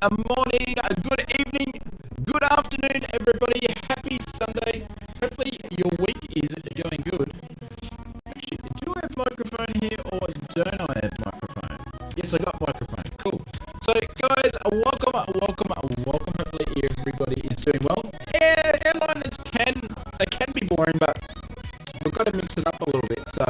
morning, good evening, good afternoon, everybody. Happy Sunday. Hopefully your week is going good. Actually, do I have microphone here or don't I have microphone? Yes, I got microphone. Cool. So, guys, welcome. Hopefully everybody is doing well. Airliners can be boring, but we've got to mix it up a little bit. So,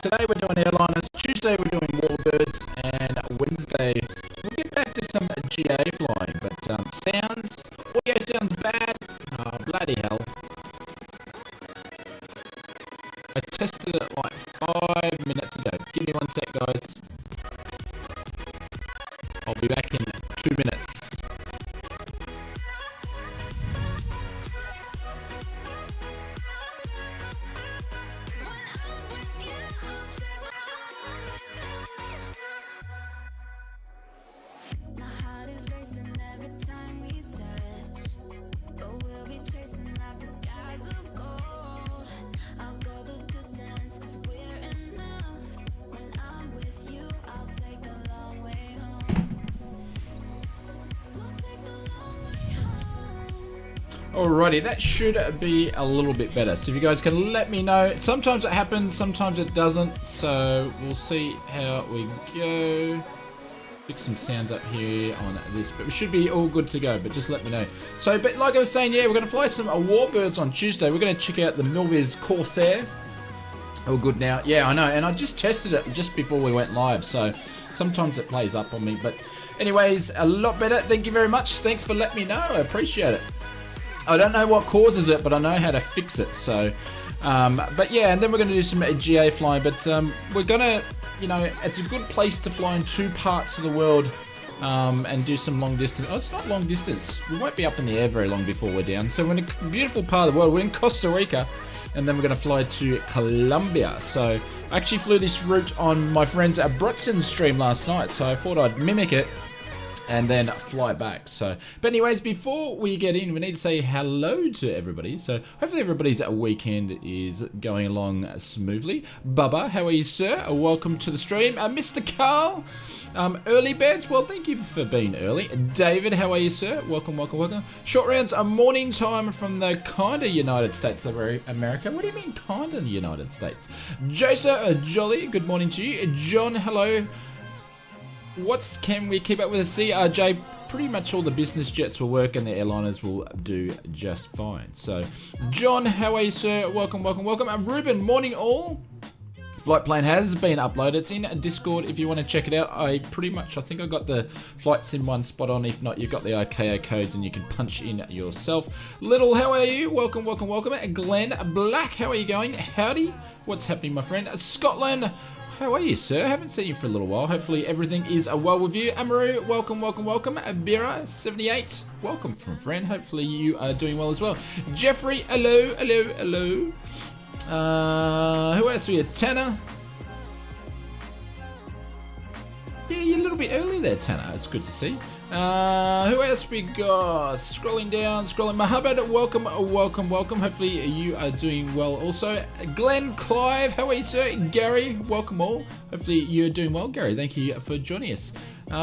today we're doing airliners. Tuesday we're doing warbirds, and Wednesday we'll get back to some GA flying. But audio sounds bad. Oh, bloody hell! I tested it like 5 minutes ago. Give me 1 sec, guys. I'll be back in 2 minutes. Alrighty, that should be a little bit better. So if you guys can let me know. Sometimes it happens, sometimes it doesn't. So we'll see how we go. Fix some sounds up here on this, but we should be all good to go, but just let me know. So, but like I was saying, yeah, we're going to fly some warbirds on Tuesday. We're going to check out the Milviz Corsair. All good now. Yeah, I know, and I just tested it just before we went live, so sometimes it plays up on me. But anyways, a lot better. Thank you very much. Thanks for letting me know. I appreciate it. I don't know what causes it, but I know how to fix it. So, but yeah, and then we're going to do some GA flying. But we're going to, you know, it's a good place to fly in 2 parts of the world and do some long distance. Oh, it's not long distance. We won't be up in the air very long before we're down. So we're in a beautiful part of the world. We're in Costa Rica, and then we're going to fly to Colombia. So I actually flew this route on my friend's Brutson stream last night. So I thought I'd mimic it and then fly back. So, but anyways, before we get in, we need to say hello to everybody. So hopefully everybody's weekend is going along smoothly. Bubba, how are you, sir? Welcome to the stream. Mr. Carl, early beds. Well, thank you for being early. David, how are you, sir? Welcome, welcome, welcome. Short rounds, a morning time from the kinda United States of America. What do you mean kinda United States? Joseph, Jolly, good morning to you. John, hello. What can we keep up with a CRJ? Pretty much all the business jets will work and the airliners will do just fine. So, John, how are you, sir? Welcome, welcome, welcome. Ruben, morning all. Flight plan has been uploaded. It's in Discord if you want to check it out. I think I got the flight sim one spot on. If not, you've got the ICAO codes and you can punch in yourself. Little, how are you? Welcome, welcome, welcome. Glenn Black, how are you going? Howdy. What's happening, my friend? Scotland. How are you, sir? Haven't seen you for a little while. Hopefully everything is well with you. Amaru, welcome, welcome, welcome. Abira, 78, welcome from friend. Hopefully you are doing well as well. Jeffrey, hello, hello, hello. Who else we have? Tanner. Yeah, you're a little bit early there, Tanner. It's good to see. Who else we got? Scrolling down, scrolling. Mohammed, welcome, welcome, welcome. Hopefully you are doing well also. Glenn, Clive, how are you, sir? Gary, welcome all. Hopefully you're doing well, Gary. Thank you for joining us.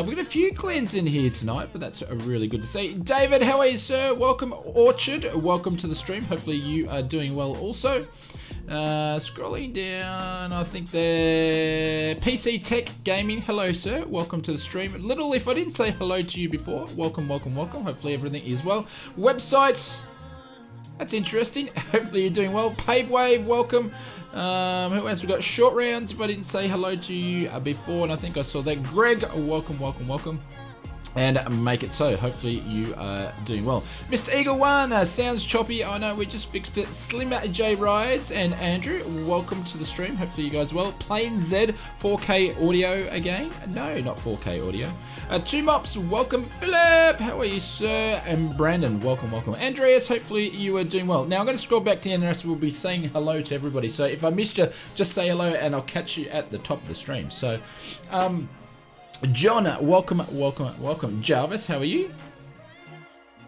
We've got a few Glens in here tonight, but that's really good to see. David, how are you, sir? Welcome, Orchard. Welcome to the stream. Hopefully you are doing well also. Scrolling down, I think the PC Tech Gaming. Hello, sir. Welcome to the stream. Little, if I didn't say hello to you before, welcome, welcome, welcome. Hopefully everything is well. Websites, that's interesting. Hopefully you're doing well. Pavewave, welcome. Who else we got? Short rounds, if I didn't say hello to you before, and I think I saw that. Greg, welcome, welcome, welcome. And make it so. Hopefully you are doing well. Mr. Eagle One, sounds choppy. I know, we just fixed it. Slimmer J Rides and Andrew, welcome to the stream. Hopefully you guys well. Plain Z, 4K audio again. No, not 4K audio. Two Mops, welcome. Philip, how are you, sir? And Brandon, welcome, welcome. Andreas, hopefully you are doing well. Now I'm going to scroll back to the end and we'll be saying hello to everybody. So if I missed you, just say hello and I'll catch you at the top of the stream. So, John, welcome, welcome, welcome. Jarvis, how are you?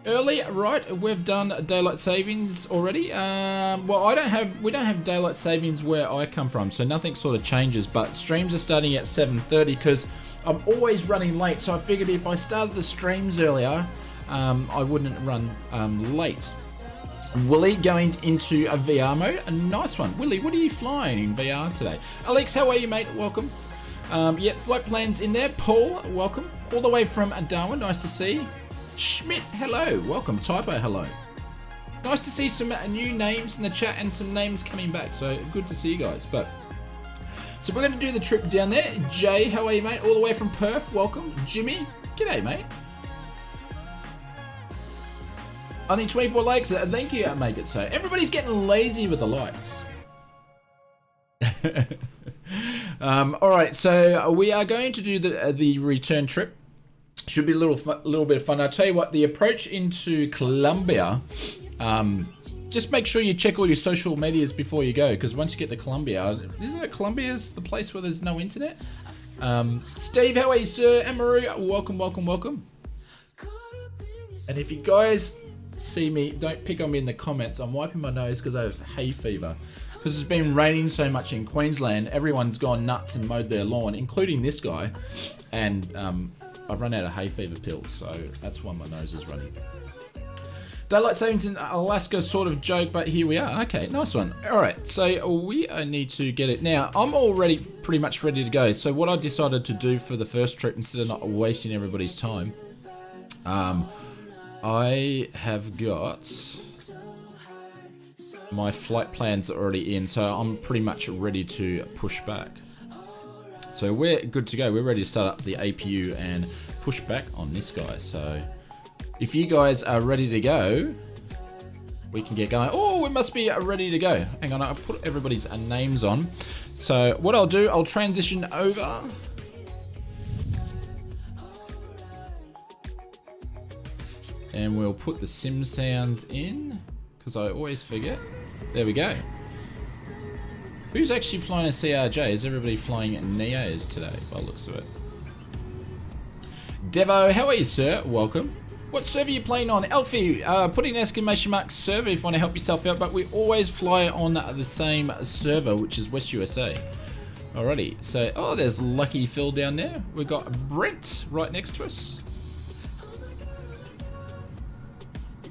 Early, right? We've done daylight savings already. Well, we don't have daylight savings where I come from, so nothing sort of changes. But streams are starting at 7:30 because I'm always running late, so I figured if I started the streams earlier, I wouldn't run late. Willie going into a VR mode. A nice one. Willie, what are you flying in VR today? Alex, how are you, mate? Welcome. Yeah, flight plans in there. Paul, welcome. All the way from Darwin, nice to see. Schmidt, hello. Welcome. Typo, hello. Nice to see some new names in the chat and some names coming back, so good to see you guys. So we're going to do the trip down there. Jay, how are you, mate? All the way from Perth, welcome. Jimmy, g'day, mate. Only 24 likes. Thank you, Make It So. Everybody's getting lazy with the likes. Alright, so we are going to do the return trip. Should be a little bit of fun. I'll tell you what, the approach into Colombia, just make sure you check all your social medias before you go, because once you get to Colombia, isn't it Colombia's the place where there's no internet? Steve, how are you, sir? Amaru, welcome, welcome, welcome. And if you guys see me, don't pick on me in the comments. I'm wiping my nose because I have hay fever. Because it's been raining so much in Queensland, everyone's gone nuts and mowed their lawn, including this guy. And I've run out of hay fever pills, so that's why my nose is running. Daylight savings in Alaska, sort of joke, but here we are. Okay, nice one. All right, so we need to get it. Now, I'm already pretty much ready to go. So what I decided to do for the first trip, instead of not wasting everybody's time, I have got my flight plans already in, so I'm pretty much ready to push back. So we're good to go. We're ready to start up the APU and push back on this guy. So if you guys are ready to go, we can get going. Oh, we must be ready to go. Hang on, I'll put everybody's names on. So what I'll do, I'll transition over. And we'll put the sim sounds in, because I always forget. There we go. Who's actually flying a CRJ? Is everybody flying NEOs today, by the looks of it? Devo, how are you, sir? Welcome. What server are you playing on? Elfie, put in exclamation mark server if you want to help yourself out, but we always fly on the same server, which is West USA. Alrighty, so, oh, there's Lucky Phil down there. We've got Brent right next to us.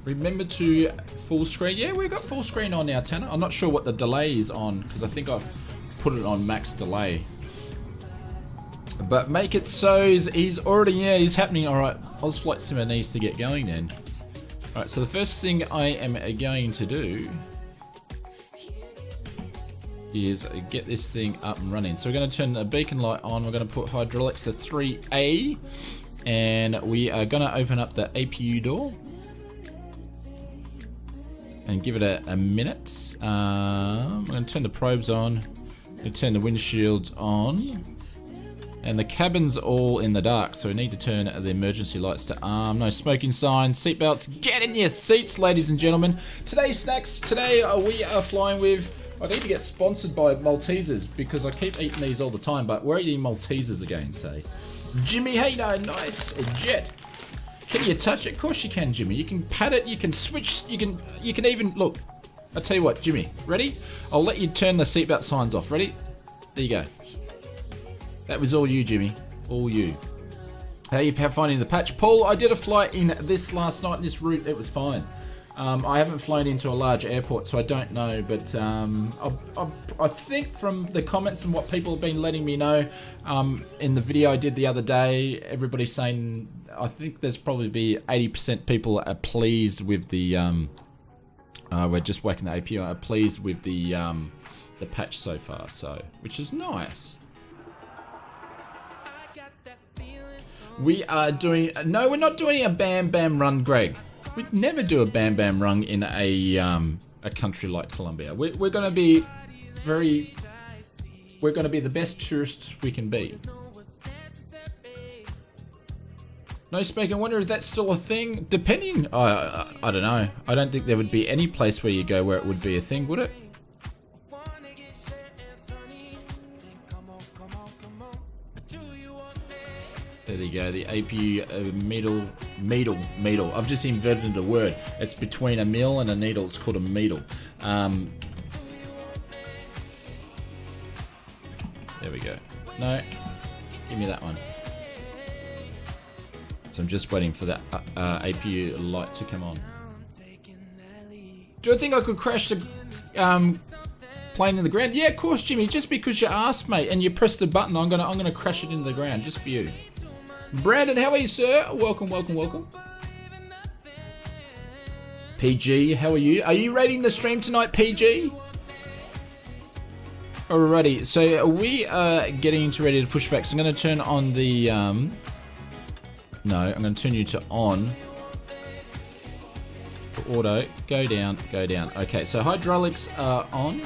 Remember to full screen. Yeah, we've got full screen on now, Tanner. I'm not sure what the delay is on, because I think I've put it on max delay. But Make It So, he's already, yeah, he's happening. Alright, Ozflight Simmer needs to get going then. Alright, so the first thing I am going to do is get this thing up and running. So we're going to turn the beacon light on. We're going to put hydraulics to 3A. And we are going to open up the APU door. And give it a minute. I'm going to turn the probes on. I'm going to turn the windshields on. And the cabin's all in the dark, so we need to turn the emergency lights to arm. No smoking signs, seatbelts. Get in your seats, ladies and gentlemen. Today's snacks, today we are flying with... I need to get sponsored by Maltesers, because I keep eating these all the time, but we're eating Maltesers again, say. Jimmy Hayner, nice. Jet. Can you touch it? Of course you can, Jimmy. You can pat it, you can switch, you can even, look. I'll tell you what, Jimmy, ready? I'll let you turn the seatbelt signs off. Ready? There you go. That was all you, Jimmy. All you. How are you finding the patch? Paul, I did a flight in this last night, in this route, it was fine. I haven't flown into a large airport, so I don't know, but I think from the comments and what people have been letting me know in the video I did the other day, everybody's saying, I think there's probably be 80% people are pleased with the, we're just whacking the APU, are pleased with the patch so far, so, which is nice. We are doing, no, we're not doing a Bam Bam run, Greg. We'd never do a Bam Bam run in a country like Colombia. We're going to be we're going to be the best tourists we can be. No speaking. I wonder if that's still a thing. Depending, I don't know. I don't think there would be any place where you go where it would be a thing, would it? There you go, the APU needle. I've just invented a word. It's between a mill and a needle. It's called a needle. There we go. No, give me that one. So I'm just waiting for that APU light to come on. Do I think I could crash the plane in the ground? Yeah, of course, Jimmy. Just because you asked, mate, and you pressed the button, I'm gonna crash it into the ground just for you. Brandon, how are you, sir? Welcome, welcome, welcome. PG, how are you? Are you rating the stream tonight, PG? Alrighty, so we are getting ready to push back. So I'm going to turn on the... no, I'm going to turn you to on. Auto, go down, go down. Okay, so hydraulics are on.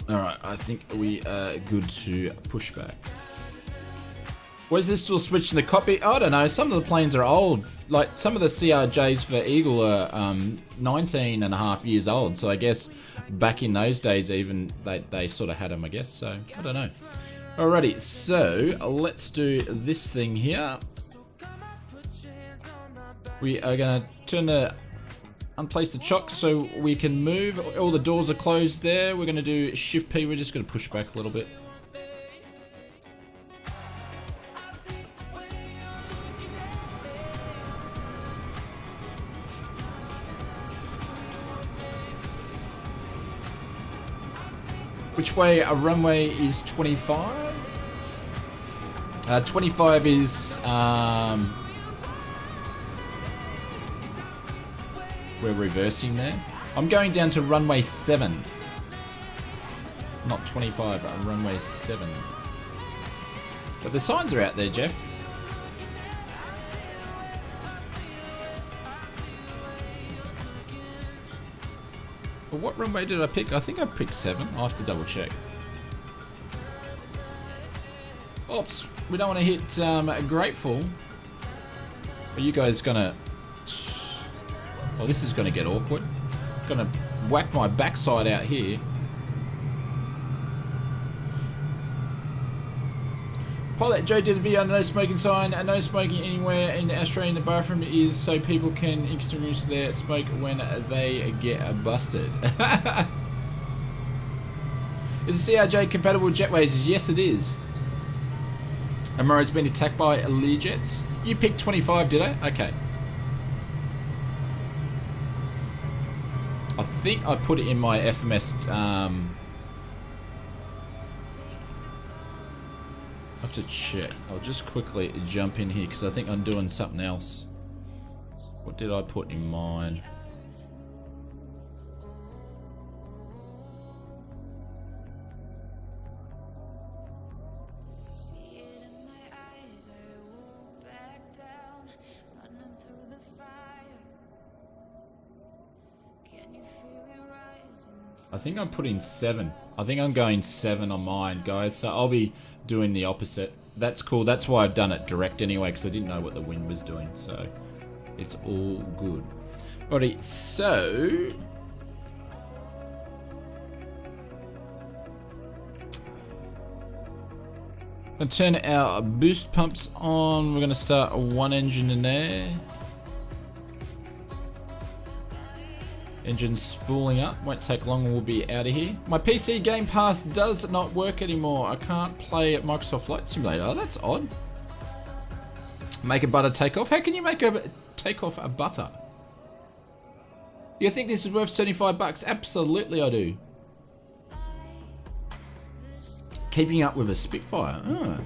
Alright, I think we are good to push back. Was this still switching the cockpit? I don't know. Some of the planes are old. Like some of the CRJs for Eagle are 19 and a half years old. So I guess back in those days even they sort of had them, I guess. So I don't know. Alrighty, so let's do this thing here. We are going to turn the... unplace the chock so we can move. All the doors are closed there. We're going to do Shift P. We're just going to push back a little bit. Which way a runway is 25? 25 is... we're reversing there. I'm going down to runway 7. Not 25, but runway 7. But the signs are out there, Jeff. Well, what runway did I pick? I think I picked 7. I'll have to double check. Oops, we don't want to hit Grateful. Are you guys gonna... well, this is gonna get awkward. Gonna whack my backside out here. Pilot Joe did a video on no smoking sign, and no smoking anywhere in Australia in the bathroom is so people can extinguish their smoke when they get busted. Is the CRJ compatible with jetways? Yes, it is. Amara's been attacked by Learjets. You picked 25, did I? Okay. I think I put it in my FMS. I have to check. I'll just quickly jump in here because I think I'm doing something else. What did I put in mine? I think I'm putting 7. I think I'm going 7 on mine, guys. So I'll be doing the opposite. That's cool. That's why I've done it direct anyway, because I didn't know what the wind was doing. So it's all good. Alrighty, so... Gonna turn our boost pumps on. We're gonna start one engine in there. Engine spooling up, won't take long and we'll be out of here. My PC Game Pass does not work anymore. I can't play at Microsoft Flight Simulator. Oh, that's odd. Make a butter takeoff. How can you make a takeoff a butter? You think this is worth 75 bucks? Absolutely I do. Keeping up with a Spitfire. Oh.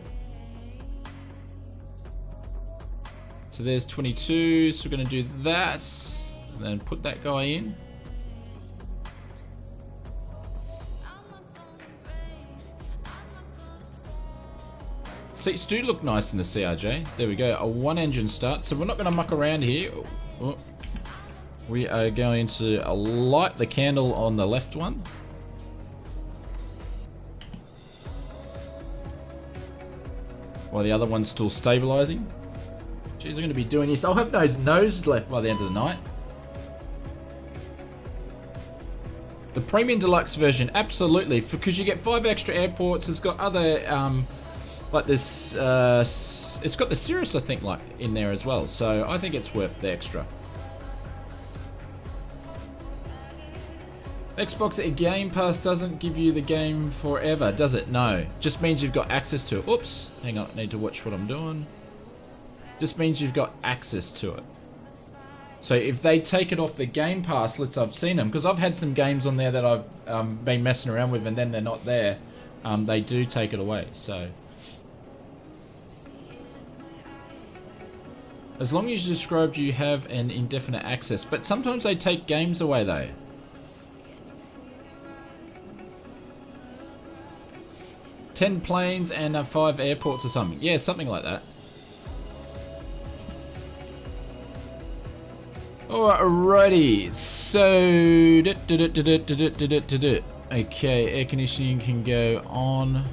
So there's 22, so we're going to do that. And then put that guy in. Seats do look nice in the CRJ. There we go, a 1 engine start. So we're not going to muck around here. Oh. We are going to light the candle on the left one. While the other one's still stabilizing. Jeez, I'm going to be doing this. I'll have those noses left by the end of the night. The Premium Deluxe version, absolutely, because you get 5 extra airports. It's got other, like this, it's got the Cirrus, I think, like in there as well. So I think it's worth the extra. Xbox Game Pass doesn't give you the game forever, does it? No. Just means you've got access to it. Oops. Hang on, I need to watch what I'm doing. Just means you've got access to it. So if they take it off the Game Pass, I've seen them, because I've had some games on there that I've been messing around with and then they're not there. They do take it away, so. As long as you described you have an indefinite access. But sometimes they take games away though. 10 planes and 5 airports or something. Yeah, something like that. Alrighty, so okay, air conditioning can go on.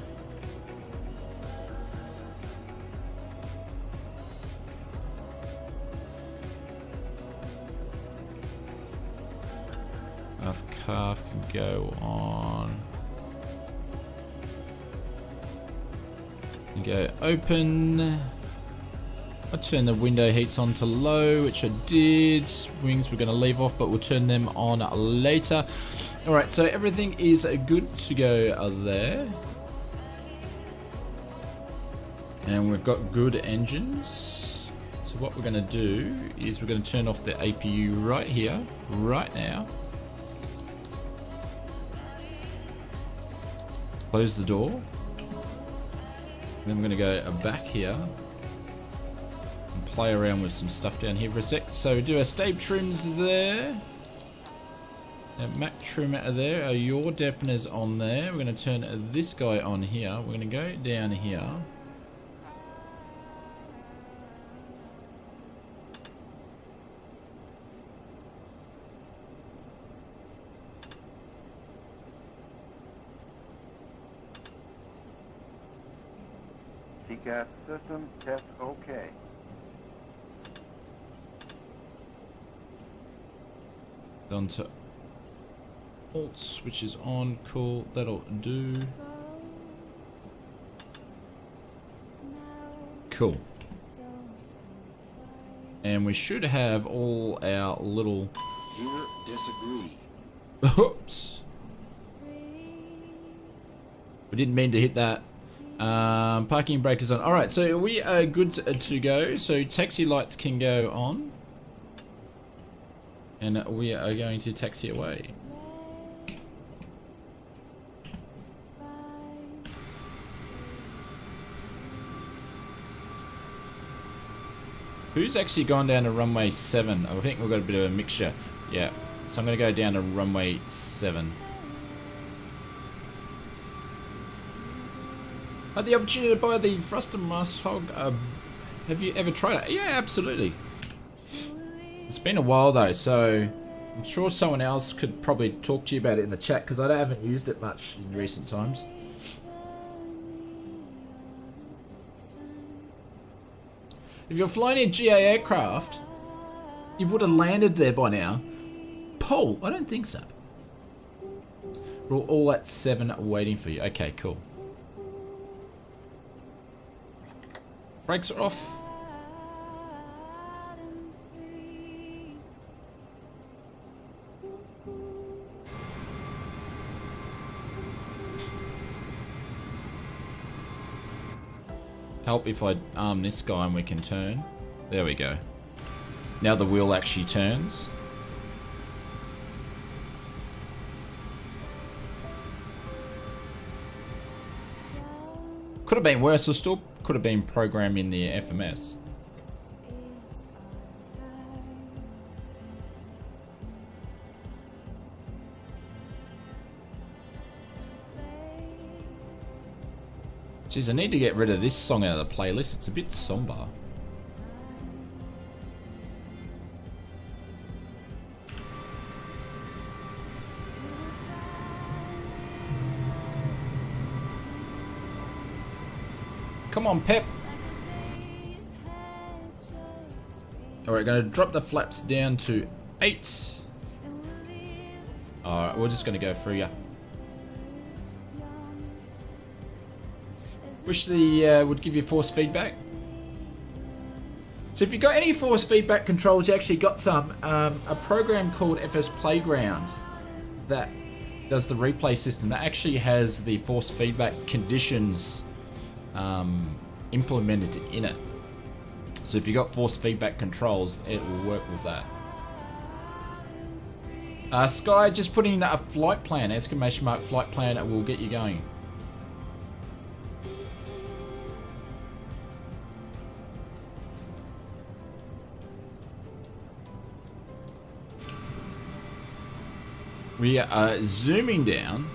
Calf can go on. And go open. I turn the window heats on to low, which I did. Wings we're going to leave off, but we'll turn them on later. Alright, so everything is good to go there. And we've got good engines. So what we're going to do is we're going to turn off the APU right here, right now. Close the door. Then we're going to go back here. Play around with some stuff down here for a sec. So do our stab trims there. Our Mac trim out of there. Our yaw dampeners on there. We're going to turn this guy on here. We're going to go down here. TCAS system test okay. On to alt, which is on. Cool, that'll do. Cool. And we should have all our little. Here disagree. Oops. We didn't mean to hit that. Parking brake is on. Alright, so we are good to go. So taxi lights can go on. And we are going to taxi away. Who's actually gone down to runway 7? I think we've got a bit of a mixture. Yeah. So I'm going to go down to runway 7. I had the opportunity to buy the Thruster Mass Hog. Have you ever tried it? Yeah, absolutely. It's been a while though, so I'm sure someone else could probably talk to you about it in the chat, because I haven't used it much in recent times. If you're flying a GA aircraft, you would have landed there by now. Paul, I don't think so. We're all at 7 waiting for you. Okay, cool. Brakes are off. Help if I arm this guy and we can turn. There we go. Now the wheel actually turns. Could have been worse, or still could have been programmed in the FMS. Jeez, I need to get rid of this song out of the playlist. It's a bit somber. Come on, Pep. Alright, going to drop the flaps down to 8. Alright, we're just going to go through ya. Wish the would give you force feedback. So if you've got any force feedback controls, you actually got some. A program called FS Playground that does the replay system, that actually has the force feedback conditions implemented in it. So if you got force feedback controls, it will work with that. Sky, just putting a flight plan, exclamation mark flight plan, will get you going. We are zooming down.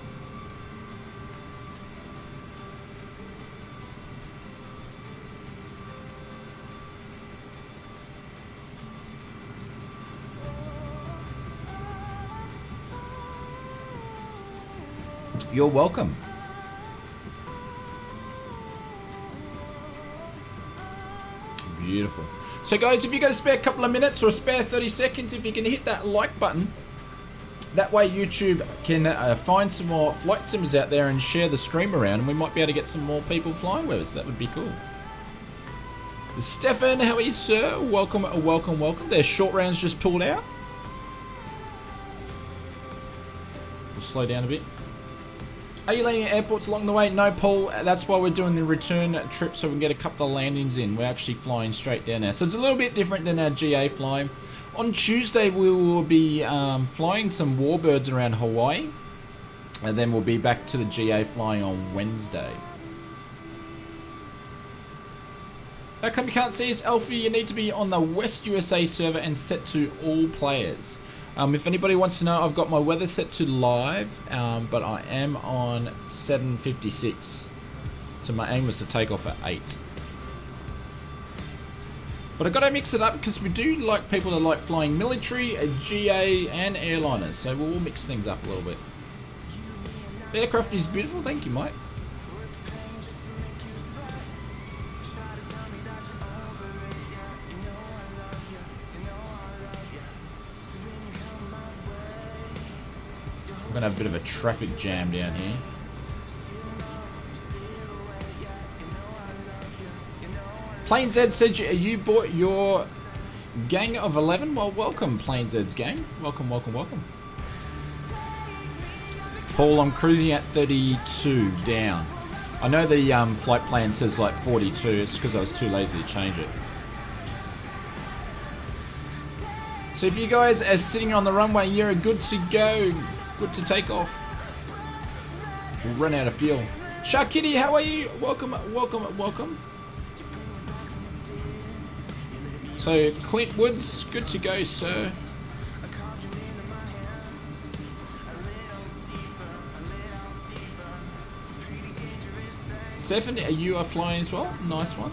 You're welcome. Beautiful. So guys, if you got a spare couple of minutes or a spare 30 seconds, if you can hit that like button, that way YouTube can find some more flight sims out there and share the stream around, and we might be able to get some more people flying with us. That would be cool. Stefan, how are you, sir? Welcome, welcome, welcome. Their short rounds just pulled out. We'll slow down a bit. Are you landing at airports along the way? No, Paul. That's why we're doing the return trip, so we can get a couple of landings in. We're actually flying straight down now. So it's a little bit different than our GA flying. On Tuesday, we will be flying some warbirds around Hawaii. And then we'll be back to the GA flying on Wednesday. How come you can't see us, Alfie? You need to be on the West USA server and set to all players. If anybody wants to know, I've got my weather set to live, but I am on 7:56. So my aim was to take off at 8. But I've got to mix it up because we do like people that like flying military, GA, and airliners. So we'll mix things up a little bit. The aircraft is beautiful. Thank you, Mike. We're going to have a bit of a traffic jam down here. Plain Z said you bought your gang of 11. Well, welcome, Plain Z's gang. Welcome, welcome, welcome. Paul, I'm cruising at 32 down. I know the flight plan says like 42. It's because I was too lazy to change it. So if you guys are sitting on the runway, you're good to go. Good to take off. We'll run out of fuel. Shark Kitty, how are you? Welcome, welcome, welcome. So Clint Woods, good to go, sir. Stefan, you are flying as well. Nice one.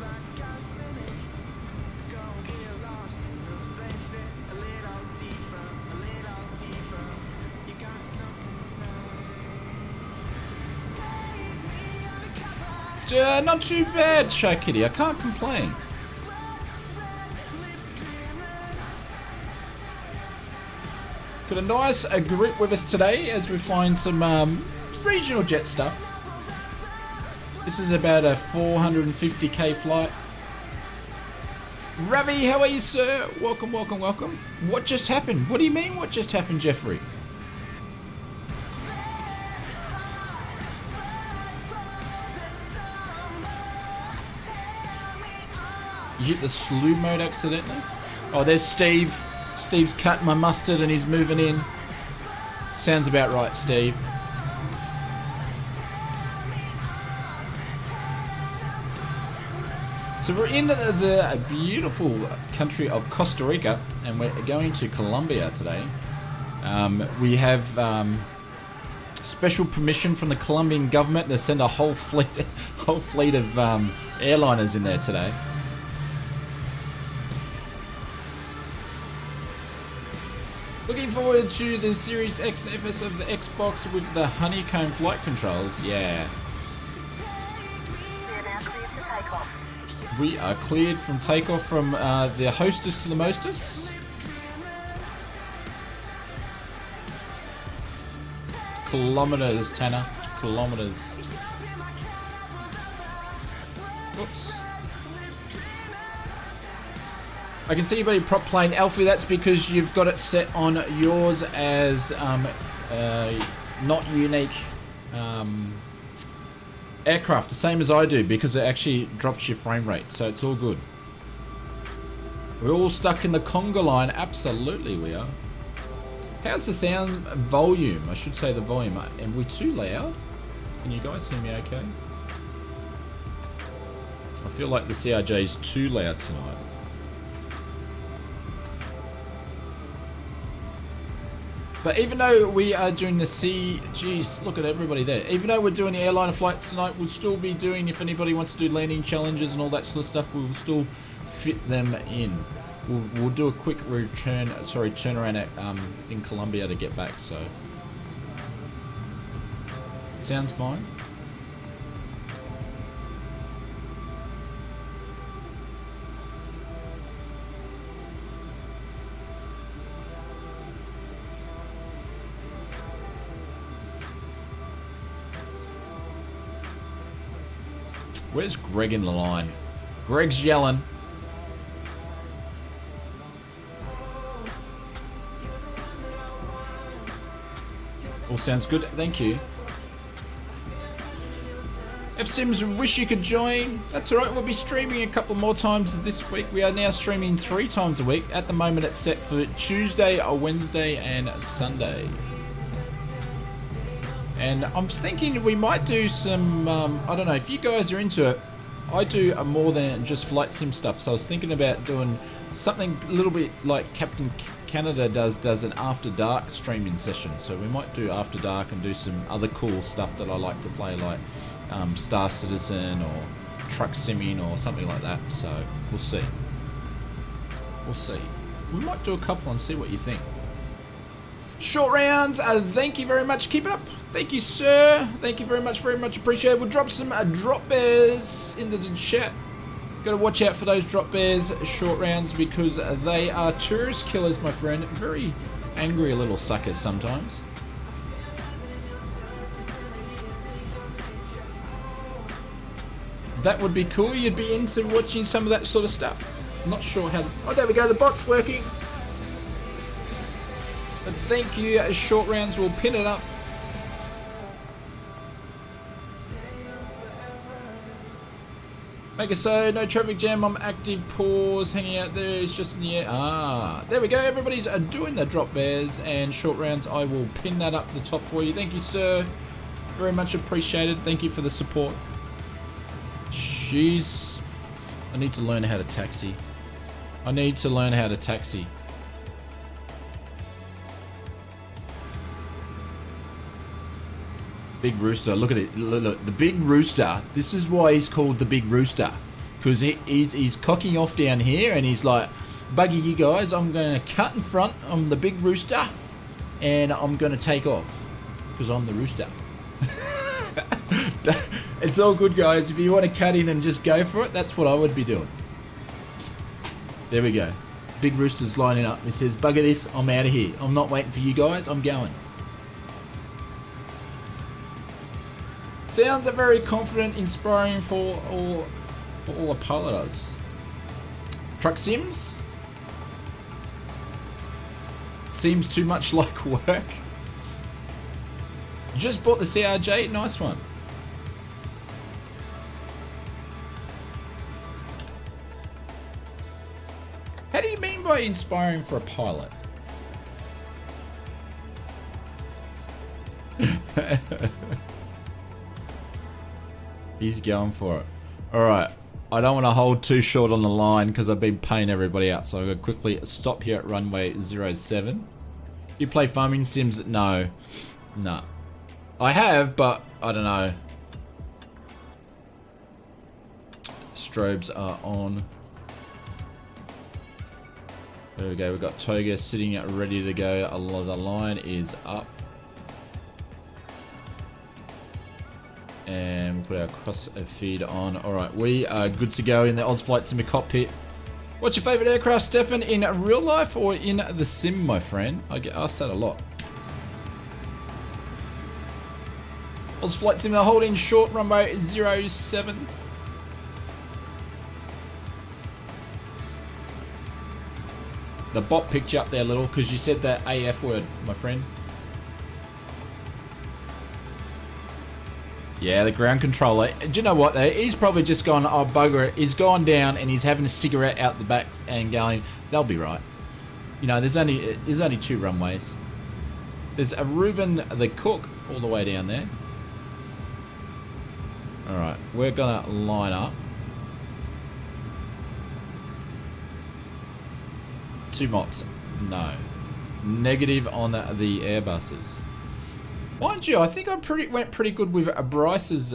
Not too bad, Shark Kitty. I can't complain. Got a nice group with us today as we find some regional jet stuff. This is about a 450k flight. Ravi, how are you, sir? Welcome, welcome, welcome. What just happened? What do you mean, what just happened, Jeffrey? You hit the slew mode accidentally? Oh, there's Steve. Steve's cutting my mustard and he's moving in. Sounds about right, Steve. So we're in the beautiful country of Costa Rica and we're going to Colombia today. We have special permission from the Colombian government to send a whole fleet of airliners in there today. Looking forward to the Series X and FS of the Xbox with the honeycomb flight controls. Yeah. We are cleared from takeoff from the hostess to the mostess. Kilometers, Tanner. Kilometers. Whoops. I can see you buddy prop plane. Alfie, that's because you've got it set on yours as not unique aircraft, the same as I do, because it actually drops your frame rate, so it's all good. We're all stuck in the conga line. Absolutely we are. How's the sound volume? I should say the volume. Am we too loud? Can you guys hear me okay? I feel like the CRJ is too loud tonight. But even though we are doing the geez, look at everybody there. Even though we're doing the airliner flights tonight, we'll still be doing, if anybody wants to do landing challenges and all that sort of stuff, we'll still fit them in. We'll do a quick turnaround at, in Colombia to get back, so. Sounds fine. Where's Greg in the line? Greg's yelling. All sounds good, thank you. F Sims, wish you could join. That's alright, we'll be streaming a couple more times this week. We are now streaming 3 times a week. At the moment it's set for Tuesday, Wednesday and Sunday. And I'm thinking we might do some, I don't know, if you guys are into it, I do more than just flight sim stuff. So I was thinking about doing something a little bit like Captain Canada does an after dark streaming session. So we might do after dark and do some other cool stuff that I like to play, like Star Citizen or truck simming or something like that. So we'll see. We'll see. We might do a couple and see what you think. Short rounds, thank you very much. Keep it up. Thank you, sir. Thank you very much appreciated. We'll drop some drop bears into the chat. Got to watch out for those drop bears, short rounds, because they are tourist killers, my friend. Very angry little suckers sometimes. That would be cool. You'd be into watching some of that sort of stuff. I'm not sure how. Oh, there we go. The bot's working. But thank you, short rounds. We'll pin it up. Make it so, no traffic jam, I'm active, pause, hanging out there, it's just in the air. Ah, there we go, everybody's doing the drop bears and short rounds. I will pin that up the top for you. Thank you, sir. Very much appreciated. Thank you for the support. Jeez. I need to learn how to taxi. I need to learn how to taxi. Big Rooster, look at it. Look, the Big Rooster. This is why he's called the Big Rooster, because he's cocking off down here and he's like, buggy you guys, I'm going to cut in front. I'm the Big Rooster and I'm going to take off because I'm the rooster. It's all good, guys. If you want to cut in and just go for it, that's what I would be doing. There we go. Big Rooster's lining up. He says, bugger this, I'm out of here. I'm not waiting for you guys, I'm going. Sounds very confident, inspiring for all the pilots. Truck sims? Seems too much like work. Just bought the CRJ, nice one. How do you mean by inspiring for a pilot? He's going for it. Alright, I don't want to hold too short on the line because I've been paying everybody out, so I'm going to quickly stop here at runway 07. Do you play farming sims? No. No. I have, but I don't know. Strobes are on. There we go, we've got Toga sitting ready to go. A lot of the line is up. And put our cross feed on. Alright, we are good to go in the Oz Flight Sim cockpit. What's your favourite aircraft, Stefan? In real life or in the sim, my friend? I get asked that a lot. Oz Flight Sim holding short, runway 07. The bot picked you up there a little because you said that AF word, my friend. Yeah, the ground controller. Do you know what though? He's probably just gone, oh bugger it. He's gone down and he's having a cigarette out the back and going, they'll be right. You know, there's only 2 runways. There's a Reuben the cook all the way down there. Alright, we're gonna line up. 2 mops. No. Negative on the Airbuses. Mind you, I think I went pretty good with Bryce's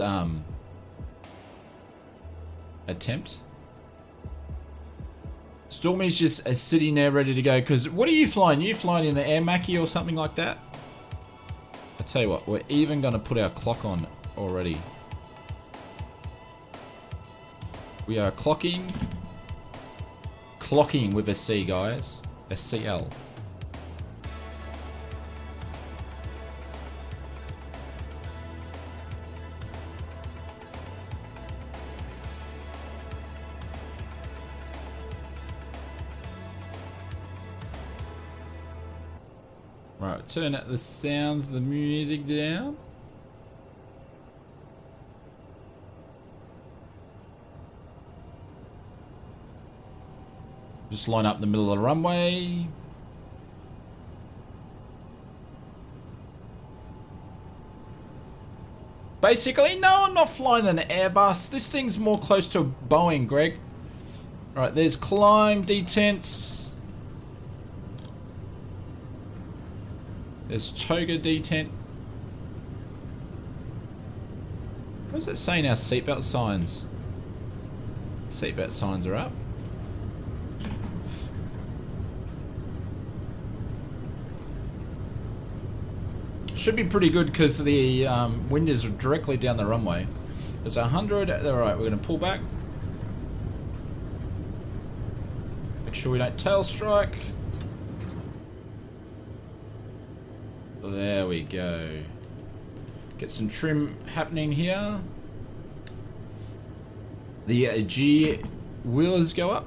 attempt. Stormy's just sitting there ready to go. Because what are you flying? You flying in the Air Mackie or something like that? I tell you what, we're even going to put our clock on already. We are clocking with a C, guys. A CL. Right, turn the sounds, the music down. Just line up in the middle of the runway. Basically, no, I'm not flying an Airbus. This thing's more close to a Boeing, Greg. Right, there's climb, detents. There's toga detent. What is it saying our seatbelt signs? Seatbelt signs are up. Should be pretty good because the wind is directly down the runway. There's 100. Alright, we're going to pull back. Make sure we don't tail strike. There we go. Get some trim happening here. The G wheelers go up.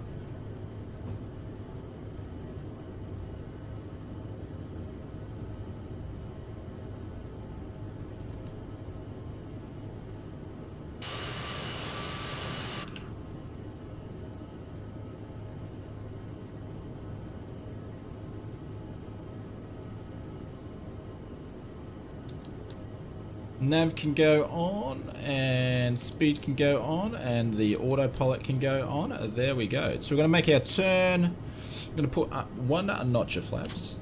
Nav can go on, and speed can go on, and the autopilot can go on. There we go. So we're going to make our turn. I'm going to put up 1 notch of flaps.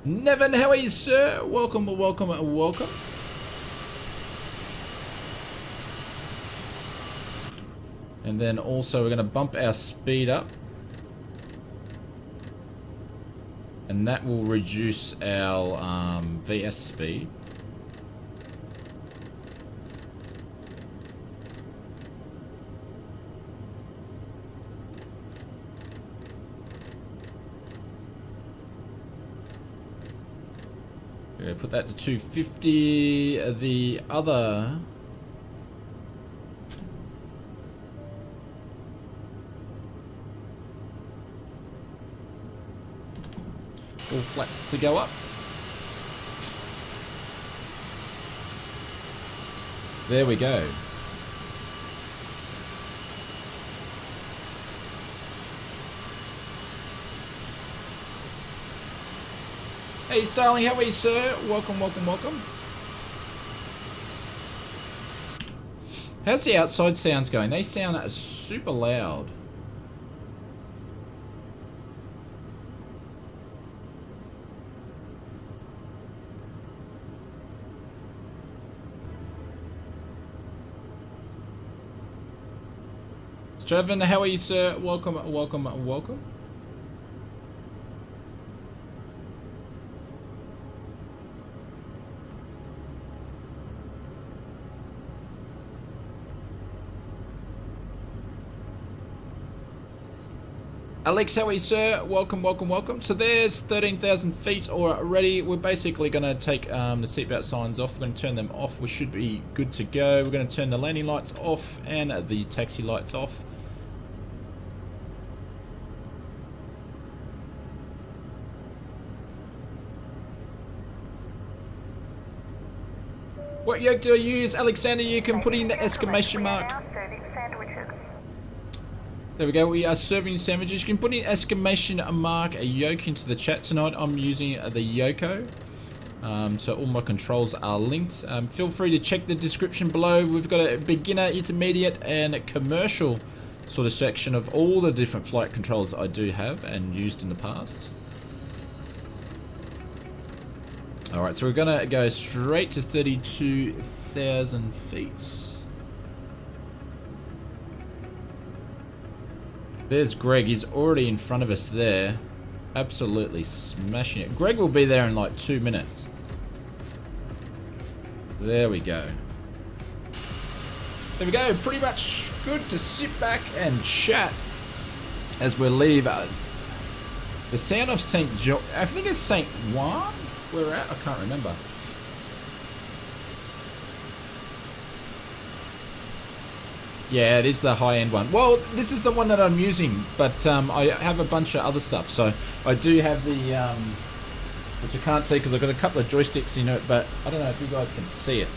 Nevin, how are you, sir? Welcome, welcome, welcome. And then also we're going to bump our speed up. And that will reduce our VS speed. Put that to 250. The other all flaps to go up. There we go. Hey Starling, how are you, sir? Welcome, welcome, welcome. How's the outside sounds going? They sound super loud. Straven, how are you, sir? Welcome, welcome, welcome. Alex, how are you, sir? Welcome, welcome, welcome. So there's 13,000 feet already. We're basically going to take the seatbelt signs off. We're going to turn them off. We should be good to go. We're going to turn the landing lights off and the taxi lights off. What yoke do I use? Alexander, you can put in the exclamation mark. There we go, we are serving sandwiches. You can put in exclamation mark a yoke into the chat tonight. I'm using the Yoko. So all my controls are linked. Feel free to check the description below. We've got a beginner, intermediate, and a commercial sort of section of all the different flight controls I do have and used in the past. Alright, so we're gonna go straight to 32,000 feet. There's Greg, he's already in front of us there. Absolutely smashing it. Greg will be there in like 2 minutes. There we go. There we go, pretty much good to sit back and chat as we leave the sound of St. John. I think it's St. Juan we're at, I can't remember. Yeah, it is the high-end one. Well, this is the one that I'm using, but I have a bunch of other stuff. So I do have the, which I can't see because I've got a couple of joysticks in it, but I don't know if you guys can see it.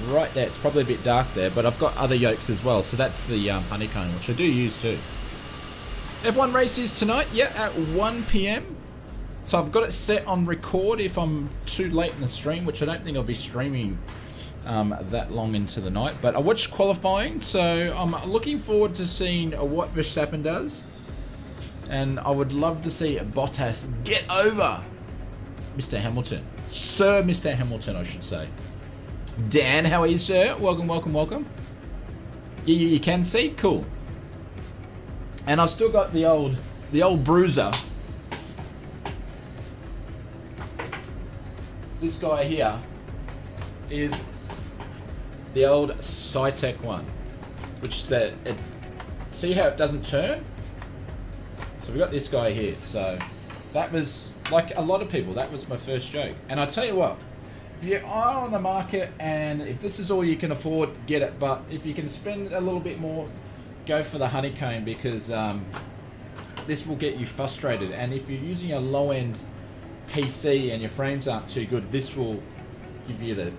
Right there, it's probably a bit dark there, but I've got other yokes as well. So that's the honeycomb, which I do use too. F1 race is tonight, yeah, at 1 PM. So I've got it set on record if I'm too late in the stream, which I don't think I'll be streaming that long into the night. But I watched qualifying, so I'm looking forward to seeing what Verstappen does. And I would love to see Bottas get over Mr. Hamilton. Sir Mr. Hamilton, I should say. Dan, how are you, sir? Welcome, welcome, welcome. You can see? Cool. And I've still got the old bruiser. This guy here is the old Cytec one, which see how it doesn't turn? So we got this guy here. So that was, like a lot of people, that was my first joke. And I tell you what, if you are on the market and if this is all you can afford, get it. But if you can spend a little bit more, go for the honeycomb, because this will get you frustrated. And if you're using a low-end PC and your frames aren't too good, this will give you the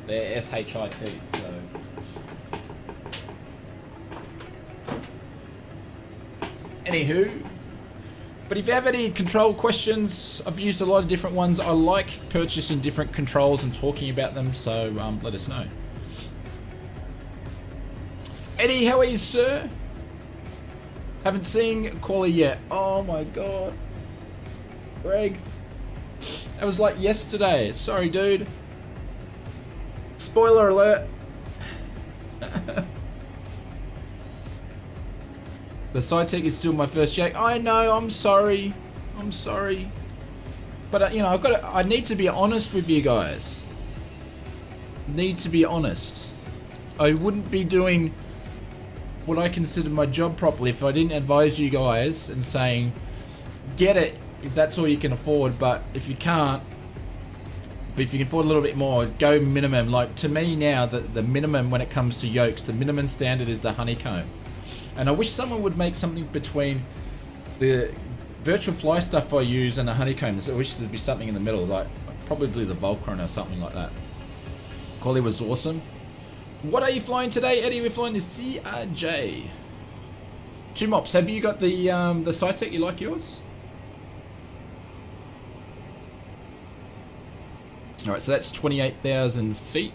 SHIT. So anywho, but if you have any control questions, I've used a lot of different ones. I like purchasing different controls and talking about them, so let us know. Eddie, how are you, sir? Haven't seen Quali yet. Oh my god. Greg, that was like yesterday. Sorry, dude. Spoiler alert. The Cytec is still my first jack. I know, I'm sorry. I'm sorry. But you know, I need to be honest with you guys. Need to be honest. I wouldn't be doing what I consider my job properly if I didn't advise you guys and saying, get it if that's all you can afford, but if you can't, but if you can afford a little bit more, go minimum. Like, to me now, the minimum when it comes to yokes, the minimum standard is the honeycomb. And I wish someone would make something between the virtual fly stuff I use and the honeycombs. I wish there'd be something in the middle, like probably the Volcron or something like that. Quali was awesome. What are you flying today, Eddie? We're flying the CRJ. 2 mops. Have you got the Cytec? You like yours? Alright, so that's 28,000 feet.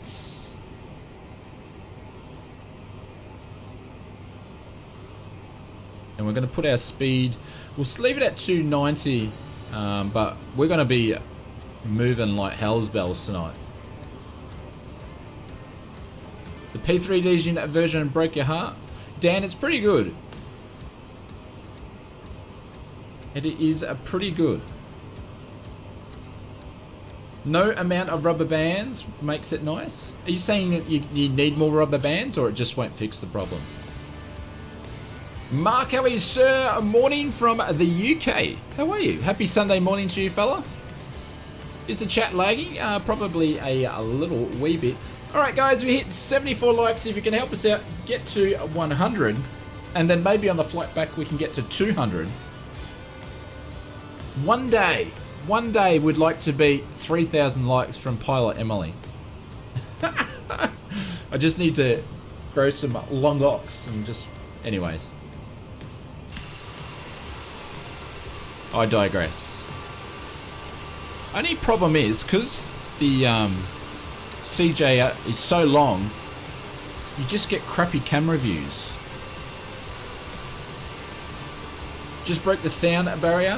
And we're going to put our speed, we'll leave it at 290, but we're going to be moving like hell's bells tonight. The P3D version broke your heart? Dan, it's pretty good. It is pretty good. No amount of rubber bands makes it nice. Are you saying that you need more rubber bands, or it just won't fix the problem? Mark, how are you, sir? Morning from the UK. How are you? Happy Sunday morning to you, fella. Is the chat lagging? Probably a little wee bit. Alright guys, we hit 74 likes. If you can help us out, get to 100. And then maybe on the flight back we can get to 200. One day we'd like to beat 3,000 likes from Pilot Emily. I just need to grow some long locks and just... Anyways. I digress. Only problem is, because the CJ is so long, you just get crappy camera views. Just broke the sound barrier.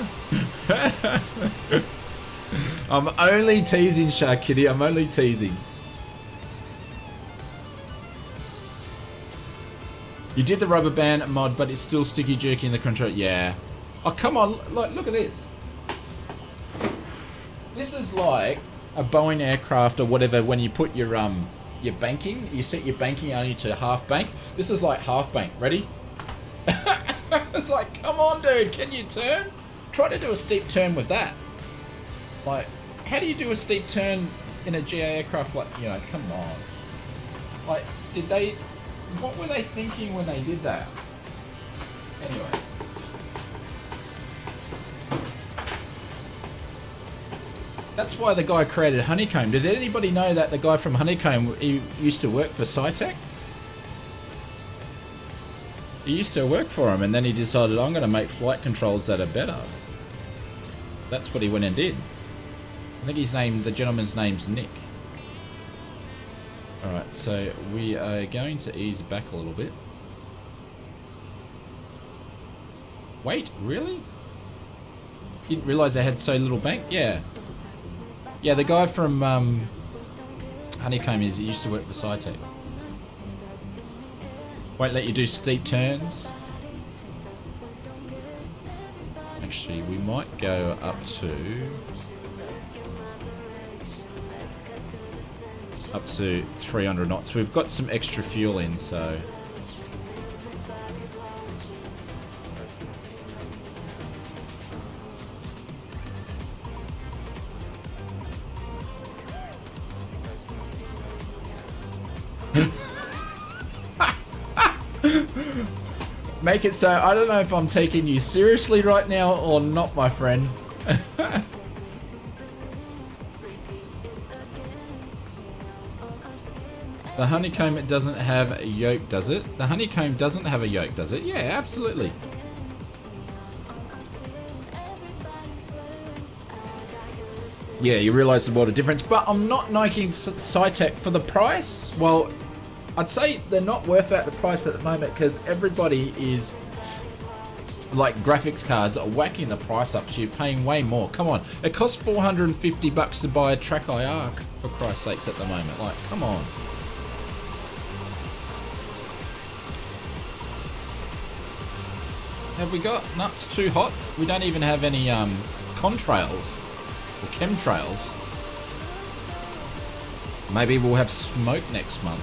I'm only teasing, Shark Kitty. I'm only teasing. You did the rubber band mod, but it's still sticky jerky in the control. Yeah. Oh, come on. Look at this. This is like a Boeing aircraft or whatever when you put your banking. You set your banking only to half bank. This is like half bank. Ready? It's like, come on, dude. Can you turn? Try to do a steep turn with that. Like, how do you do a steep turn in a GA aircraft? Like, you know, come on. Like, did they... What were they thinking when they did that? Anyways. That's why the guy created Honeycomb. Did anybody know that the guy from Honeycomb, he used to work for SciTech? He used to work for him, and then he decided, I'm going to make flight controls that are better. That's what he went and did. I think the gentleman's name's Nick. Alright, so we are going to ease back a little bit. Wait, really? You didn't realise they had so little bank? Yeah. Yeah, the guy from Honeycomb he used to work for SciTech. Won't let you do steep turns. Actually, we might go up to 300 knots. We've got some extra fuel in, so make it so I don't know if I'm taking you seriously right now or not, my friend. The Honeycomb, it doesn't have a yoke, does it? The Honeycomb doesn't have a yoke, does it? Yeah, absolutely. Yeah, you realise the world of difference, but I'm not knocking SciTech for the price. Well, I'd say they're not worth out the price at the moment because everybody is, like, graphics cards are whacking the price up, so you're paying way more. Come on, it costs $450 to buy a Track-Eye Arc, for Christ's sakes, at the moment. Like, come on. Have we got nuts too hot? We don't even have any contrails or chemtrails. Maybe we'll have smoke next month.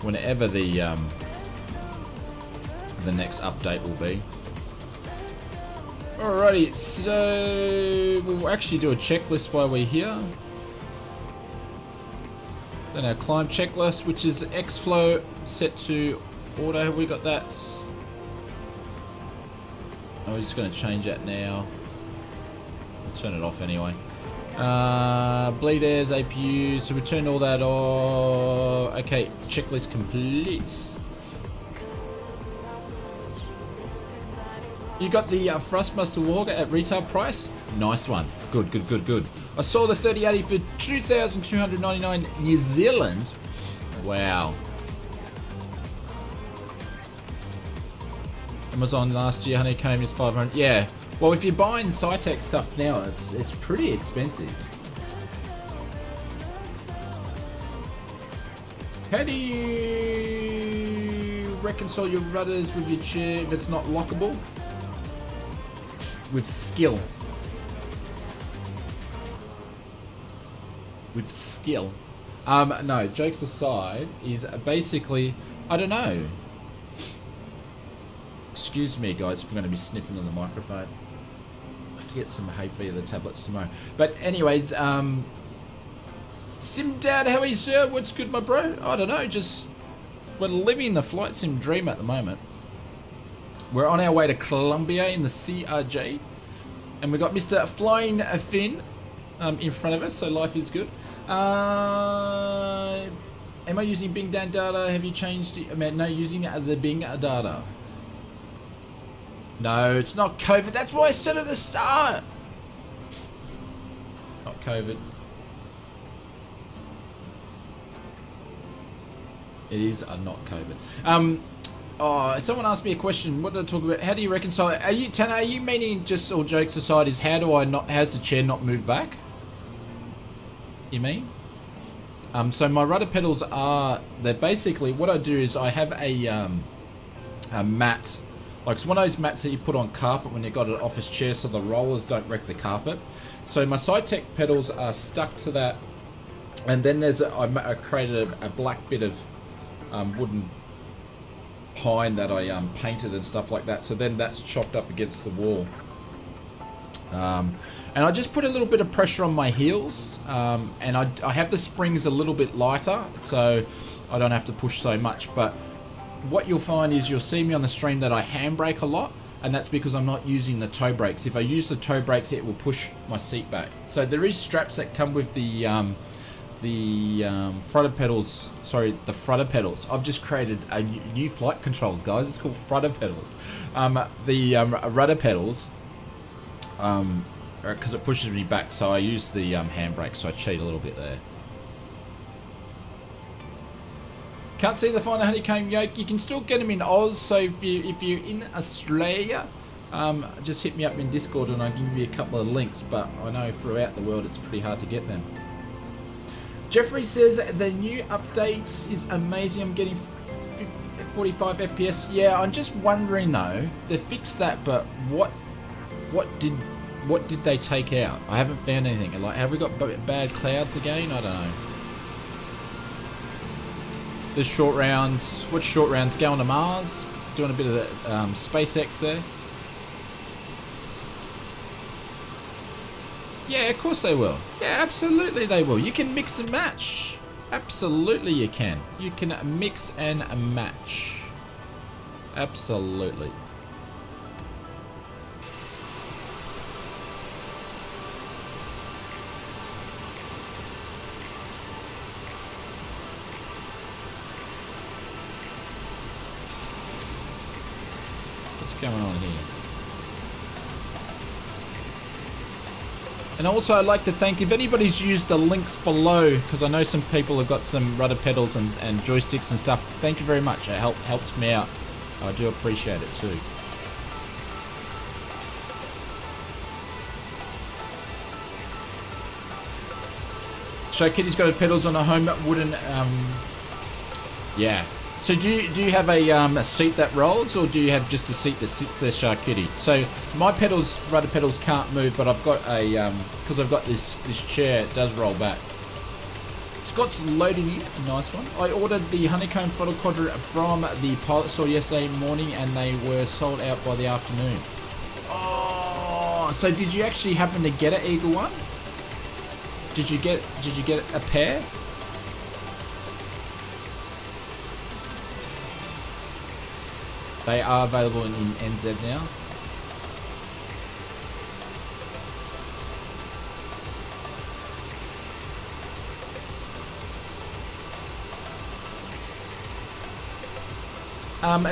Whenever the next update will be. Alrighty, so we'll actually do a checklist while we're here. Then our climb checklist, which is X-Flow set to auto. Have we got that? Oh, we're just going to change that now. I'll turn it off anyway. Bleed airs, APU, so we turn all that off. Okay, checklist complete. You got the Thrustmaster Warger at retail price? Nice one. Good, good, good, good. I saw the 3080 for 2,299 New Zealand. Wow. Amazon last year, Honeycomb is 500. Yeah. Well, if you're buying SciTech stuff now, it's pretty expensive. How do you reconcile your rudders with your chair if it's not lockable? With skill. With skill. No, jokes aside, is basically, I don't know. Excuse me, guys, if I'm going to be sniffing on the microphone. I have to get some hay fever the tablets tomorrow. But anyways, Sim Dad, how are you, sir? What's good, my bro? I don't know, just we're living the flight sim dream at the moment. We're on our way to Colombia in the CRJ, and we've got Mr. Flying Finn in front of us, so life is good. Am I using Bing data? Have you changed it? I mean, no, using the Bing data. No, it's not COVID. That's what I said at the start. Not COVID. It is not COVID. Oh, someone asked me a question. What did I talk about? How do you reconcile it? Are you, Tanner, are you meaning, just all jokes aside, is how do I not, how's the chair not moved back? You mean? So my rudder pedals are, they're basically, what I do is I have a mat, like it's one of those mats that you put on carpet when you've got an office chair so the rollers don't wreck the carpet. So my SciTech pedals are stuck to that, and then there's I created a black bit of wooden pine that I painted and stuff like that, so then that's chopped up against the wall. And I just put a little bit of pressure on my heels, and I have the springs a little bit lighter, so I don't have to push so much. But what you'll find is you'll see me on the stream that I handbrake a lot, and that's because I'm not using the toe brakes. If I use the toe brakes, it will push my seat back. So there is straps that come with the frontal pedals. Sorry, the frontal pedals. I've just created a new flight controls, guys. It's called frontal pedals. The rudder pedals. Because it pushes me back, so I use the handbrake, so I cheat a little bit there. Can't see the finer honeycomb yoke. You can still get them in Oz, so if you're in Australia, just hit me up in Discord and I'll give you a couple of links, but I know throughout the world it's pretty hard to get them. Jeffrey says the new updates is amazing. I'm getting 45 FPS. Yeah, I'm just wondering though, they fixed that, but what did they take out? I haven't found anything. Like, have we got bad clouds again? I don't know. There's short rounds. What's short rounds? Going to Mars? Doing a bit of the SpaceX there. Yeah, of course they will. Yeah, absolutely they will. You can mix and match. Absolutely you can. You can mix and match. Absolutely. Going on here. And also I'd like to thank, if anybody's used the links below, because I know some people have got some rudder pedals and joysticks and stuff, thank you very much. It helps me out. I do appreciate it too. So Kitty's got her pedals on a home wooden yeah. So do you have a seat that rolls, or do you have just a seat that sits there, Sharkitty? So my pedals, rudder pedals, can't move, but I've got a because I've got this chair, it does roll back. Scott's loading in, a nice one. I ordered the honeycomb throttle quadrant from the Pilot store yesterday morning, and they were sold out by the afternoon. Oh, so did you actually happen to get an Eagle one? Did you get a pair? They are available in NZ now.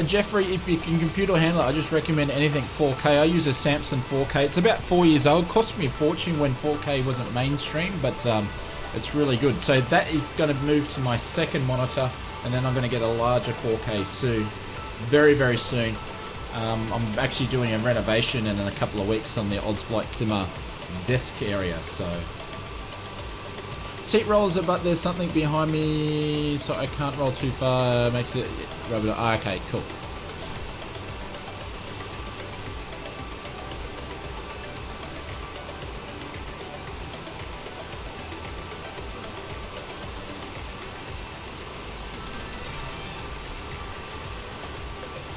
Jeffrey, if you can computer handle it, I just recommend anything 4K. I use a Samsung 4K. It's about 4 years old. Cost me a fortune when 4K wasn't mainstream, but it's really good. So that is going to move to my second monitor, and then I'm going to get a larger 4K soon. Very, very soon. I'm actually doing a renovation in a couple of weeks on the Odds Flight Simmer desk area, so. Seat rolls, but there's something behind me, so I can't roll too far. Makes it rubber. Ah, okay, cool.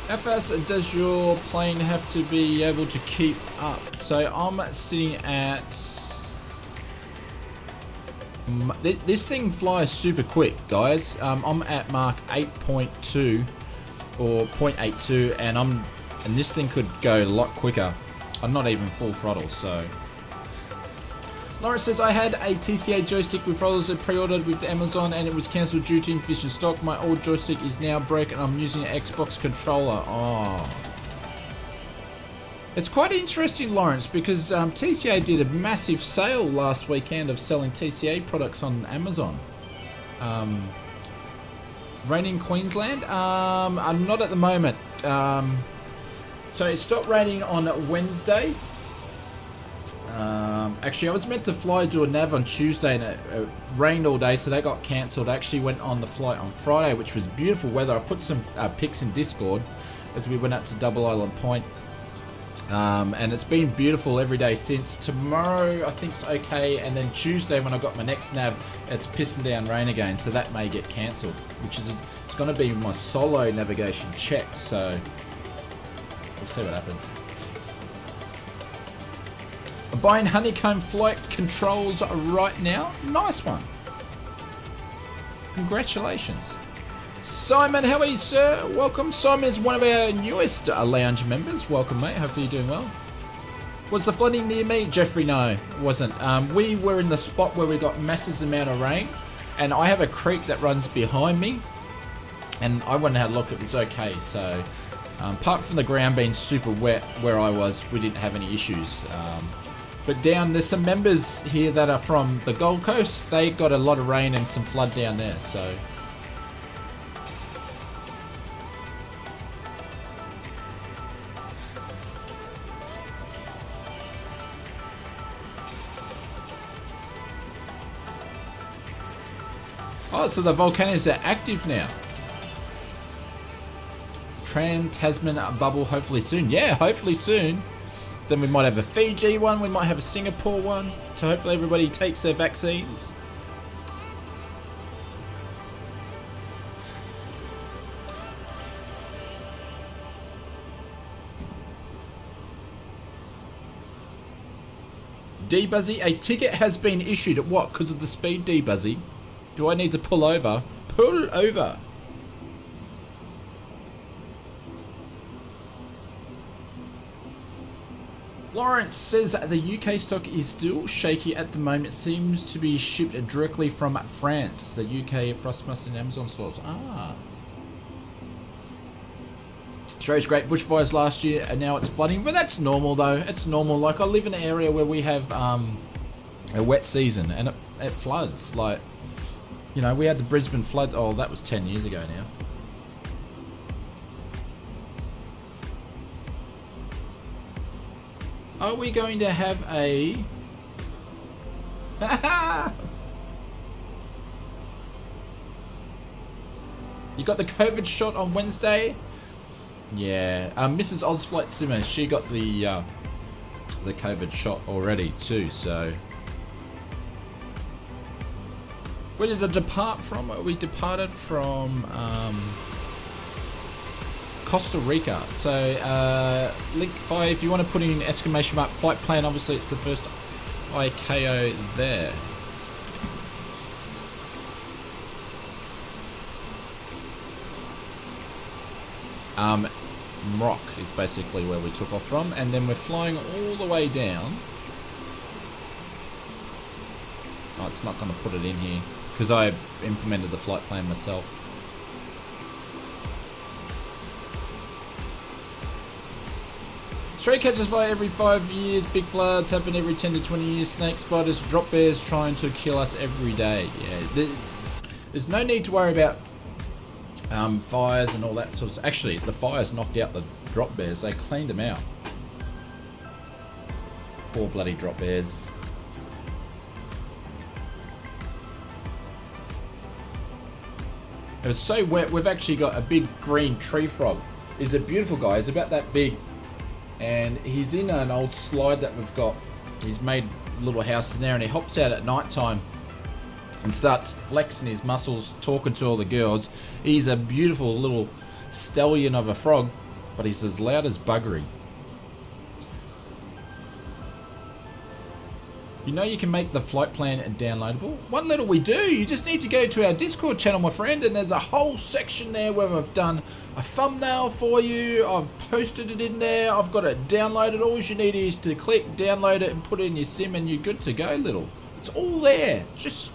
How fast does your plane have to be able to keep up? So I'm sitting at... This thing flies super quick, guys. I'm at Mach 8.2 or 0.82, and this thing could go a lot quicker. I'm not even full throttle, so Lawrence says, I had a TCA joystick with rollers that pre-ordered with Amazon and it was cancelled due to insufficient stock. My old joystick is now broken. I'm using an Xbox controller. Oh. It's quite interesting, Lawrence, because TCA did a massive sale last weekend of selling TCA products on Amazon. Raining Queensland? Not at the moment. So it stopped raining on Wednesday. Actually, I was meant to fly to a nav on Tuesday and it rained all day, so that got cancelled. I actually went on the flight on Friday, which was beautiful weather. I put some pics in Discord as we went out to Double Island Point. And it's been beautiful every day since. Tomorrow I think's okay, and then Tuesday when I got my next nav, it's pissing down rain again, so that may get cancelled, which is it's going to be my solo navigation check, so we'll see what happens. I'm buying Honeycomb flight controls right now. Nice one. Congratulations. Simon, how are you, sir? Welcome. Simon is one of our newest lounge members. Welcome, mate. Hopefully you're doing well. Was the flooding near me? Jeffrey, no, it wasn't. We were in the spot where we got massive amount of rain, and I have a creek that runs behind me, and I went and had a look. It was okay. So, apart from the ground being super wet where I was, we didn't have any issues. But down, there's some members here that are from the Gold Coast. They got a lot of rain and some flood down there, so... Oh, so the volcanoes are active now. Trans-Tasman bubble hopefully soon. Yeah, hopefully soon. Then we might have a Fiji one. We might have a Singapore one. So hopefully everybody takes their vaccines. D-Buzzy, a ticket has been issued. At what? Because of the speed, D-Buzzy? Do I need to pull over? Pull over. Lawrence says the UK stock is still shaky at the moment. It seems to be shipped directly from France. The UK Frostmaster and Amazon stores. Ah. Australia's great bushfires last year and now it's flooding. But that's normal though. It's normal. Like I live in an area where we have a wet season and it floods. Like, you know, we had the Brisbane flood. Oh, that was 10 years ago now. Are we going to have a... You got the COVID shot on Wednesday? Yeah. Mrs. Ozflight Simmer, she got the COVID shot already too, so... Where did I depart from? We departed from Costa Rica. So link if you want to put in exclamation mark flight plan, obviously it's the first ICAO there. MROC is basically where we took off from, and then we're flying all the way down. Oh, it's not going to put it in here because I implemented the flight plan myself. Stray catches fire every 5 years. Big floods happen every 10 to 20 years. Snake spiders, drop bears trying to kill us every day. Yeah, there's no need to worry about fires and all that sort of. Actually, the fires knocked out the drop bears. They cleaned them out. Poor bloody drop bears. It was so wet. We've actually got a big green tree frog. He's a beautiful guy. He's about that big. And he's in an old slide that we've got. He's made a little house in there, and he hops out at night time and starts flexing his muscles, talking to all the girls. He's a beautiful little stallion of a frog, but he's as loud as buggery. You know you can make the flight plan downloadable? One little we do. You just need to go to our Discord channel, my friend, and there's a whole section there where I've done a thumbnail for you. I've posted it in there. I've got it downloaded. All you need is to click, download it, and put it in your sim, and you're good to go, little. It's all there. Just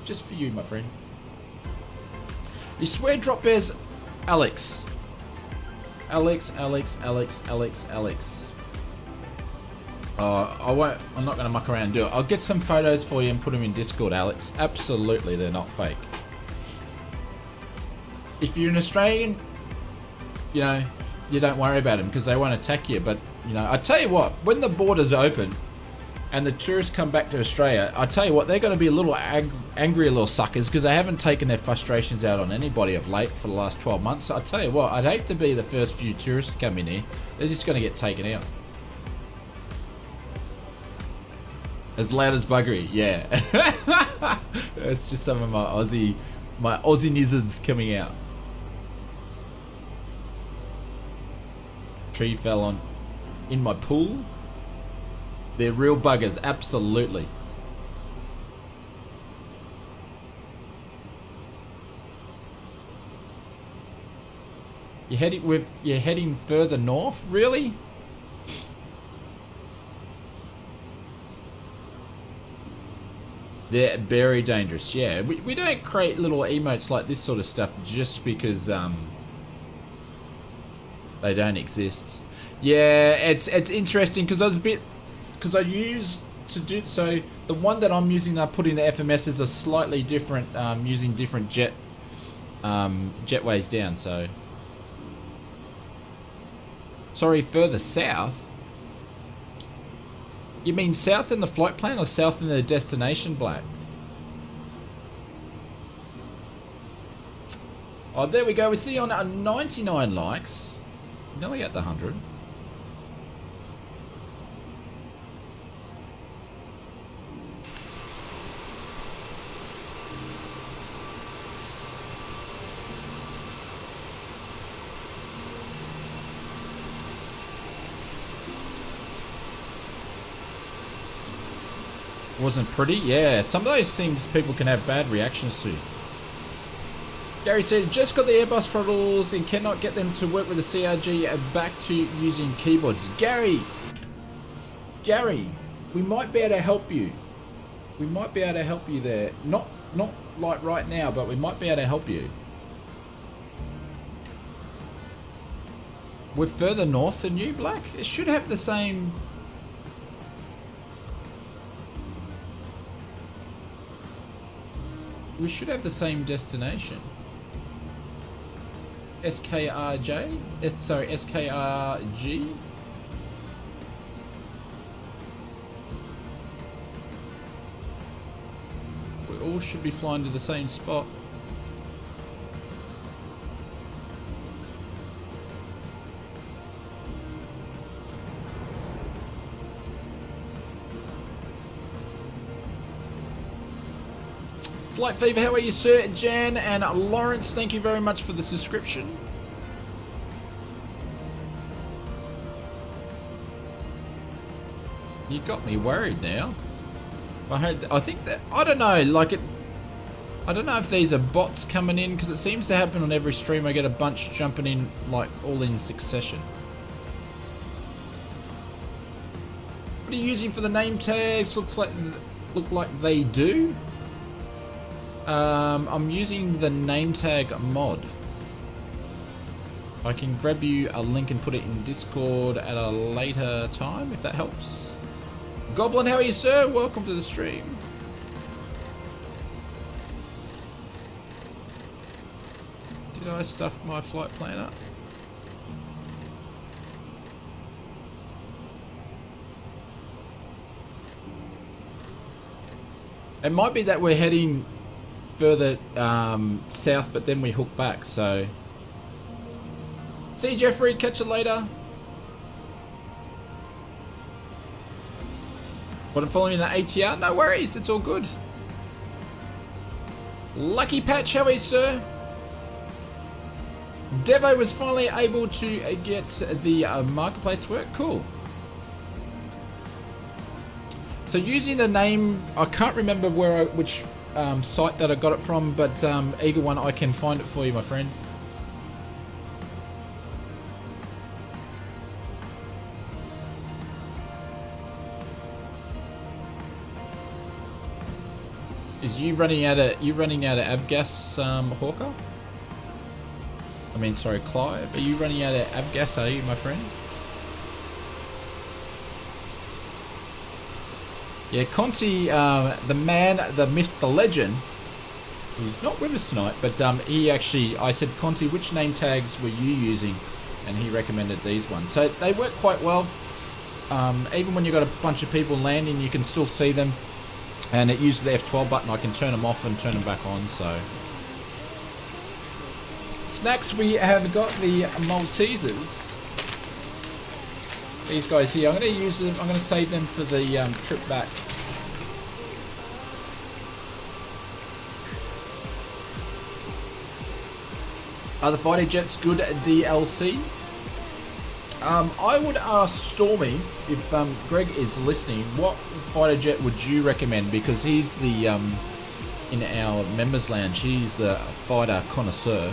for you, my friend. You swear drop bears, Alex. Alex. I won't. I'm not going to muck around and do it. I'll get some photos for you and put them in Discord, Alex. Absolutely, they're not fake. If you're an Australian, you know, you don't worry about them because they won't attack you. But, you know, I tell you what, when the borders open and the tourists come back to Australia, I tell you what, they're going to be a little angry little suckers because they haven't taken their frustrations out on anybody of late for the last 12 months. So I tell you what, I'd hate to be the first few tourists to come in here. They're just going to get taken out. As loud as buggery, yeah. That's just some of my Aussie-nisms coming out. Tree fell on in my pool. They're real buggers, absolutely. You're heading further north, really? They're very dangerous, yeah. We don't create little emotes like this sort of stuff just because they don't exist. Yeah, it's interesting because I used to do so. The one that I'm using, I put in the FMS is a slightly different, using different jetways down. So, sorry, further south. You mean south in the flight plan or south in the destination, Black? Oh, there we go. We see on 99 likes. Nearly at the 100. Wasn't pretty? Yeah, some of those things people can have bad reactions to. Gary said, just got the Airbus throttles and cannot get them to work with the CRG back to using keyboards. Gary, we might be able to help you. We might be able to help you there. Not like right now, but we might be able to help you. We're further north than you, Black. It should have the same... We should have the same destination. SKRJ? Sorry, SKRG? We all should be flying to the same spot. Flight Fever, how are you, sir? Jan and Lawrence, thank you very much for the subscription. You got me worried now. I think that, I don't know, like it, I don't know if these are bots coming in, because it seems to happen on every stream. I get a bunch jumping in, like, all in succession. What are you using for the name tags? Look like they do. I'm using the name tag mod. I can grab you a link and put it in Discord at a later time, if that helps. Goblin, how are you, sir? Welcome to the stream. Did I stuff my flight plan up? It might be that we're heading further south, but then we hook back, so... See you, Jeffrey, catch you later. What, I'm following the ATR? No worries, it's all good. Lucky Patch, how are you, sir? Devo was finally able to get the marketplace to work. Cool. So using the name, I can't remember which site that I got it from, but either one I can find it for you, my friend. Is you running out of avgas, Hawker? I mean, sorry, Clive. Are you running out of avgas? Are you, my friend? Yeah, Conti, the man, the myth, the legend. He's not with us tonight, but he actually, I said, Conti, which name tags were you using? And he recommended these ones. So they work quite well. Even when you've got a bunch of people landing, you can still see them. And it uses the F12 button. I can turn them off and turn them back on. So snacks, we have got the Maltesers. These guys here. I'm going to use them. I'm going to save them for the trip back. Are the fighter jets good at DLC? I would ask Stormy, if Greg is listening, what fighter jet would you recommend? Because he's the, in our members lounge, he's the fighter connoisseur.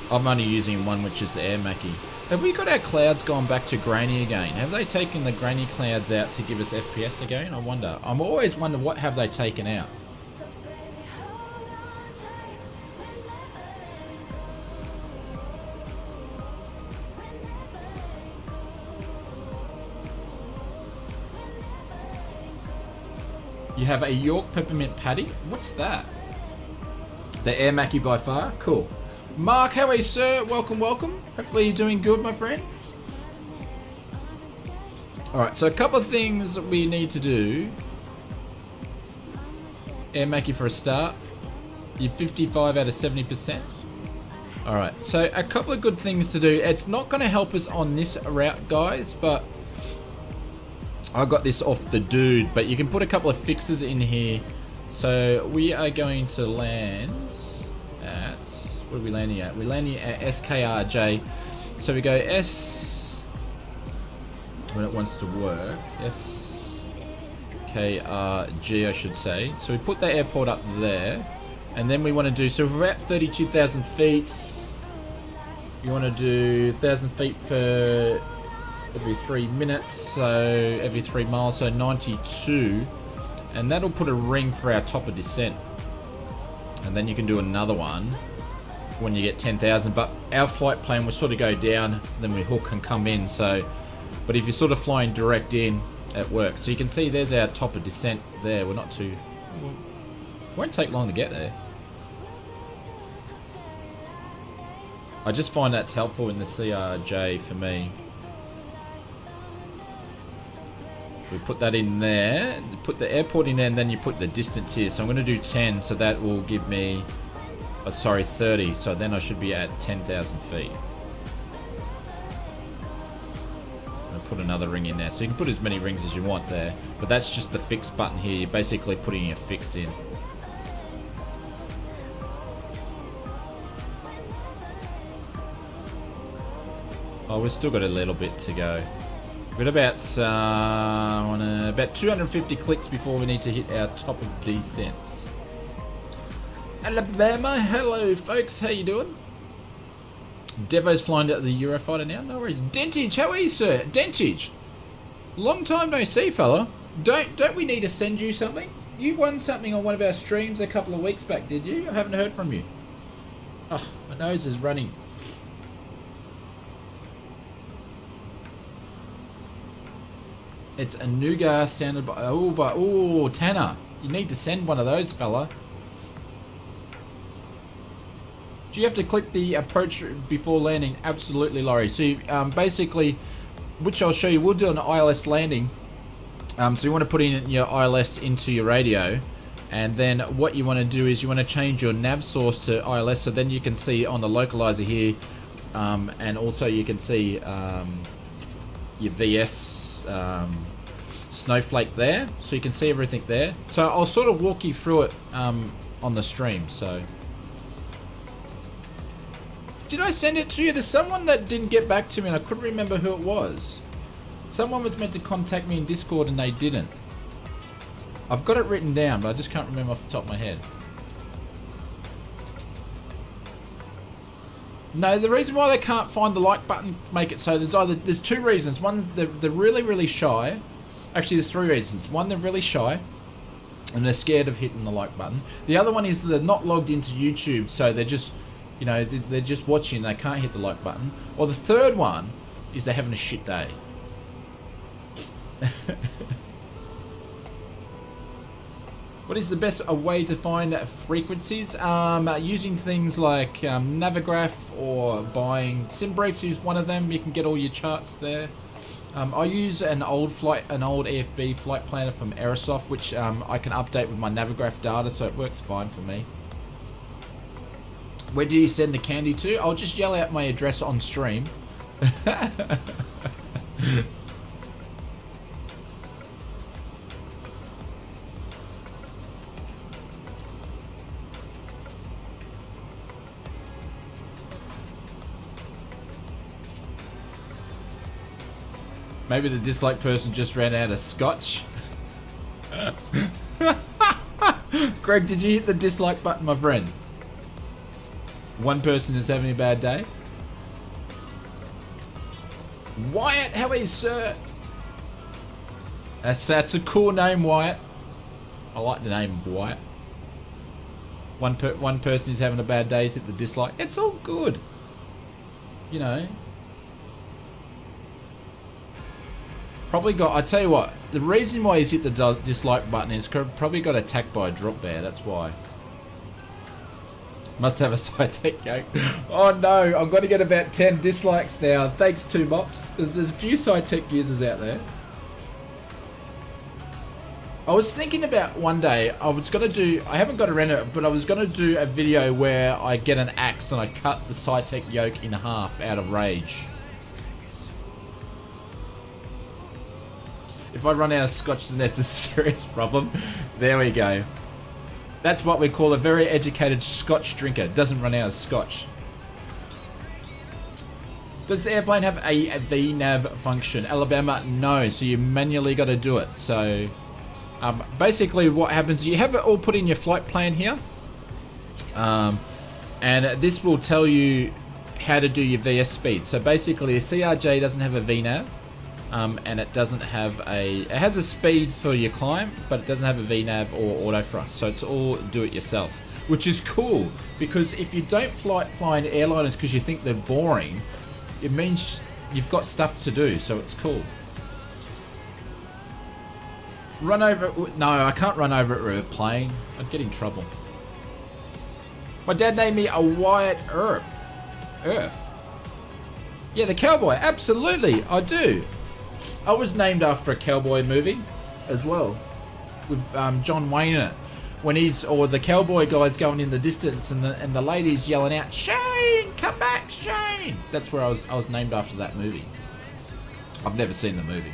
I'm only using one, which is the Air Mackie. Have we got our clouds gone back to grainy again? Have they taken the grainy clouds out to give us FPS again? I wonder. I'm always wondering what have they taken out. You have a York peppermint patty. What's that? The Air Mackie by far. Cool. Mark, how are you, sir? Welcome, welcome. Hopefully you're doing good, my friend. Alright, so a couple of things that we need to do. Air Mackie for a start. You're 55 out of 70%. Alright, so a couple of good things to do. It's not going to help us on this route, guys, but I got this off the dude, but you can put a couple of fixes in here. So we are going to land at, what are we landing at? We're landing at SKRJ. So we go S, when it wants to work, SKRG I should say. So we put the airport up there, and then we want to do, so we're at 32,000 feet. You want to do 1,000 feet for every 3 minutes, so every 3 miles, so 92, and that'll put a ring for our top of descent. And then you can do another one when you get 10,000, but our flight plan will sort of go down, then we hook and come in. So, but if you're sort of flying direct in, it works. So you can see there's our top of descent there. We're not too, it won't take long to get there. I just find that's helpful in the CRJ for me. We put that in there, put the airport in there, and then you put the distance here. So I'm going to do 10, so that will give me, oh, sorry, 30. So then I should be at 10,000 feet. I'll put another ring in there. So you can put as many rings as you want there. But that's just the fix button here. You're basically putting a fix in. Oh, we've still got a little bit to go. We've got about 250 clicks before we need to hit our top of descents. Alabama, hello folks, how you doing? Devo's flying out the Eurofighter now, no worries. Dentage, how are you, sir? Dentage, long time no see, fella. Don't we need to send you something? You won something on one of our streams a couple of weeks back, did you? I haven't heard from you. Oh, my nose is running. It's a nougat sounded by, oh, Tanner, you need to send one of those, fella. Do you have to click the approach before landing? Absolutely, Laurie. So you, basically, which I'll show you, we'll do an ILS landing. So you want to put in your ILS into your radio, and then what you want to do is you want to change your nav source to ILS, so then you can see on the localizer here, and also you can see your VS snowflake there, so you can see everything there. So I'll sort of walk you through it on the stream. So did I send it to you? There's someone that didn't get back to me and I couldn't remember who it was. Someone was meant to contact me in Discord and they didn't. I've got it written down, but I just can't remember off the top of my head. No, the reason why they can't find the like button, make it so there's two reasons. One, they're really shy. Actually, there's three reasons. One, they're really shy, and they're scared of hitting the like button. The other one is they're not logged into YouTube, so they're just, you know, they're just watching. They can't hit the like button. Or the third one is they're having a shit day. What is the best way to find frequencies? Using things like Navigraph or buying SimBriefs is one of them. You can get all your charts there. I use an old EFB flight planner from Aerosoft, which I can update with my Navigraph data, so it works fine for me. Where do you send the candy to? I'll just yell out my address on stream. Maybe the dislike person just ran out of scotch. Greg, did you hit the dislike button, my friend? One person is having a bad day. Wyatt, how are you, sir? That's a cool name, Wyatt. I like the name of Wyatt. One person is having a bad day, hit the dislike. It's all good. You know. Probably got, I tell you what, the reason why he's hit the dislike button is probably got attacked by a drop bear, that's why. Must have a SciTech yoke. Oh no, I'm going to get about 10 dislikes now. Thanks, 2 mops. There's a few SciTech users out there. I was thinking about one day, I haven't got around it, but I was going to do a video where I get an axe and I cut the SciTech yoke in half out of rage. If I run out of scotch, then that's a serious problem. There we go. That's what we call a very educated scotch drinker. Doesn't run out of scotch. Does the airplane have a VNAV function? Alabama, no. So you manually got to do it. So basically what happens, you have it all put in your flight plan here. And this will tell you how to do your VS speed. So basically a CRJ doesn't have a VNAV. And it doesn't have it has a speed for your climb, but it doesn't have a VNAV or auto thrust, so it's all do it yourself, which is cool, because if you don't fly in airliners because you think they're boring, it means you've got stuff to do, so it's cool. Run over, no, I can't run over it with a plane, I'd get in trouble. My dad named me a Wyatt Earp. Yeah, the cowboy, absolutely, I do. I was named after a cowboy movie as well, with John Wayne in it. When the cowboy guy's going in the distance and the lady's yelling out, "Shane, come back, Shane!" That's where I was named after that movie. I've never seen the movie.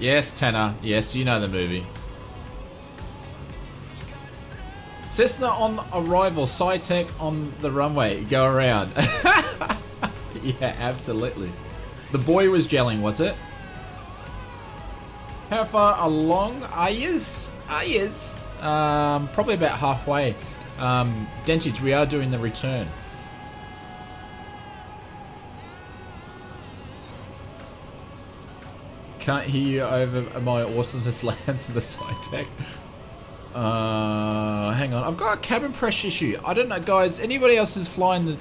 Yes, Tanner. Yes, you know the movie. Cessna on arrival. SciTech on the runway. Go around. Yeah, absolutely. The boy was gelling, was it? How far along are yous? Probably about halfway. Dentage, we are doing the return. Can't hear you over my awesomeness lands of the SciTech. Hang on, I've got a cabin pressure issue. I don't know, guys. Anybody else is flying the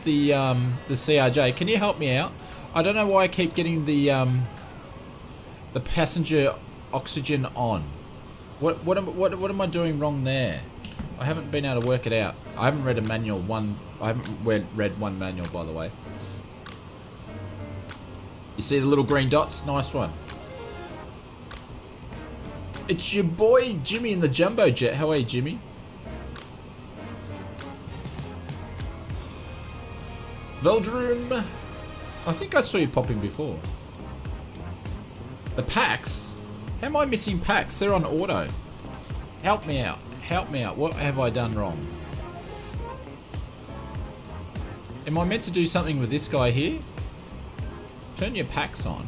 CRJ? Can you help me out? I don't know why I keep getting the passenger oxygen on. What am I doing wrong there? I haven't been able to work it out. I haven't read a manual one. I haven't read one manual, by the way. You see the little green dots? Nice one. It's your boy Jimmy in the Jumbo Jet. How are you, Jimmy? Veldroom. I think I saw you popping before. The packs? How am I missing packs? They're on auto. Help me out. Help me out. What have I done wrong? Am I meant to do something with this guy here? Turn your packs on.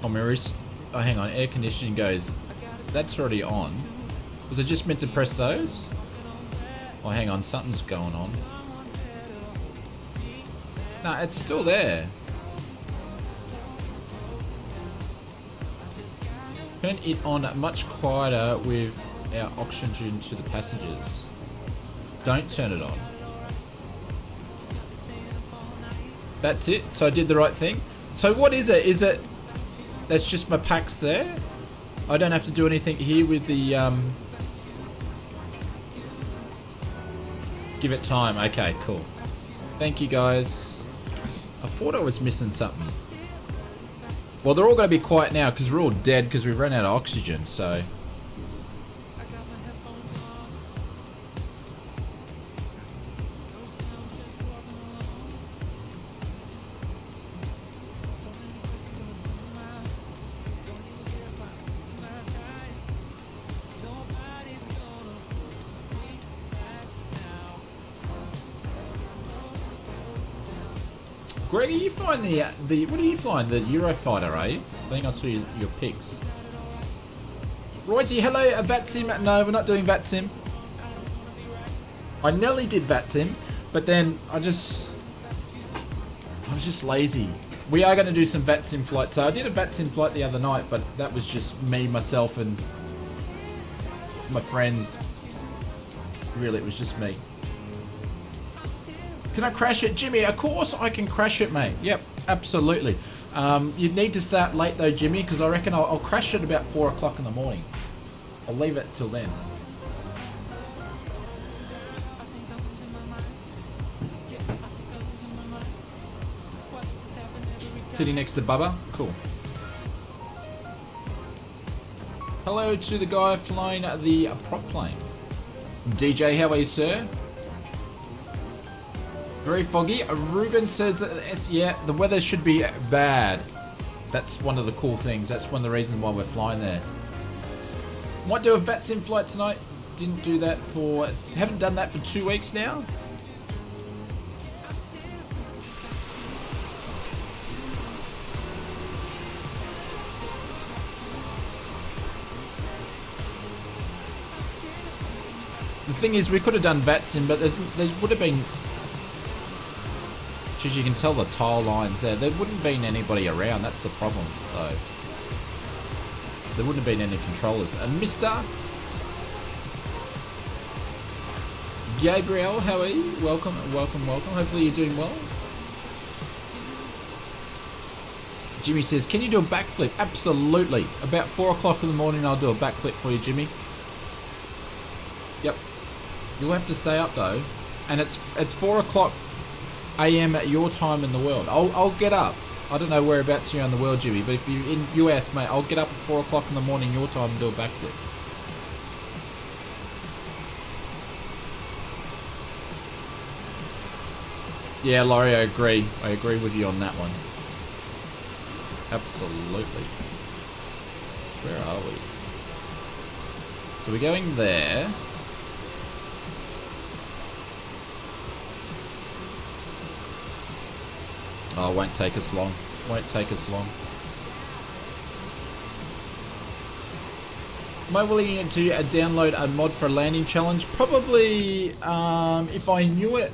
Oh, Maurice. Oh, hang on. Air conditioning goes. That's already on. Was I just meant to press those? Oh, hang on. Something's going on. Nah, it's still there. Turn it on much quieter with our oxygen to the passengers. Don't turn it on. That's it. So I did the right thing. So what is it? Is it... That's just my packs there? I don't have to do anything here with the... Give it time. Okay, cool. Thank you, guys. I thought I was missing something. Well, they're all going to be quiet now because we're all dead because we've run out of oxygen, so... Greg, are you flying the what are you flying? The Eurofighter, are you? I think I saw your pics. Righty, hello, VATSIM. No, we're not doing VATSIM. I nearly did VATSIM, but then I was just lazy. We are going to do some VATSIM flights. So I did a VATSIM flight the other night, but that was just me, myself, and my friends. Really, it was just me. Can I crash it? Jimmy, of course I can crash it, mate. Yep, absolutely. You'd need to start late though, Jimmy, because I reckon I'll crash it about 4 o'clock in the morning. I'll leave it till then. Sitting next to Bubba? Cool. Hello to the guy flying the prop plane. DJ, how are you, sir? Very foggy. Ruben says it's, yeah, the weather should be bad. That's one of the cool things. That's one of the reasons why we're flying there. Might do a VATSIM flight tonight. Didn't do that for... Haven't done that for 2 weeks now. The thing is, we could have done VATSIM, but there would have been... As you can tell the tile lines there, there wouldn't have been anybody around, that's the problem though. There wouldn't have been any controllers. And Mr. Gabriel, how are you? Welcome, welcome, welcome. Hopefully you're doing well. Jimmy says, can you do a backflip? Absolutely. About 4 o'clock in the morning I'll do a backflip for you, Jimmy. Yep. You'll have to stay up though. And it's 4 o'clock AM at your time in the world. I'll get up. I don't know whereabouts you're in the world, Jimmy, but if you're in US, mate, I'll get up at 4 o'clock in the morning your time and do a backflip. Yeah, Laurie, I agree. I agree with you on that one. Absolutely. Where are we? So we're going there. Oh, it won't take us long. Won't take us long. Am I willing to download a mod for a landing challenge? Probably, if I knew it,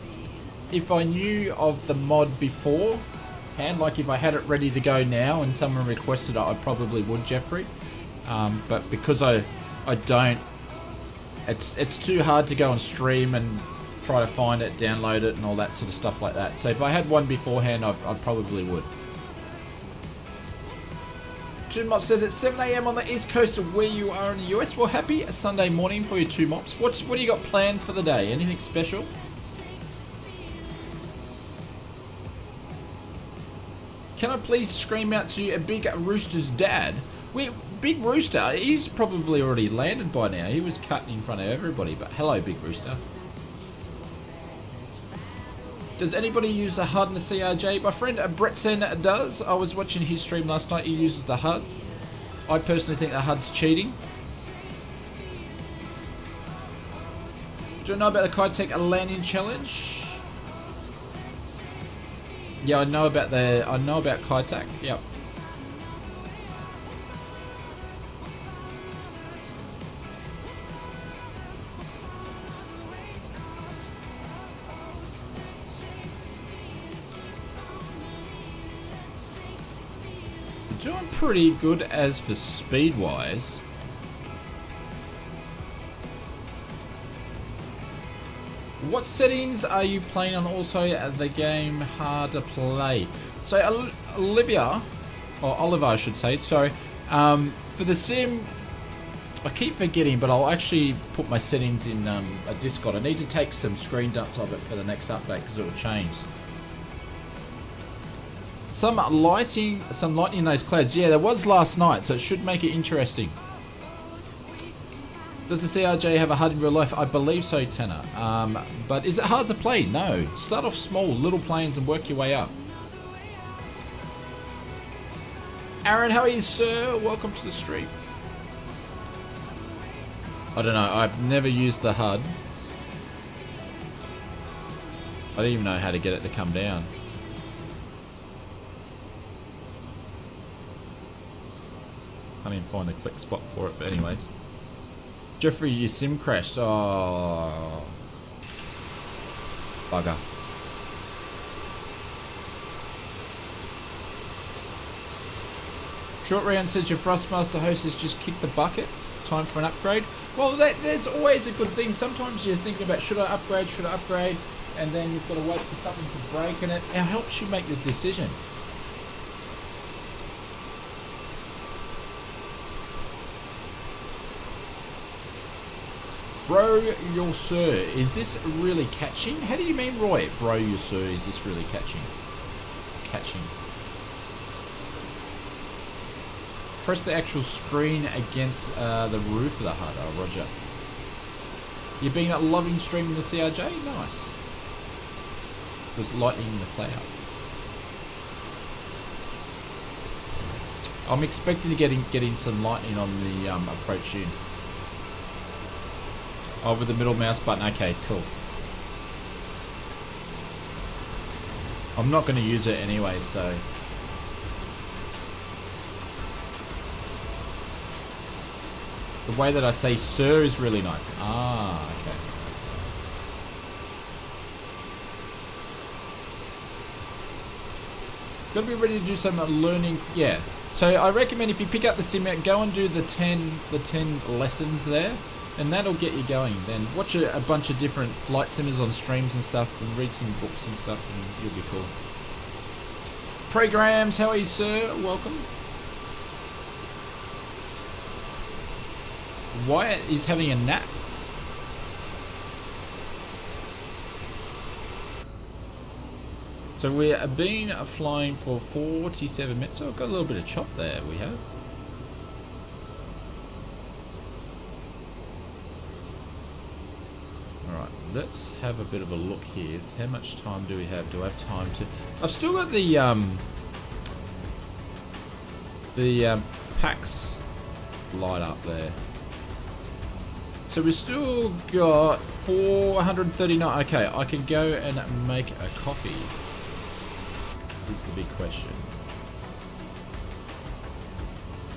if I knew of the mod beforehand, like if I had it ready to go now and someone requested it, I probably would, Jeffrey. But because I don't, it's too hard to go and stream and try to find it, download it, and all that sort of stuff like that. So if I had one beforehand, I probably would. Two Mops says it's 7 AM on the East Coast of where you are in the US. Well, happy Sunday morning for you, Two Mops. What do you got planned for the day? Anything special? Can I please scream out to a Big Rooster's dad? Big Rooster, he's probably already landed by now. He was cutting in front of everybody, but hello, Big Rooster. Does anybody use the HUD in the CRJ? My friend Bretsen does. I was watching his stream last night. He uses the HUD. I personally think the HUD's cheating. Do you know about the Kitech landing challenge? Yeah, I know about Kitech. Yep. Doing pretty good as for speed wise. What settings are you playing on? Also the game hard to play. So Olivia, or Oliver I should say, sorry, for the sim, I keep forgetting, but I'll actually put my settings in a Discord. I need to take some screen dumps of it for the next update because it will change. Some lighting in those clouds. Yeah, there was last night, so it should make it interesting. Does the CRJ have a HUD in real life? I believe so, Tanner. But is it hard to play? No. Start off small, little planes, and work your way up. Aaron, how are you, sir? Welcome to the stream. I don't know. I've never used the HUD. I don't even know how to get it to come down. Can't even find a click spot for it, but anyways. Jeffrey, your sim crashed. Oh, bugger. Short Round said your Thrustmaster host has just kicked the bucket. Time for an upgrade. Well, there's always a good thing. Sometimes you're thinking about should I upgrade, and then you've got to wait for something to break, and it helps you make the decision. Bro, your sir, is this really catching? How do you mean, Roy? Bro, your sir, is this really catching? Catching. Press the actual screen against the roof of the HUD. Oh, roger. You've been loving streaming the CRJ? Nice. It was lightning in the clouds. I'm expecting to get in some lightning on the approach in. Oh, with the middle mouse button. Okay, cool. I'm not going to use it anyway, so... The way that I say sir is really nice. Ah, okay. Gotta be ready to do some learning. Yeah. So I recommend if you pick up the sim, go and do the 10 lessons there. And that'll get you going. Then watch a bunch of different flight simmers on streams and stuff, and read some books and stuff, and you'll be cool. Programs, how are you, sir? Welcome. Wyatt is having a nap. So we have been flying for 47 minutes. So I've got a little bit of chop there. We have. Let's have a bit of a look here. How much time do we have? Do I have time to... I've still got the PAX light up there. So we've still got 439. Okay, I can go and make a coffee. Is the big question.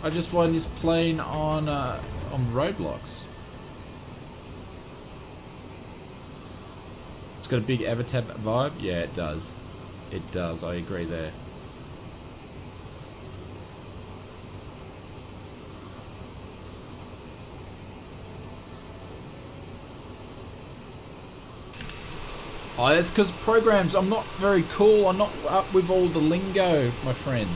I just find this plane on roadblocks. It's got a big Avatar vibe. Yeah, it does. It does. I agree there. Oh, that's because programs. I'm not very cool. I'm not up with all the lingo, my friend.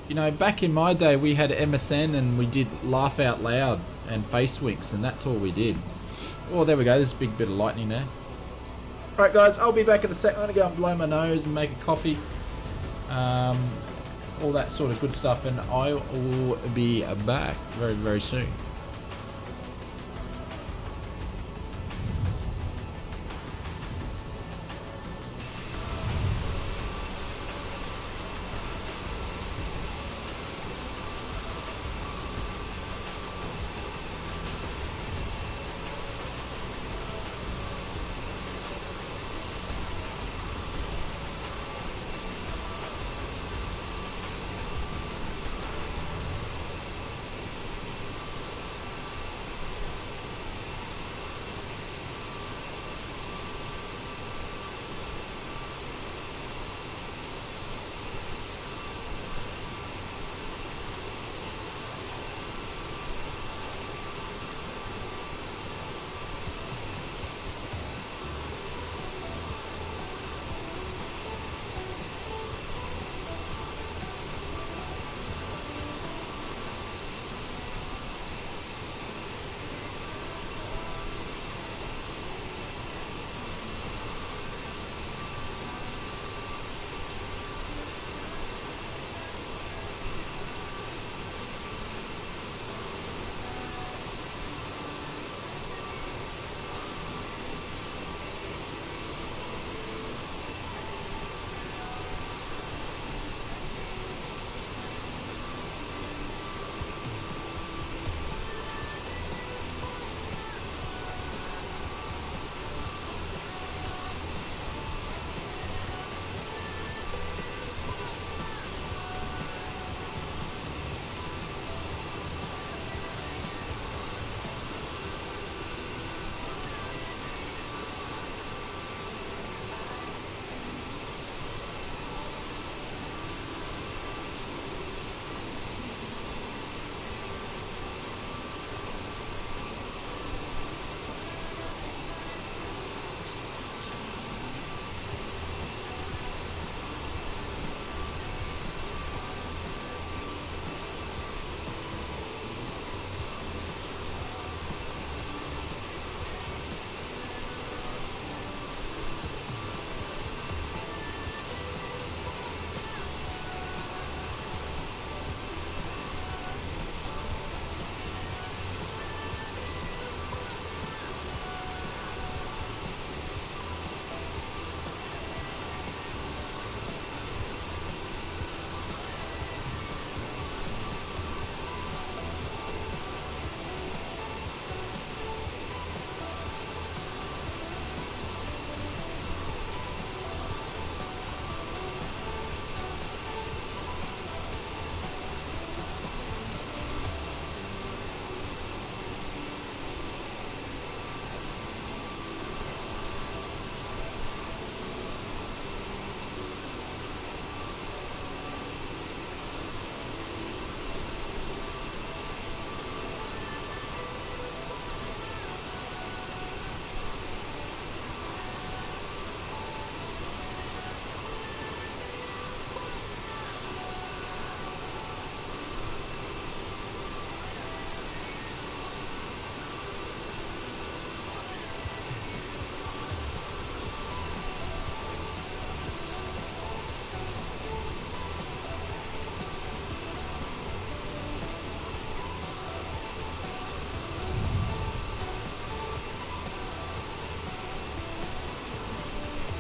You know, back in my day, we had MSN and we did laugh out loud and face winks, and that's all we did. Oh, there we go. There's a big bit of lightning there. Alright guys, I'll be back in a sec. I'm going to go and blow my nose and make a coffee. all that sort of good stuff, and I will be back very, very soon.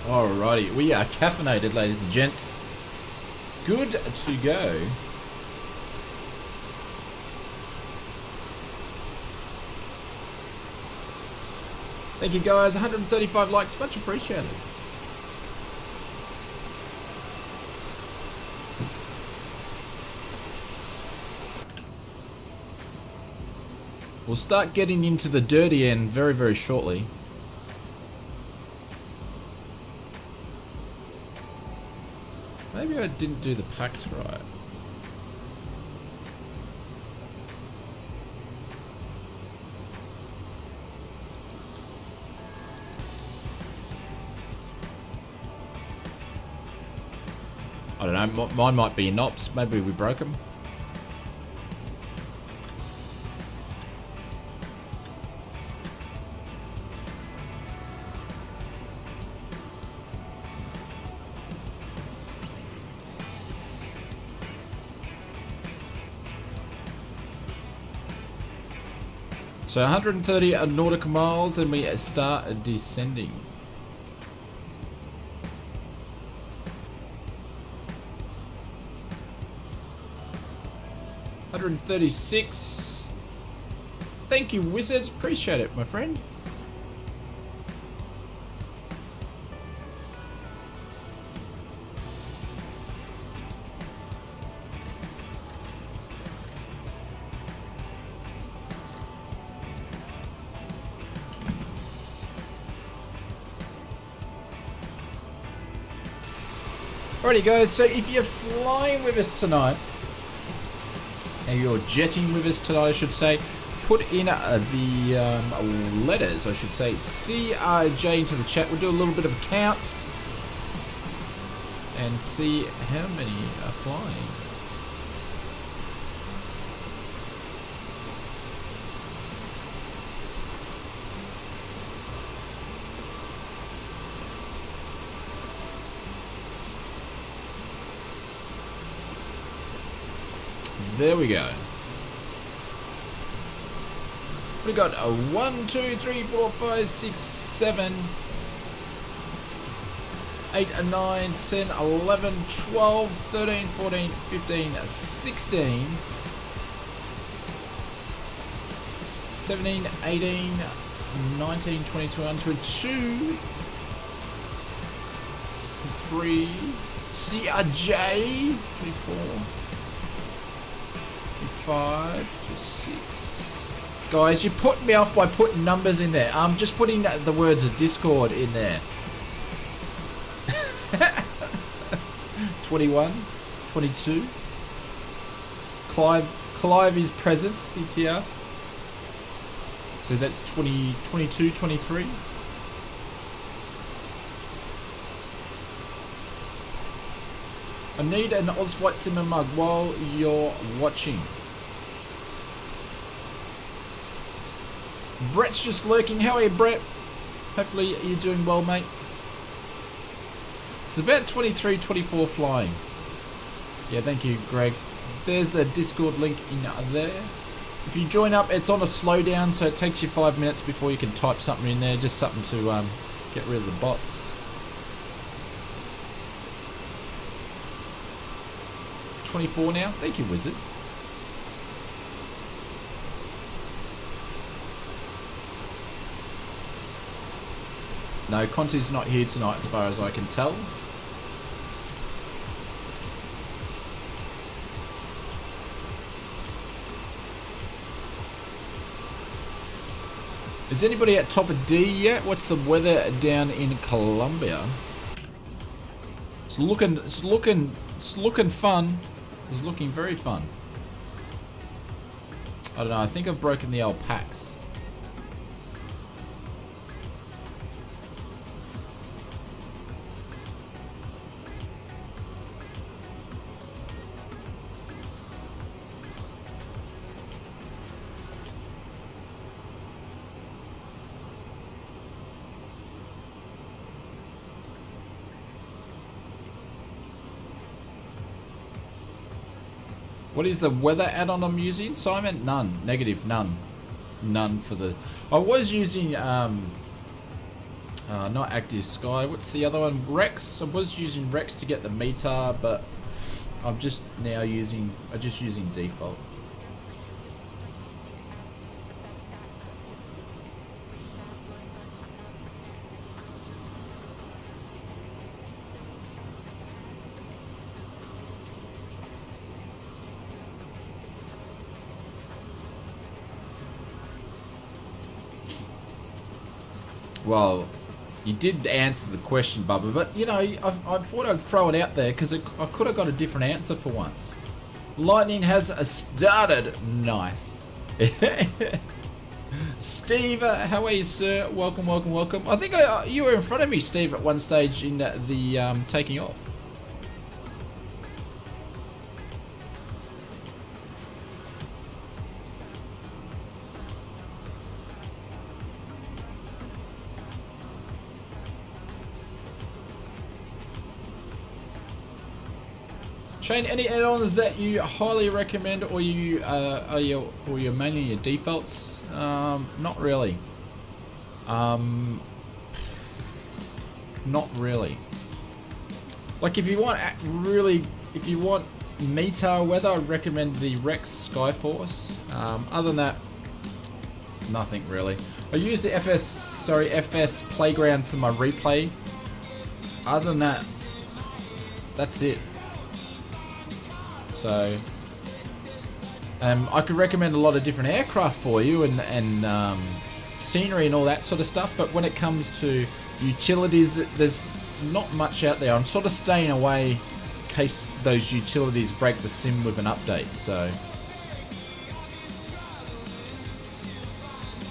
Alrighty, we are caffeinated, ladies and gents. Good to go. Thank you guys, 135 likes, much appreciated. We'll start getting into the dirty end very, very shortly. Maybe I didn't do the packs right. I don't know, mine might be NOPs, maybe we broke them. So 130 nautical miles, and we start descending. $136. Thank you, Wizard. Appreciate it, my friend. Alrighty guys, so if you're flying with us tonight, and you're jetting with us tonight I should say, put in the letters, I should say, CRJ into the chat. We'll do a little bit of counts and see how many are flying. There we go. We got a 1, 2, 3, 4, 5, 6, 7, 8, 9, 10, 11, 12, 13, 14, 15, 16, 17, 18, 19, 20, 21, 22, 23, CRJ, 24. 5 to 6. Guys, you put me off by putting numbers in there. I'm just putting the words of Discord in there. 21, 22. Clive is present. He's here. So that's 20, 22, 23. I need an Oz White Simmer mug while you're watching. Brett's just lurking. How are you, Brett? Hopefully you're doing well, mate. It's about 23, 24 flying. Yeah, thank you, Greg. There's the Discord link in there. If you join up, it's on a slowdown, so it takes you 5 minutes before you can type something in there. Just something to get rid of the bots. 24 now. Thank you, Wizard. No, Conti's not here tonight as far as I can tell. Is anybody at top of D yet? What's the weather down in Colombia? It's looking fun. It's looking very fun. I don't know, I think I've broken the old packs. What is the weather add-on I'm using, Simon? None. Negative. None. None for the... I was using, not Active Sky. What's the other one? Rex. I was using Rex to get the meter, but I'm just now using... I'm just using default. Well, you did answer the question, Bubba, but you know, I thought I'd throw it out there because I could have got a different answer for once. Lightning has started. Nice. Steve, how are you, sir? Welcome, welcome, welcome. I think you were in front of me, Steve, at one stage in the taking off. Shane, any add-ons that you highly recommend, or you or you're mainly your defaults Not really. Not really. Like if you want if you want METAR weather, I recommend the Rex Skyforce. Other than that, nothing really. I use the FS Playground for my replay. Other than that, that's it. So, I could recommend a lot of different aircraft for you and scenery and all that sort of stuff. But when it comes to utilities, there's not much out there. I'm sort of staying away in case those utilities break the sim with an update. So,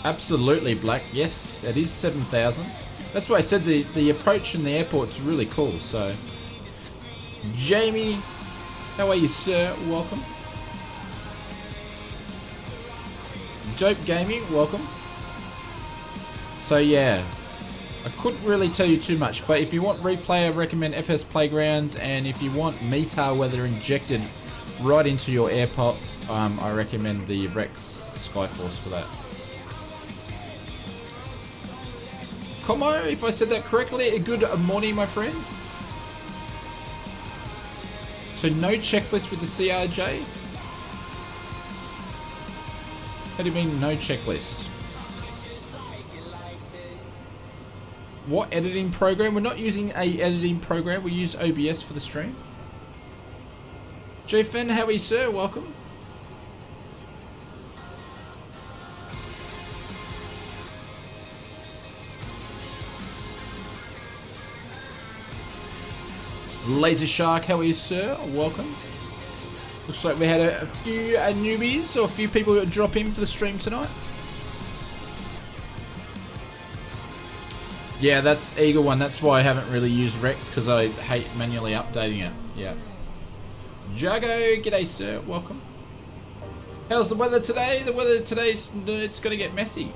absolutely, Black. Yes, it is 7,000. That's why I said the approach in the airport's really cool. So, Jamie, how are you, sir? Welcome. Dope Gaming, welcome. So yeah, I couldn't really tell you too much, but if you want replay, I recommend FS Playgrounds, and if you want METAR weather injected right into your airport, I recommend the Rex Skyforce for that. Como, if I said that correctly, a good morning, my friend. So no checklist with the CRJ? How do you mean no checklist? What editing program? We're not using a editing program. We use OBS for the stream. J Fen, how are you, sir? Welcome. Laser Shark, how are you, sir? Welcome. Looks like we had a few newbies or a few people that drop in for the stream tonight. Yeah, that's Eagle One. That's why I haven't really used Rex, because I hate manually updating it. Yeah. Jago, g'day, sir. Welcome. How's the weather today? The weather today, it's going to get messy.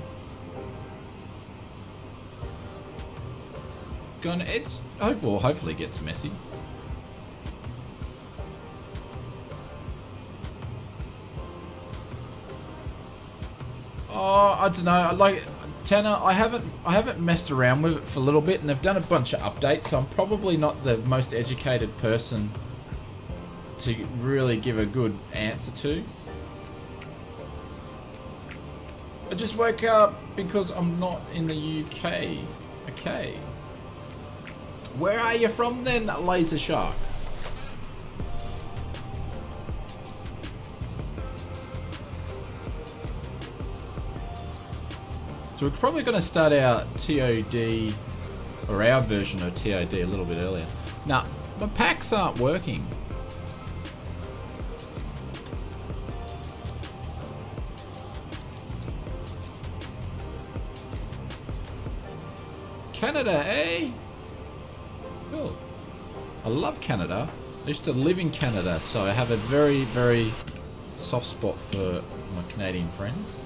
Hopefully it gets messy. Oh, I don't know. Like Tanner, I haven't messed around with it for a little bit, and they've done a bunch of updates, so I'm probably not the most educated person to really give a good answer to. I just woke up because I'm not in the UK. Okay. Where are you from then, Laser Shark? So we're probably going to start our TOD, or our version of TOD, a little bit earlier. Now, my packs aren't working. Canada, eh? Cool. I love Canada. I used to live in Canada, so I have a very, very soft spot for my Canadian friends.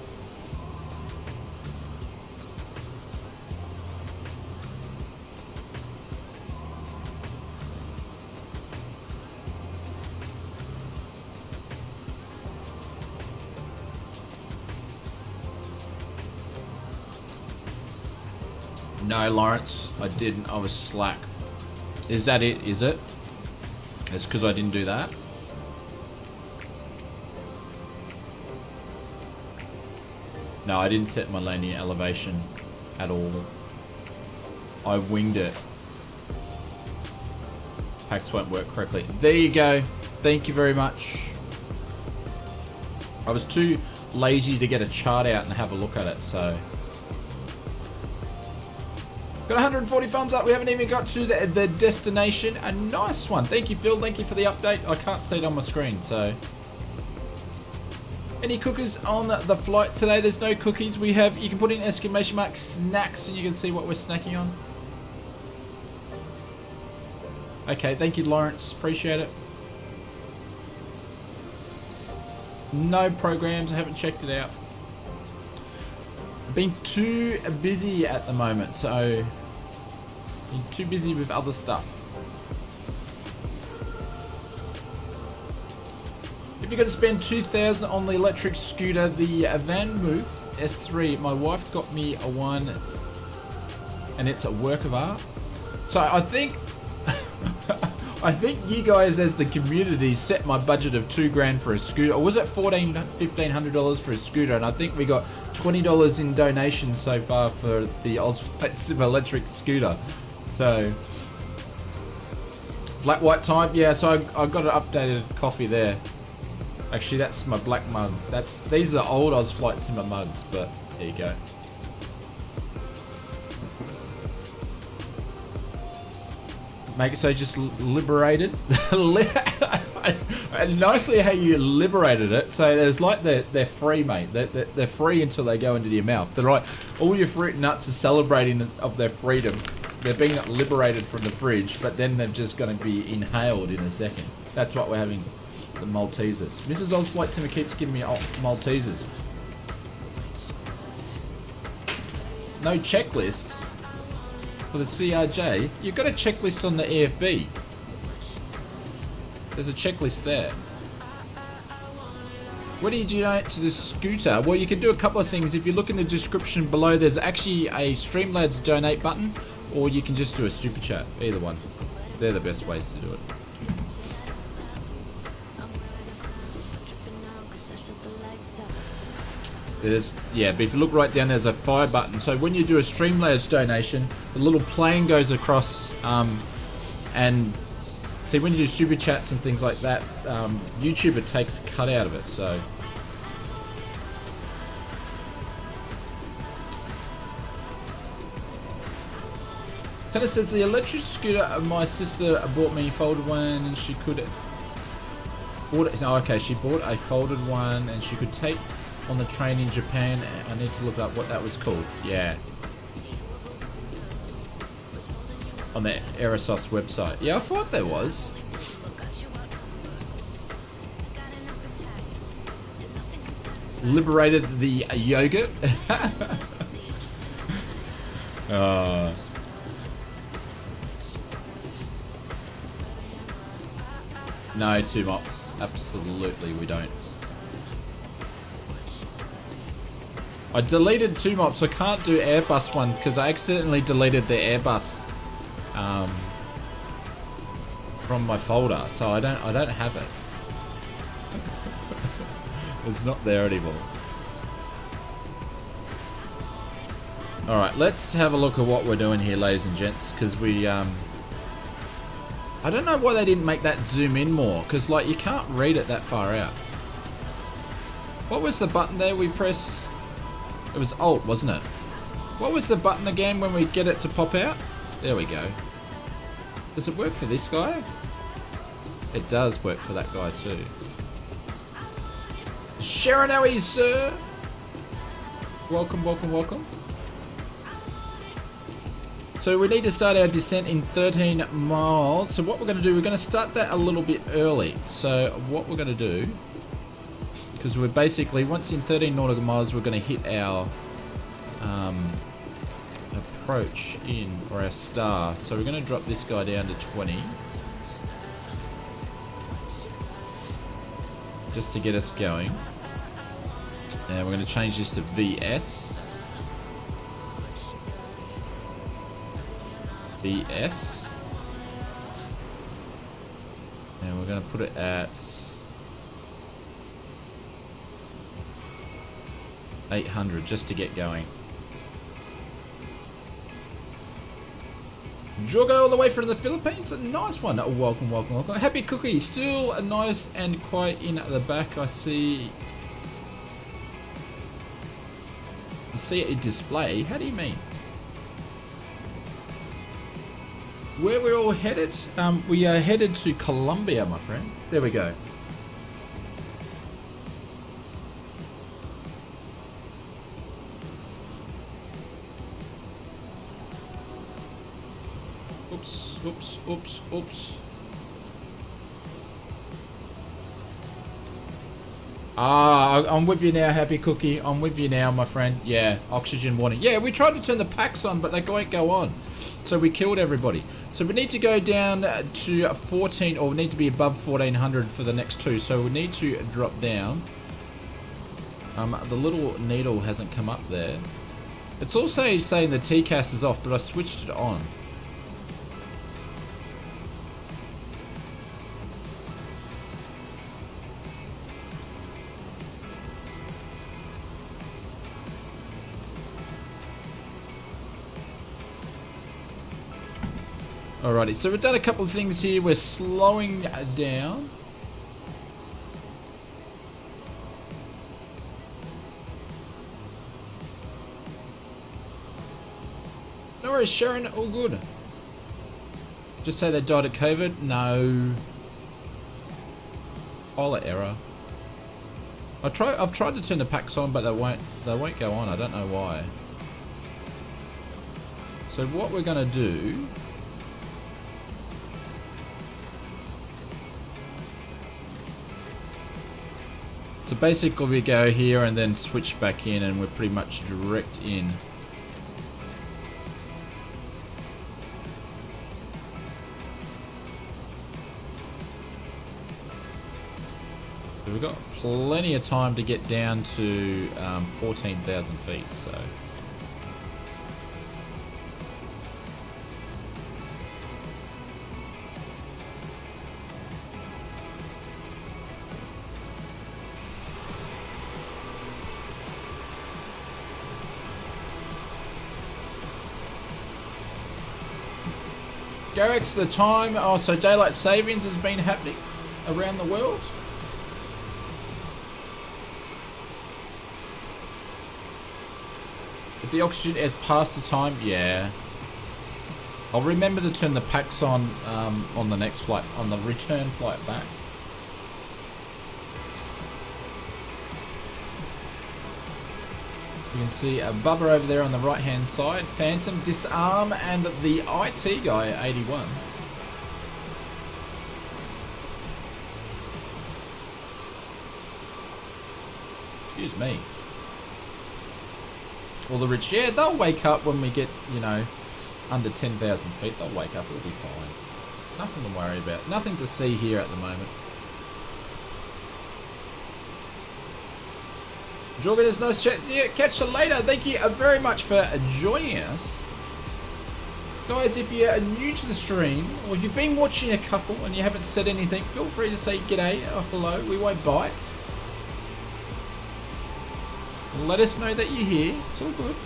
No, Lawrence, I didn't. I was slack. Is that it? Is it? It's because I didn't do that. No, I didn't set my landing elevation at all. I winged it. Packs won't work correctly. There you go. Thank you very much. I was too lazy to get a chart out and have a look at it, so... Got 140 thumbs up. We haven't even got to the destination. A nice one. Thank you, Phil. Thank you for the update. I can't see it on my screen, so... Any cookers on the flight today? There's no cookies. We have... You can put in exclamation mark snacks and you can see what we're snacking on. Okay, thank you, Lawrence. Appreciate it. No programs. I haven't checked it out. Been too busy at the moment, so been too busy with other stuff. If you're going to spend 2,000 on the electric scooter, the van move S3. My wife got me a one, and it's a work of art. So I think, I think you guys as the community set my budget of $2,000 for a scooter. Or was it $1,500 for a scooter? And I think we got $20 in donations so far for the Ozflight Sim electric scooter. So flat white type, yeah. So I got an updated coffee there. Actually, that's my black mug. These are the old Ozflight Simmer mugs, but there you go. Make it so just liberated. And nicely how you liberated it. So there's like they're free, mate. They're free until they go into your mouth. They're like all your fruit nuts are celebrating of their freedom. They're being liberated from the fridge, but then they're just going to be inhaled in a second. That's what we're having. The Maltesers. Mrs. Ozflight Simmer keeps giving me Maltesers. No checklist for the CRJ. You've got a checklist on the EFB. There's a checklist there. What do you donate to the scooter? Well, you can do a couple of things. If you look in the description below, there's actually a Streamlabs donate button, or you can just do a super chat. Either one. They're the best ways to do it. It is, yeah, but if you look right down, there's a fire button. So when you do a Streamlabs donation, the little plane goes across, and see when you do super chats and things like that, YouTuber takes a cut out of it. So Tanner says the electric scooter my sister bought me folded one, and she could bought it. No, okay, she bought a folded one, and she could take on the train in Japan. I need to look up what that was called. Yeah. On the Aerosoft website. Yeah, I thought there was. Liberated the yogurt. No, 2 mops. Absolutely, we don't. I deleted 2 mops. I can't do Airbus ones because I accidentally deleted the Airbus from my folder, so I don't have it. It's not there anymore. All right, let's have a look at what we're doing here, ladies and gents, because we I don't know why they didn't make that zoom in more, because like you can't read it that far out. What was the button there we press? It was Alt, wasn't it? What was the button again when we get it to pop out? There we go. Does it work for this guy? It does work for that guy too. Sharon Owie, sir! Welcome, welcome, welcome. So we need to start our descent in 13 miles. So what we're going to do, we're going to start that a little bit early. So what we're going to do, because we're basically, once in 13 nautical miles, we're going to hit our approach in, or our star. So we're going to drop this guy down to 20. Just to get us going. And we're going to change this to VS. VS. And we're going to put it at 800 just to get going. Jogo all the way from the Philippines, a nice one. Oh, welcome, welcome, welcome. Happy Cookie, still a nice and quiet in the back. I see a display. How do you mean? Where we're all headed? We are headed to Colombia, my friend. There we go. Oops, oops, oops, oops. Ah, I'm with you now, Happy Cookie. I'm with you now, my friend. Yeah, oxygen warning. Yeah, we tried to turn the packs on, but they won't go on. So we killed everybody. So we need to go down to 14, or we need to be above 1400 for the next two. So we need to drop down The little needle hasn't come up there. It's also saying the TCAS is off, but I switched it on. Alrighty, so we've done a couple of things here. We're slowing down. No worries, Sharon, all good. Just say they died of COVID? No. Pilot error. I've tried to turn the packs on, but they won't go on. I don't know why. So what we're gonna do, so basically we go here and then switch back in, and we're pretty much direct in. So we've got plenty of time to get down to 14,000 feet, so. Garrick's the time. Oh, so daylight savings has been happening around the world. If the oxygen has passed the time, yeah. I'll remember to turn the packs on the next flight, on the return flight back. You can see a Bubba over there on the right hand side, Phantom, Disarm, and the IT guy, 81. Excuse me. Well, the rich, yeah, they'll wake up when we get, you know, under 10,000 feet. They'll wake up, it'll be fine. Nothing to worry about. Nothing to see here at the moment. Jorgen, it's nice chat. Yeah, catch you later. Thank you very much for joining us. Guys, if you're new to the stream, or you've been watching a couple and you haven't said anything, feel free to say g'day or hello. We won't bite. Let us know that you're here. It's all good.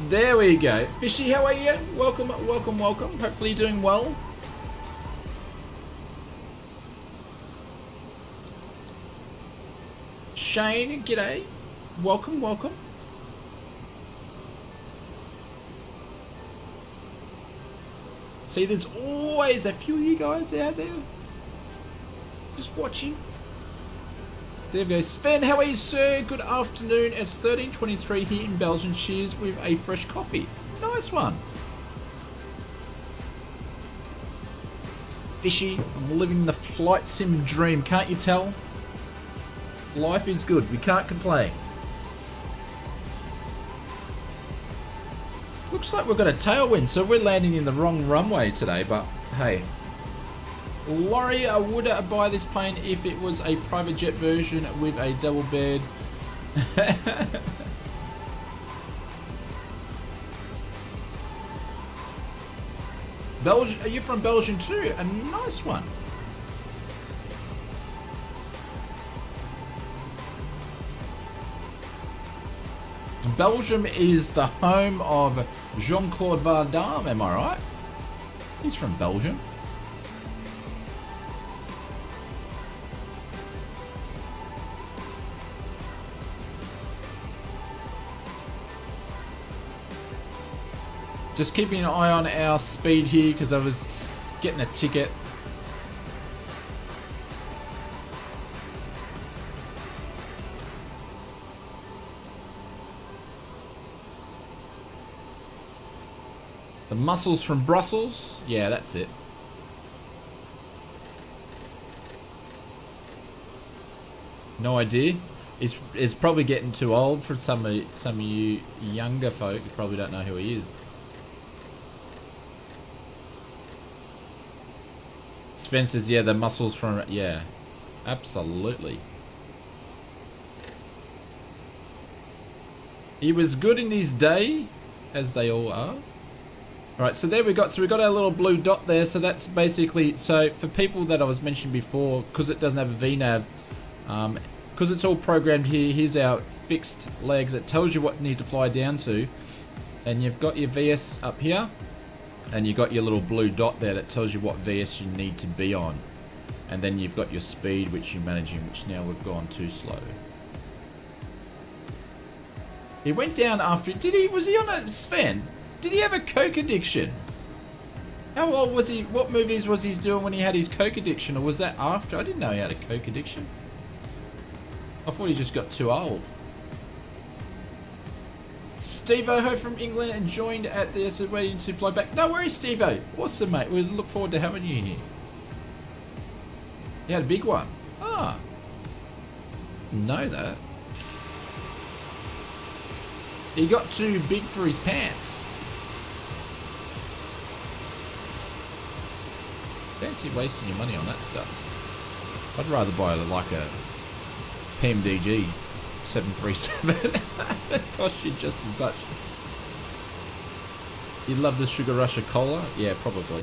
There we go. Fishy, how are you? Welcome, welcome, welcome. Hopefully you're doing well. Shane, g'day. Welcome, welcome. See, there's always a few of you guys out there just watching. There we go. Sven, how are you, sir? Good afternoon. It's 13:23 here in Belgium. Cheers with a fresh coffee. Nice one. Fishy, I'm living the flight sim dream. Can't you tell? Life is good. We can't complain. Looks like we've got a tailwind, so we're landing in the wrong runway today, but hey. Laurie, I would buy this plane if it was a private jet version with a double bed. Belgium, are you from Belgium too? A nice one. Belgium is the home of Jean-Claude Van Damme, am I right? He's from Belgium. Just keeping an eye on our speed here because I was getting a ticket. The muscles from Brussels. Yeah, that's it. No idea. It's probably getting too old for some of you younger folk. You probably don't know who he is. Sven says, yeah, the muscles from... Yeah, absolutely. He was good in his day, as they all are. Alright, so there we got, so we got our little blue dot there, so that's basically, so for people that I was mentioning before, because it doesn't have a VNAV, because it's all programmed here, here's our fixed legs, it tells you what you need to fly down to, and you've got your VS up here, and you've got your little blue dot there that tells you what VS you need to be on, and then you've got your speed which you're managing, which now we've gone too slow. He went down after, was he on a, Sven? Did he have a coke addiction? How old was he? What movies was he doing when he had his coke addiction? Or was that after? I didn't know he had a coke addiction. I thought he just got too old. Steve-O from England and joined at the waiting to fly back. No worries, Steve-O. Awesome, mate. We look forward to having you here. You had a big one. Ah. Know that. He got too big for his pants. Fancy wasting your money on that stuff. I'd rather buy like a PMDG 737. It costs you just as much. You'd love the Sugar Rush of cola? Yeah, probably.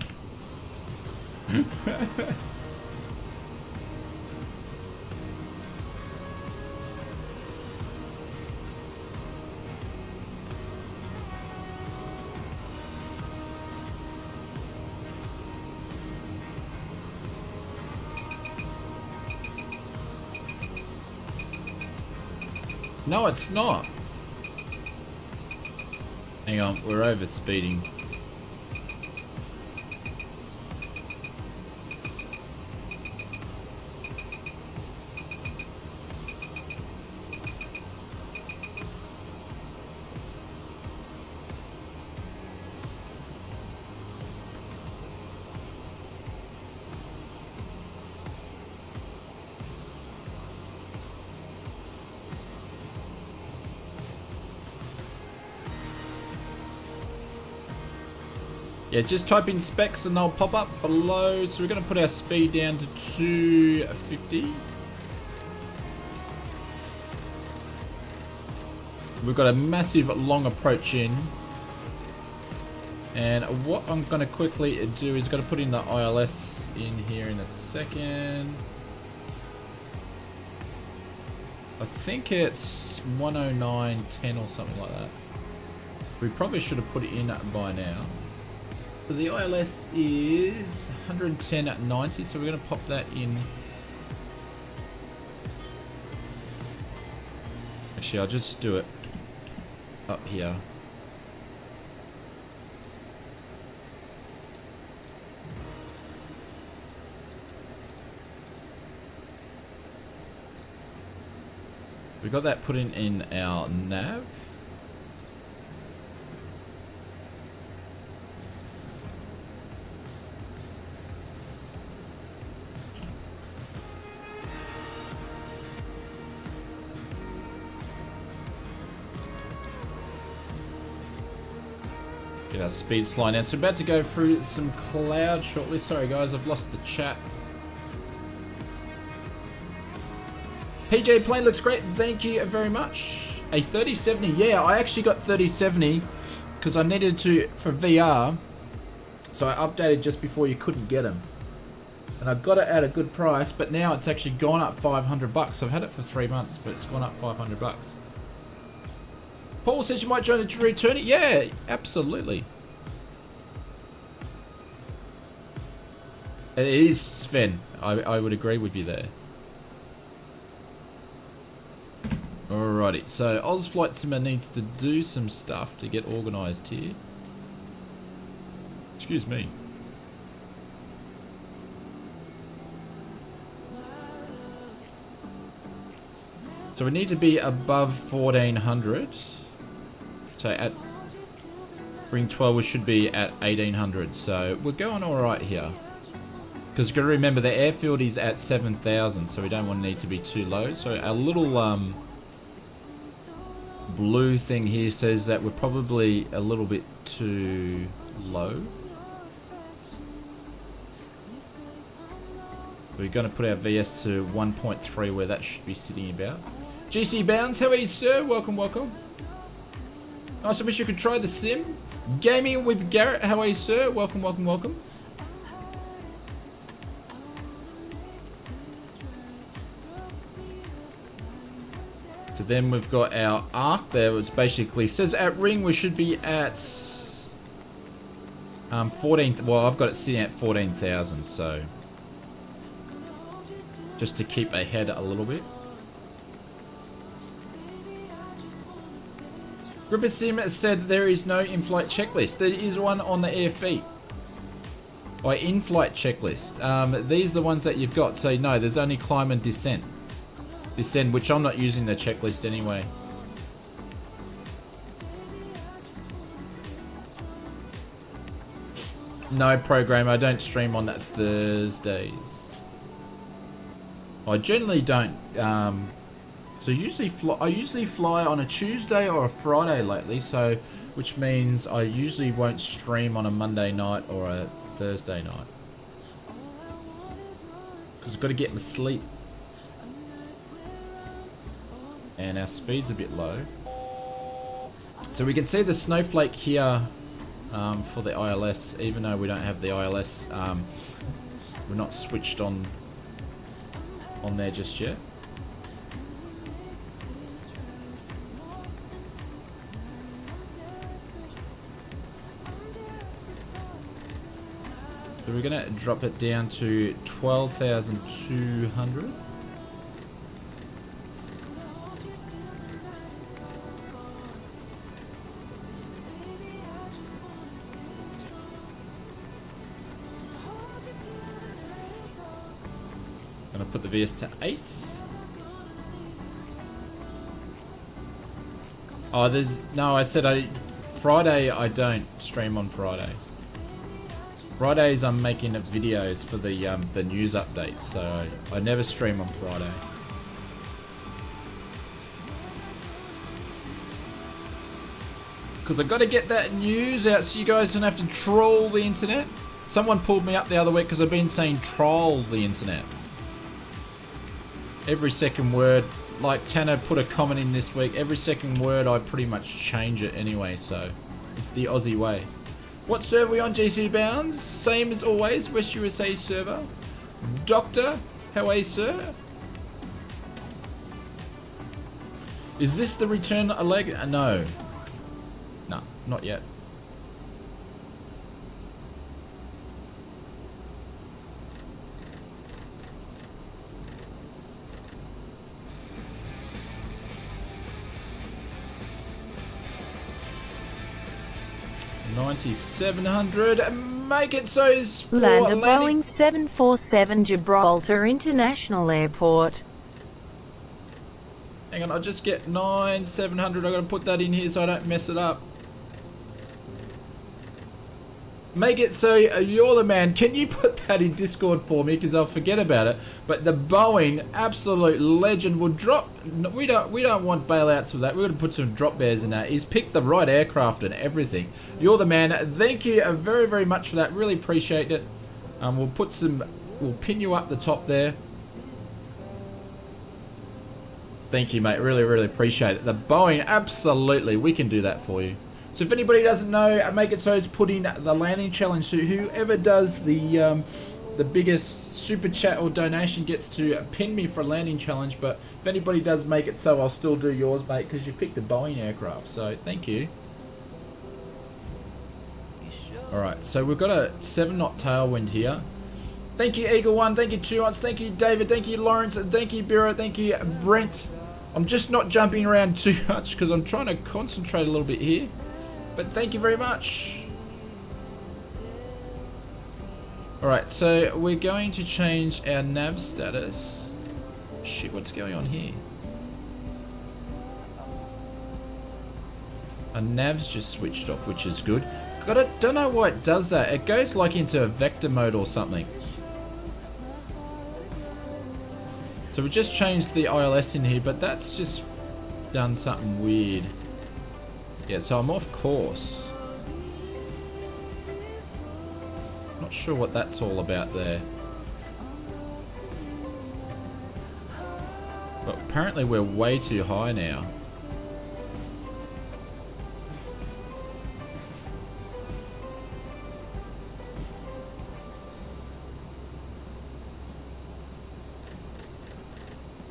No, it's not. Hang on, we're over speeding. Yeah, just type in specs and they'll pop up below. So we're going to put our speed down to 250. We've got a massive long approach in. And what I'm going to quickly do is going to put in the ILS in here in a second. I think it's 109.10 or something like that. We probably should have put it in by now. So the ILS is 110.90, so we're going to pop that in. Actually, I'll just do it up here. We got that put in our nav. Get our speed slide now. So we're about to go through some cloud shortly. Sorry guys, I've lost the chat. PJ plane looks great. Thank you very much. A 3070. Yeah, I actually got 3070 because I needed to for VR. So I updated just before you couldn't get them. And I got it at a good price, but now it's actually gone up $500. I've had it for 3 months, but it's gone up $500. Paul says you might join the return it. Yeah, absolutely. It is Sven. I would agree with you there. Alrighty, so Oz Flight Simmer needs to do some stuff to get organised here. Excuse me. So we need to be above 1400. So at Ring 12 we should be at 1800. So we're going alright here. Because you've got to remember the airfield is at 7,000, so we don't want to need to be too low. So our little blue thing here says that we're probably a little bit too low. So we're going to put our VS to 1.3 where that should be sitting about. GC Bounds, how are you, sir? Welcome, welcome. Nice, I wish you could try the sim. Gaming with Garrett, how are you, sir? Welcome, welcome, welcome. So then we've got our arc there, which basically says at ring we should be at 14. Well, I've got it sitting at 14,000, so just to keep ahead a little bit. Gripper Sim said there is no in-flight checklist. There is one on the AFB. Or in-flight checklist. These are the ones that you've got. So no, there's only climb and descent. Descend, which I'm not using the checklist anyway. No program, I don't stream on that Thursdays. I generally don't. So I usually fly on a Tuesday or a Friday lately, so which means I usually won't stream on a Monday night or a Thursday night. Because I've got to get my sleep. And our speed's a bit low. So we can see the snowflake here for the ILS, even though we don't have the ILS, we're not switched on there just yet. So we're gonna drop it down to 12,200. Gonna put the VS to 8. Oh, I said Friday I don't stream on Friday. Fridays I'm making videos for the news updates, so I never stream on Friday. Because I got to get that news out so you guys don't have to troll the internet. Someone pulled me up the other week because I've been saying troll the internet. Every second word, like Tanner put a comment in this week, every second word I pretty much change it anyway, so it's the Aussie way. What server are we on, GC Bounds? Same as always, West USA server. Doctor, how are you, sir? Is this the return a leg? No. No, not yet. $9,700. Make it so it's for Land a landing. Boeing 747 Gibraltar International Airport. Hang on, I'll just get 9,700. I gotta put that in here so I don't mess it up. Make it so you're the man. Can you put that in Discord for me? Because I'll forget about it. But the Boeing, absolute legend, will drop. We don't want bailouts for that. We're gonna put some drop bears in that. He's picked the right aircraft and everything. You're the man. Thank you very, very much for that. Really appreciate it. We'll pin you up the top there. Thank you, mate. Really, really appreciate it. The Boeing, absolutely, we can do that for you. So if anybody doesn't know, Make It So is putting the landing challenge. So whoever does the biggest super chat or donation gets to pin me for a landing challenge. But if anybody does Make It So, I'll still do yours, mate, because you picked the Boeing aircraft. So thank you. All right, so we've got a 7-knot tailwind here. Thank you, Eagle One. Thank you, 2 knots. Thank you, David. Thank you, Lawrence. Thank you, Bureau. Thank you, Brent. I'm just not jumping around too much because I'm trying to concentrate a little bit here. But thank you very much. Alright, so we're going to change our nav status. Shit, what's going on here? Our nav's just switched off, which is good. Don't know why it does that. It goes like into a vector mode or something. So we just changed the ILS in here, but that's just done something weird. Yeah, so I'm off course. Not sure what that's all about there. But apparently we're way too high now.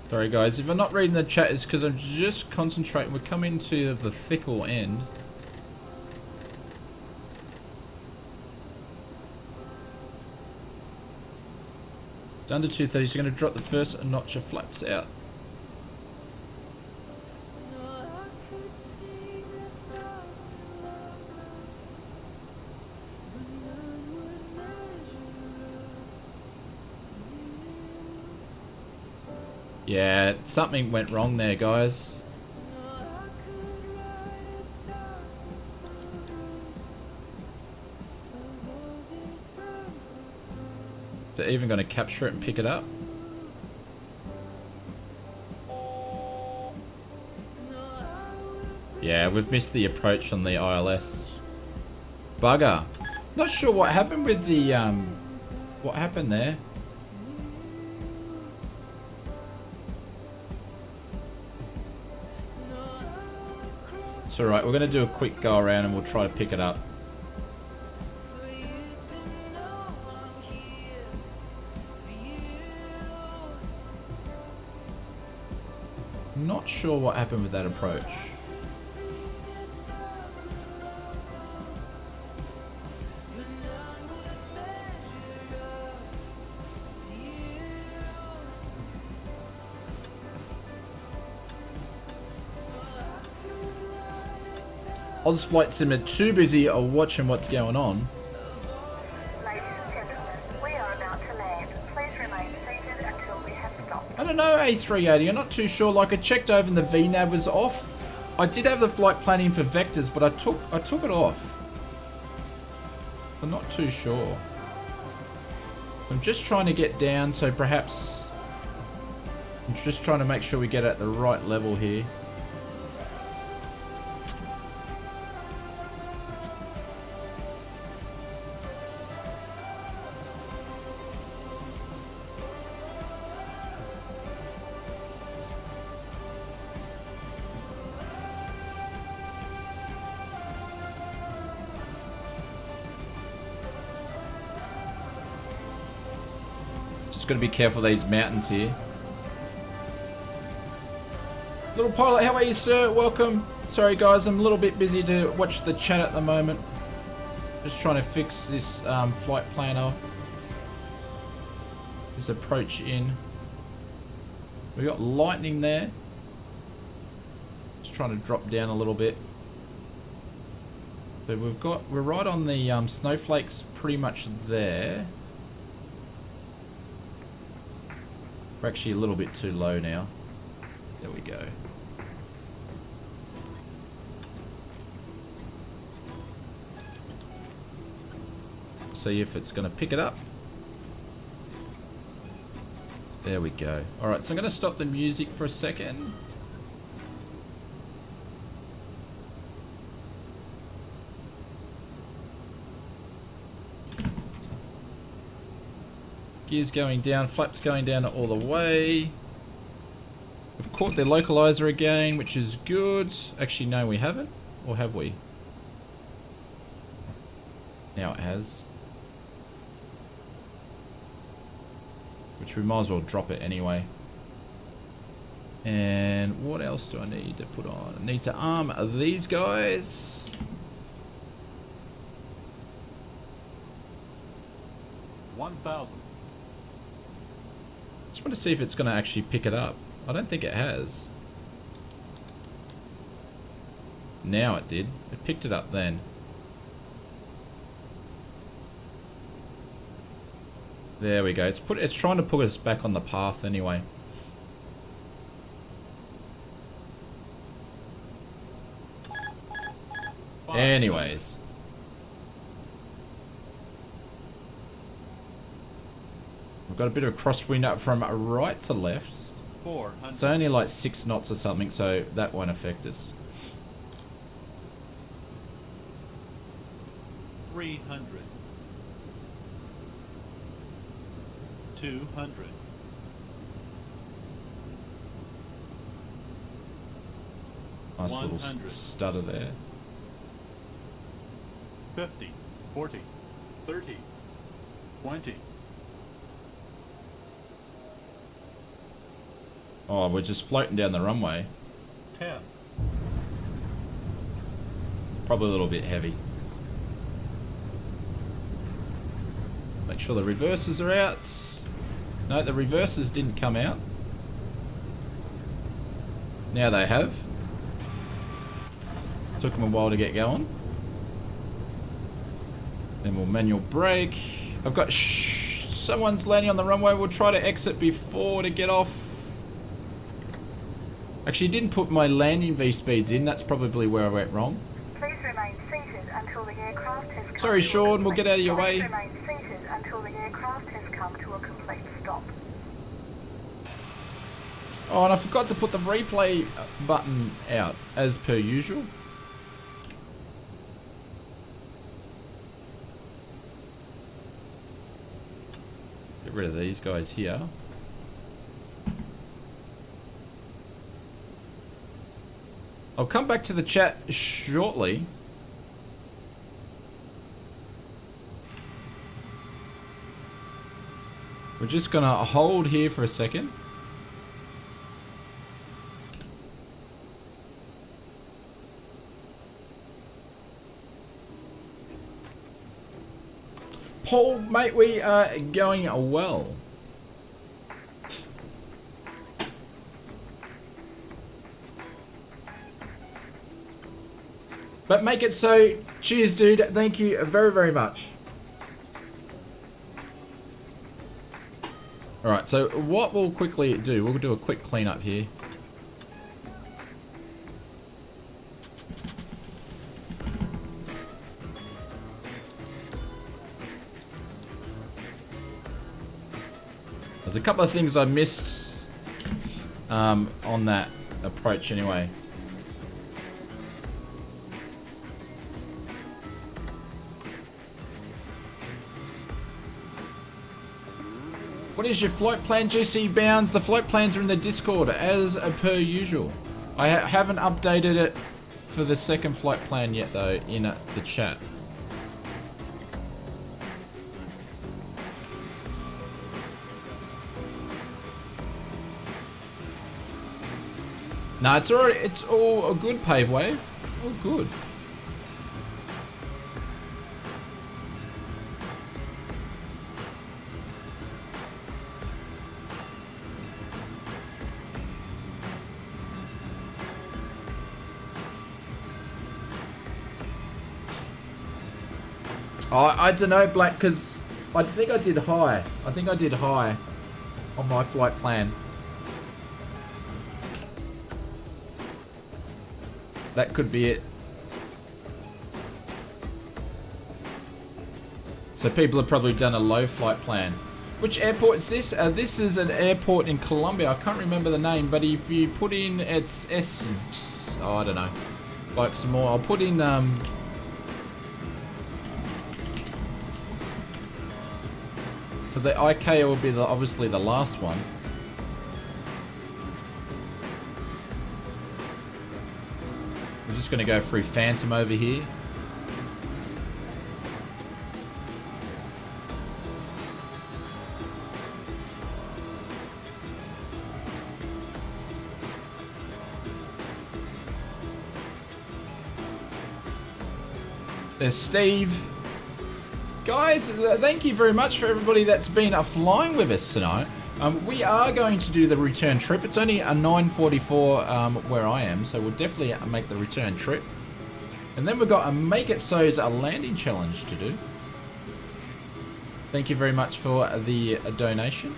Sorry guys, if I'm not reading the chat, it's because I'm just concentrating. We're coming to the fickle end. It's under 230, so you're going to drop the first notch of flaps out. Yeah, something went wrong there, guys. Is it even going to capture it and pick it up? Yeah, we've missed the approach on the ILS. Bugger. Not sure what happened with the, what happened there. It's alright, we're going to do a quick go around and we'll try to pick it up. Not sure what happened with that approach. Oz Flight Simmer too busy watching what's going on. Ladies and gentlemen, we are about to land. Please remain seated until we have stopped. I don't know, A380, I'm not too sure. Like, I checked over and the VNAV was off. I did have the flight planning for vectors, but I took it off. I'm not too sure. I'm just trying to get down, so perhaps I'm just trying to make sure we get at the right level here. Got to be careful of these mountains here. Little pilot, how are you, sir? Welcome. Sorry guys, I'm a little bit busy to watch the chat at the moment. Just trying to fix this flight planner, this approach in. We got lightning there. Just trying to drop down a little bit. So we're right on the snowflakes, pretty much there. We're actually a little bit too low now. There we go. See if it's going to pick it up. There we go. Alright, so I'm going to stop the music for a second. Gears going down, flaps going down all the way. We've caught the localizer again, which is good. Actually, no, we haven't. Or have we? Now it has. Which we might as well drop it anyway. And what else do I need to put on? I need to arm these guys. $1,000. Just want to see if it's going to actually pick it up. I don't think it has. Now it did. It picked it up then. There we go. It's trying to put us back on the path anyway. Anyways. We've got a bit of a crosswind up from right to left. 400. It's only like 6 knots or something, so that won't affect us. 300. 200. Nice little 100. stutter there. 50, 40, 30, 20. Oh, we're just floating down the runway. 10. Probably a little bit heavy. Make sure the reverses are out. No, the reverses didn't come out. Now they have. Took them a while to get going. Then we'll manual brake. I've got someone's landing on the runway. We'll try to exit before to get off. Actually, didn't put my landing V speeds in. That's probably where I went wrong. Please remain seated until the aircraft has come Sorry, to a Sean. We'll get out of your Please way. remain seated until the aircraft has come to a complete stop. Oh, and I forgot to put the replay button out, as per usual. Get rid of these guys here. I'll come back to the chat shortly. We're just gonna hold here for a second. Paul, mate, we are going well. But make it so. Cheers, dude. Thank you very, very much. Alright, so what we'll quickly do, we'll do a quick cleanup here. There's a couple of things I missed on that approach anyway. What is your float plan, GC Bounds? The float plans are in the Discord as per usual. I haven't updated it for the second float plan yet though in the chat. No, it's all a good pave wave. All good. I don't know, Black, because I think I did high. I think I did high on my flight plan. That could be it. So people have probably done a low flight plan. Which airport is this? This is an airport in Colombia. I can't remember the name, but if you put in it's I don't know. Like some more. I'll put in so the IK will be obviously the last one. We're just going to go through Phantom over here. There's Steve. Guys, thank you very much for everybody that's been flying with us tonight. We are going to do the return trip. It's only a 9:44 where I am, so we'll definitely make the return trip. And then we've got a Make It So's a landing challenge to do. Thank you very much for the donation.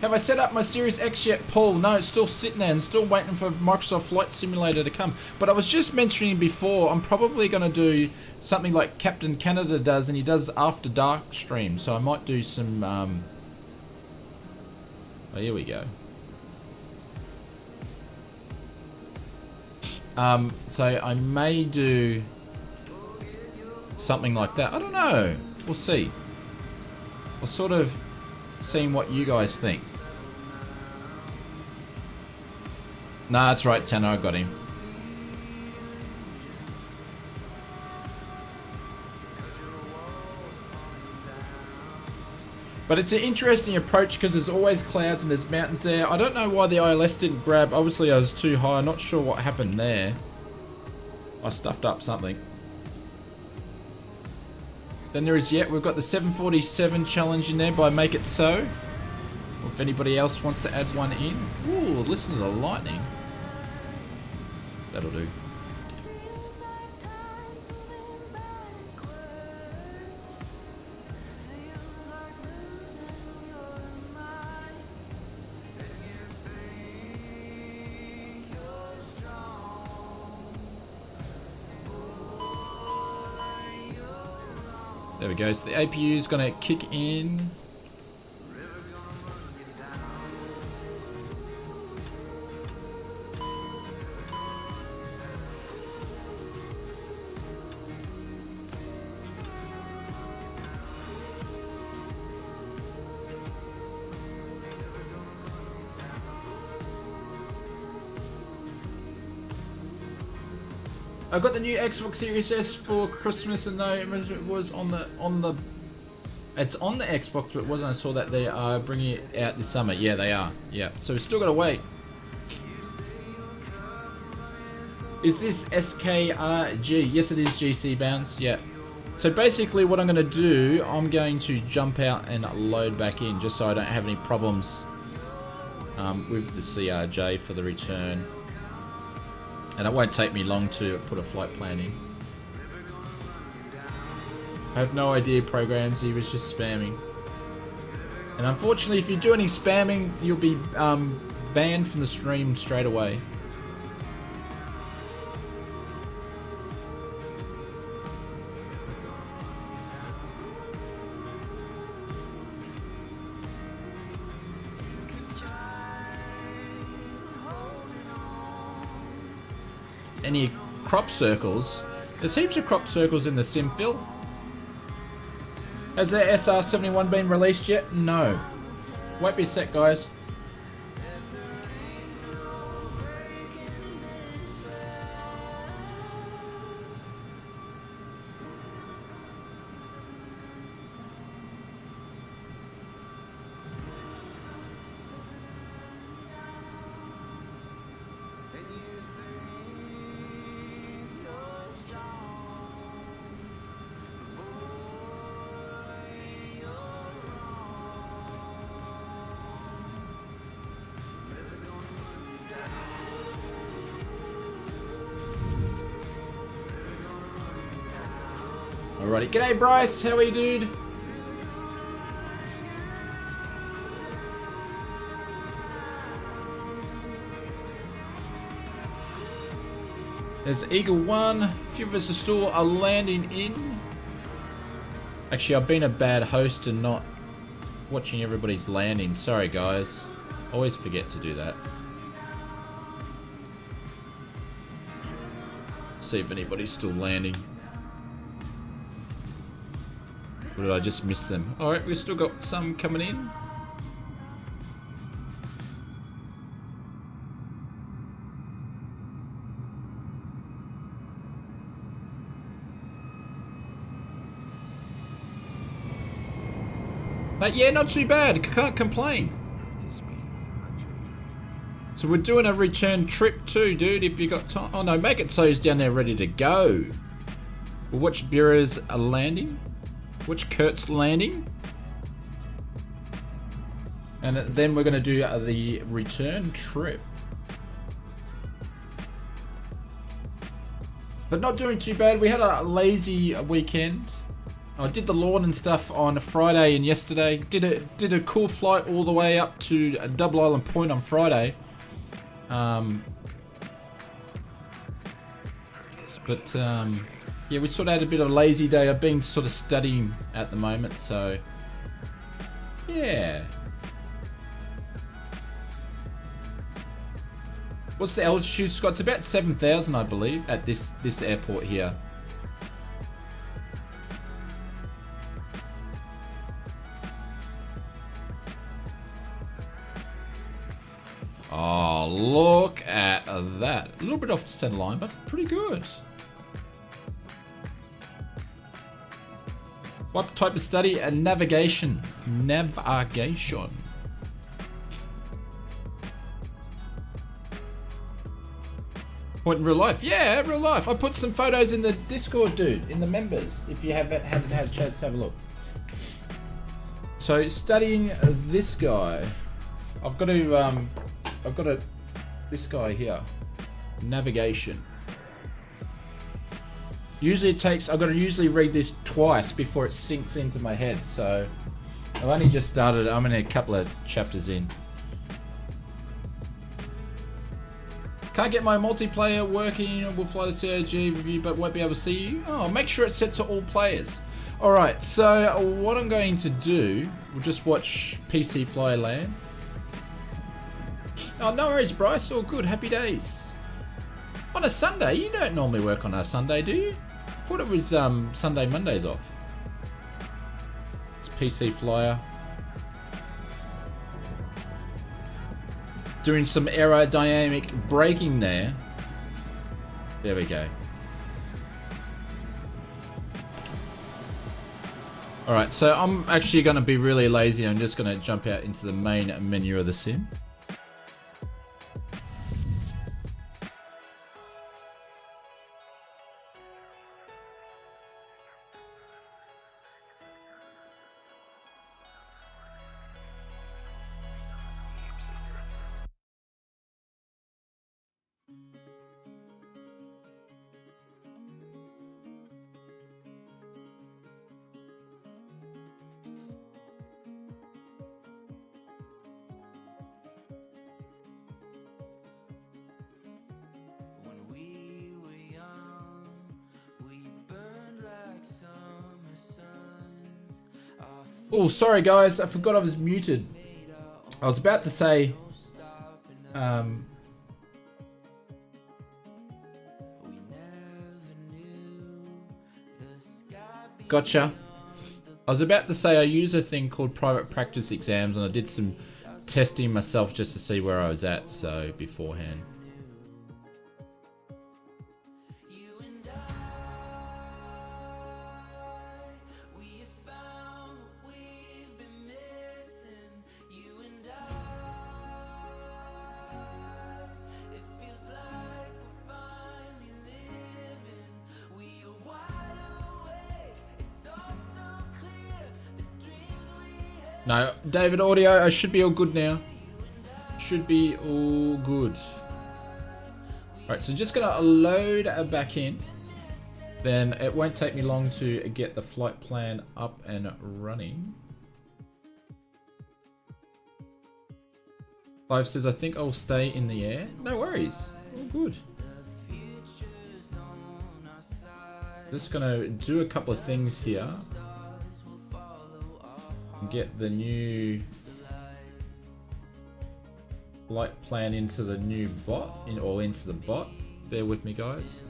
Have I set up my Series X yet, Paul? No, it's still sitting there and still waiting for Microsoft Flight Simulator to come. But I was just mentioning before, I'm probably going to do something like Captain Canada does, and he does After Dark streams. So I might do some Oh, here we go. So I may do something like that. I don't know. We'll see. We'll sort of seeing what you guys think. Nah, that's right, Tanner. I got him. But it's an interesting approach because there's always clouds and there's mountains there. I don't know why the ILS didn't grab. Obviously, I was too high. I'm not sure what happened there. I stuffed up something. Then there is, we've got the 747 challenge in there by Make It So. Or if anybody else wants to add one in. Ooh, listen to the lightning. That'll do. There we go. So the APU is going to kick in. I got the new Xbox Series S for Christmas, and though it was it's on the Xbox, but it wasn't. I saw that they are bringing it out this summer. Yeah, they are. Yeah, so we've still got to wait. Is this SKRG? Yes, it is GC bounds. Yeah. So basically, what I'm going to do, I'm going to jump out and load back in, just so I don't have any problems with the CRJ for the return. And it won't take me long to put a flight plan in. I have no idea programs, he was just spamming. And unfortunately, if you do any spamming, you'll be banned from the stream straight away. Any crop circles? There's heaps of crop circles in the sim, Phil. Has the SR71 been released yet? No. Won't be a sec, guys. Alrighty, g'day Bryce, how are you, dude? There's Eagle 1, a few of us are still landing in. Actually, I've been a bad host and not watching everybody's landing. Sorry guys, always forget to do that. See if anybody's still landing. Or did I just miss them? Alright, we've still got some coming in. But yeah, not too bad. Can't complain. So we're doing a return trip too, dude, if you got time. Oh no, Make It So's down there ready to go. We'll watch Bureau's landing. Which Kurt's landing, and then we're going to do the return trip. But not doing too bad. We had a lazy weekend. I did the lawn and stuff on Friday and yesterday. Did a cool flight all the way up to Double Island Point on Friday. Yeah, we sort of had a bit of a lazy day. I've been sort of studying at the moment, so yeah. What's the altitude, Scott? It's about 7,000, I believe, at this airport here. Oh, look at that. A little bit off the center line, but pretty good. What type of study? Navigation. Navigation. Point in real life? Yeah, real life. I put some photos in the Discord, dude, in the members, if you haven't had a chance to have a look. So, studying this guy. I've got this guy here. Navigation. Usually it takes, I've got to usually read this twice before it sinks into my head, so I've only just started, I'm in a couple of chapters in. Can't get my multiplayer working, we'll fly the CRJ review but won't be able to see you. Oh, make sure it's set to all players. Alright, so what I'm going to do, we'll just watch PC fly land. Oh, no worries, Bryce. All good. Happy days. On a Sunday? You don't normally work on a Sunday, do you? I thought it was Sunday, Mondays off. It's PC Flyer. Doing some aerodynamic braking there. There we go. Alright, so I'm actually going to be really lazy. I'm just going to jump out into the main menu of the sim. Oh, sorry guys, I forgot I was muted. I was about to say, gotcha. I was about to say I use a thing called private practice exams, and I did some testing myself just to see where I was at, so beforehand. No, David audio, I should be all good now. Should be all good. Alright, so just gonna load back in. Then it won't take me long to get the flight plan up and running. Clive says, I think I'll stay in the air. No worries. All good. Just gonna do a couple of things here. Get the new flight plan into the new bot, into the bot. Bear with me, guys.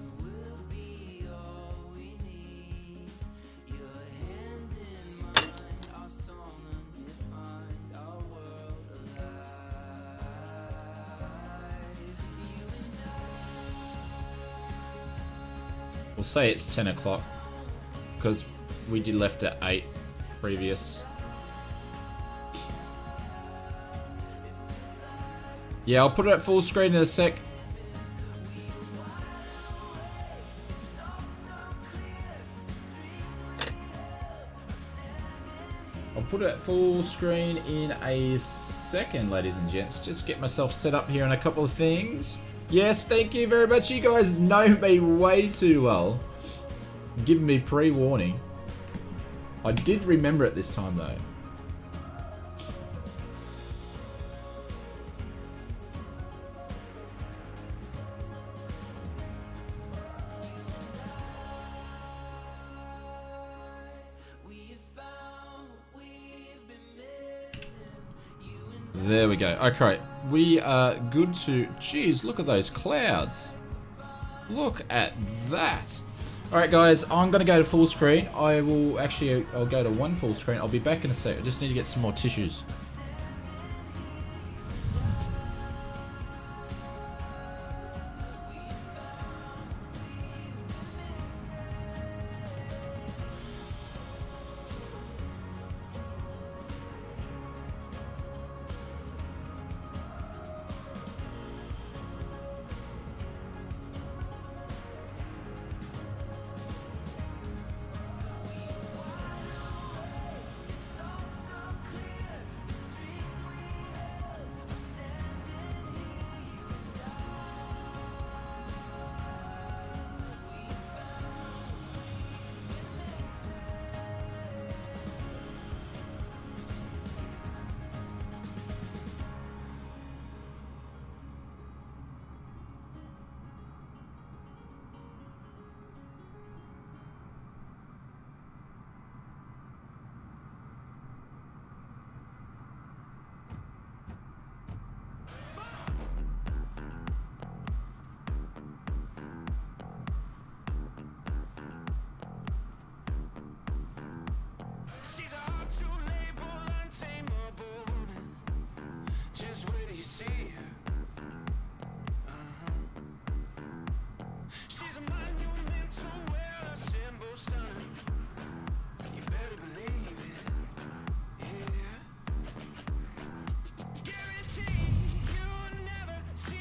We'll say it's 10 o'clock because we did left at 8 previous. Yeah, I'll put it at full screen in a sec. I'll put it at full screen in a second, ladies and gents. Just get myself set up here on a couple of things. Yes, thank you very much. You guys know me way too well. Giving me pre-warning. I did remember it this time though. There we go. Okay, we are good to... Jeez, look at those clouds. Look at that. Alright guys, I'm going to go to full screen. I'll go to one full screen. I'll be back in a sec. I just need to get some more tissues.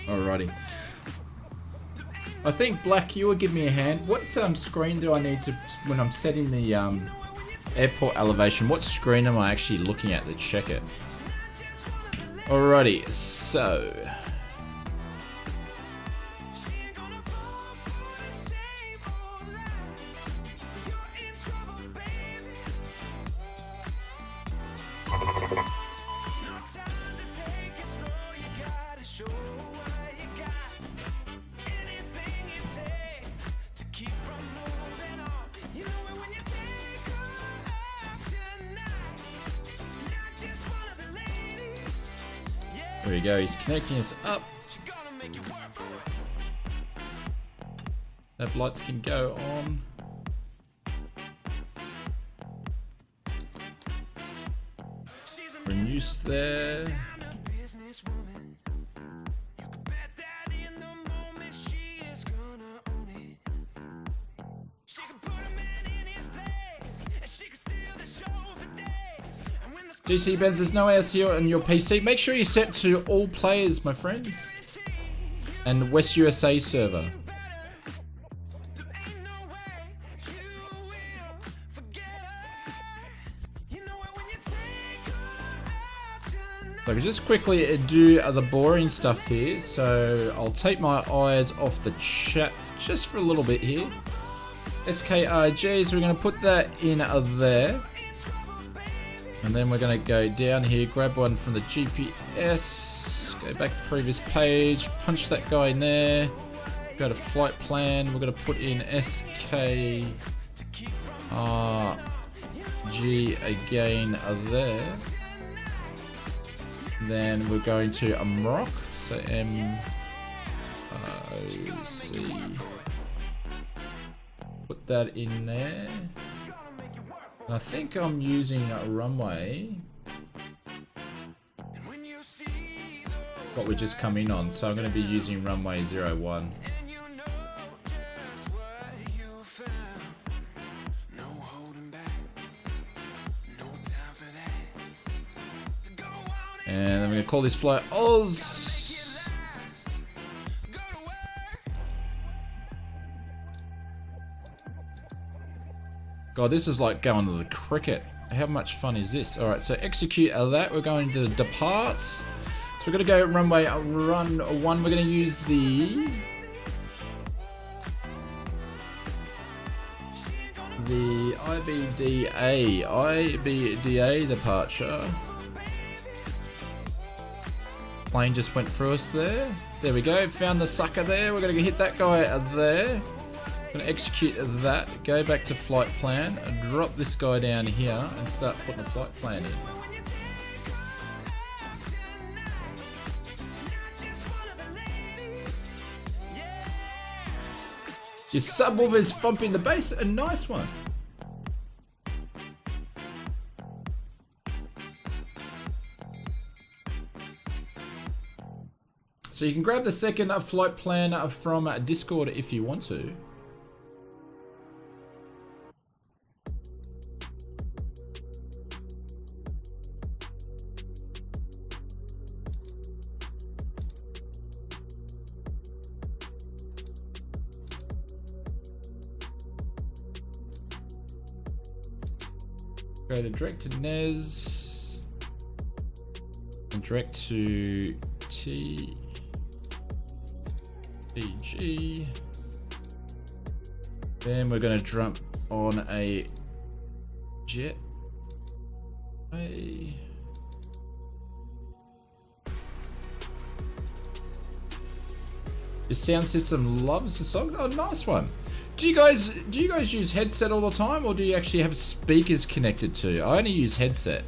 Alrighty. I think Black, you will give me a hand. What screen do I need to, when I'm setting the airport elevation, what screen am I actually looking at to check it? Alrighty, so... There we go, he's connecting us up. That lights can go on. Renews there. GC Benz, there's no ASC on your PC. Make sure you set to all players, my friend. And West USA server. So I can just quickly do the boring stuff here. So I'll take my eyes off the chat just for a little bit here. SKRG, so we're going to put that in there. And then we're going to go down here, grab one from the GPS, go back to previous page, punch that guy in there, go to flight plan, we're going to put in SKRG again there. Then we're going to MROC, so MROC, put that in there. I think I'm using a runway, what we just come in on, so I'm going to be using runway 01. And I'm going to call this flight Oz. God, this is like going to the cricket. How much fun is this? Alright, so execute that. We're going to the departs. So we're going to go runway run 1. We're going to use the IVDA departure. Plane just went through us there. There we go. Found the sucker there. We're going to hit that guy there. Going to execute that, go back to flight plan, and drop this guy down here and start putting the flight plan in. Your subwoofer's thumping the bass. A nice one. So you can grab the second flight plan from Discord if you want to. Go to direct to NES and direct to TEG. Then we're going to jump on a jet. Your sound system loves the song. Oh, nice one. Do you guys use headset all the time, or do you actually have speakers connected to? I only use headset.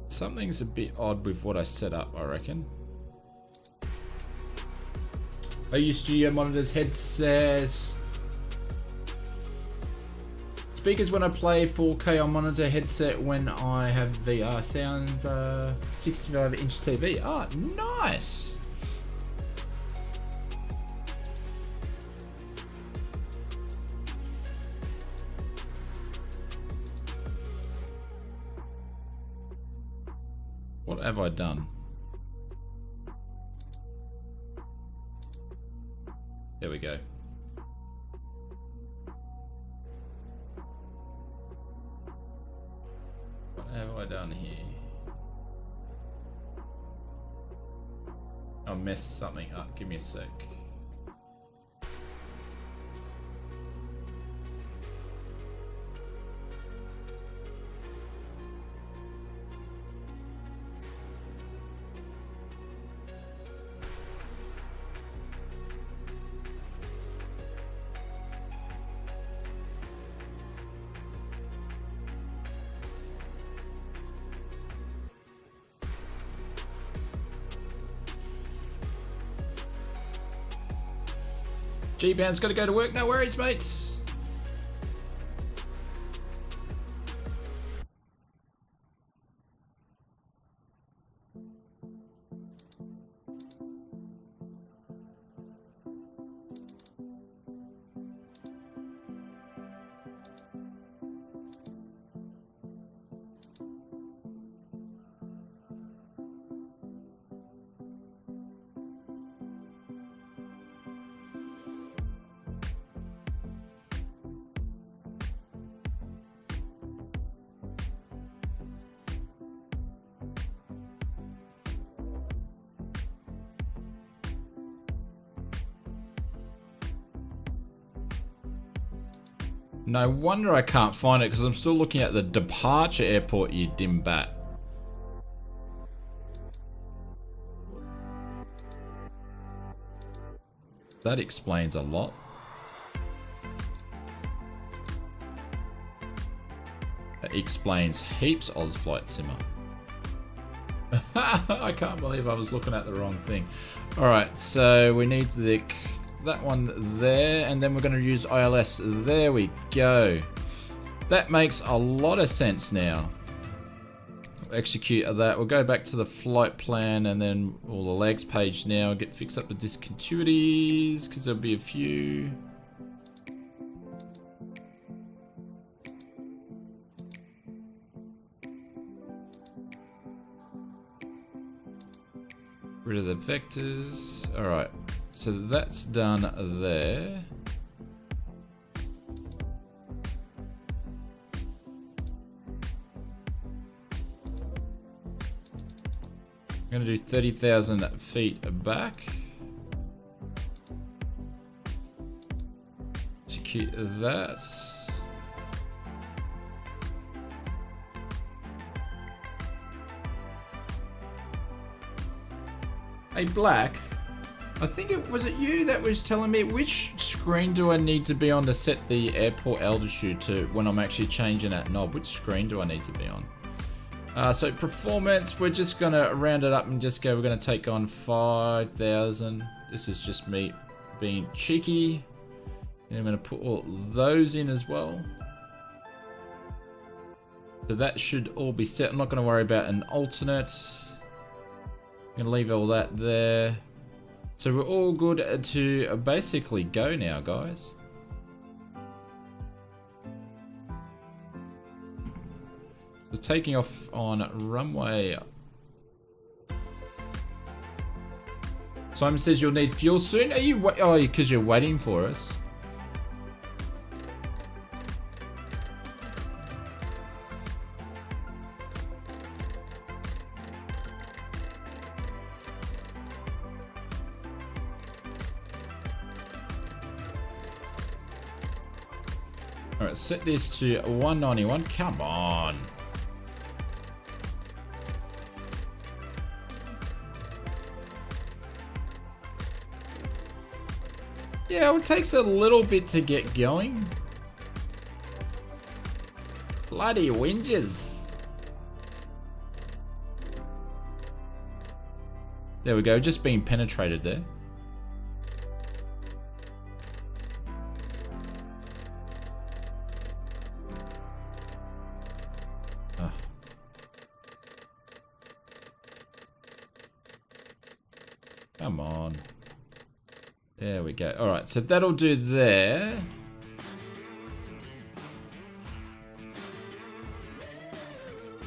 Something's a bit odd with what I set up, I reckon. I use studio monitors, headsets, speakers when I play 4K on monitor, headset when I have VR, sound 65-inch TV. Ah, nice! What have I done? There we go. What have I done here? I messed something up. Give me a sec. G-Band's got to go to work. No worries, mates. No wonder I can't find it, because I'm still looking at the departure airport, you dim bat. That explains a lot. That explains heaps, Ozflight Simmer. I can't believe I was looking at the wrong thing. Alright, so we need that one there, and then we're going to use ILS. There we go. That makes a lot of sense now. We'll execute that. We'll go back to the flight plan and then all the legs page now. Fix up the discontinuities, because there'll be a few. Rid of the vectors. Alright, so that's done there. I'm going to do 30,000 feet back. Execute that. Hey Black, I think it was it you that was telling me which screen do I need to be on to set the airport altitude to when I'm actually changing that knob? Which screen do I need to be on? So performance, we're just gonna round it up and just go, we're gonna take on 5,000. This is just me being cheeky. And I'm gonna put all those in as well. So that should all be set. I'm not gonna worry about an alternate. I'm gonna leave all that there. So we're all good to basically go now, guys. So taking off on runway. Simon says you'll need fuel soon. Are you? Oh, because you're waiting for us. Alright, set this to 191. Come on. Yeah, it takes a little bit to get going. Bloody whinges. There we go, just being penetrated there. Come on. There we go. Alright, so that'll do there.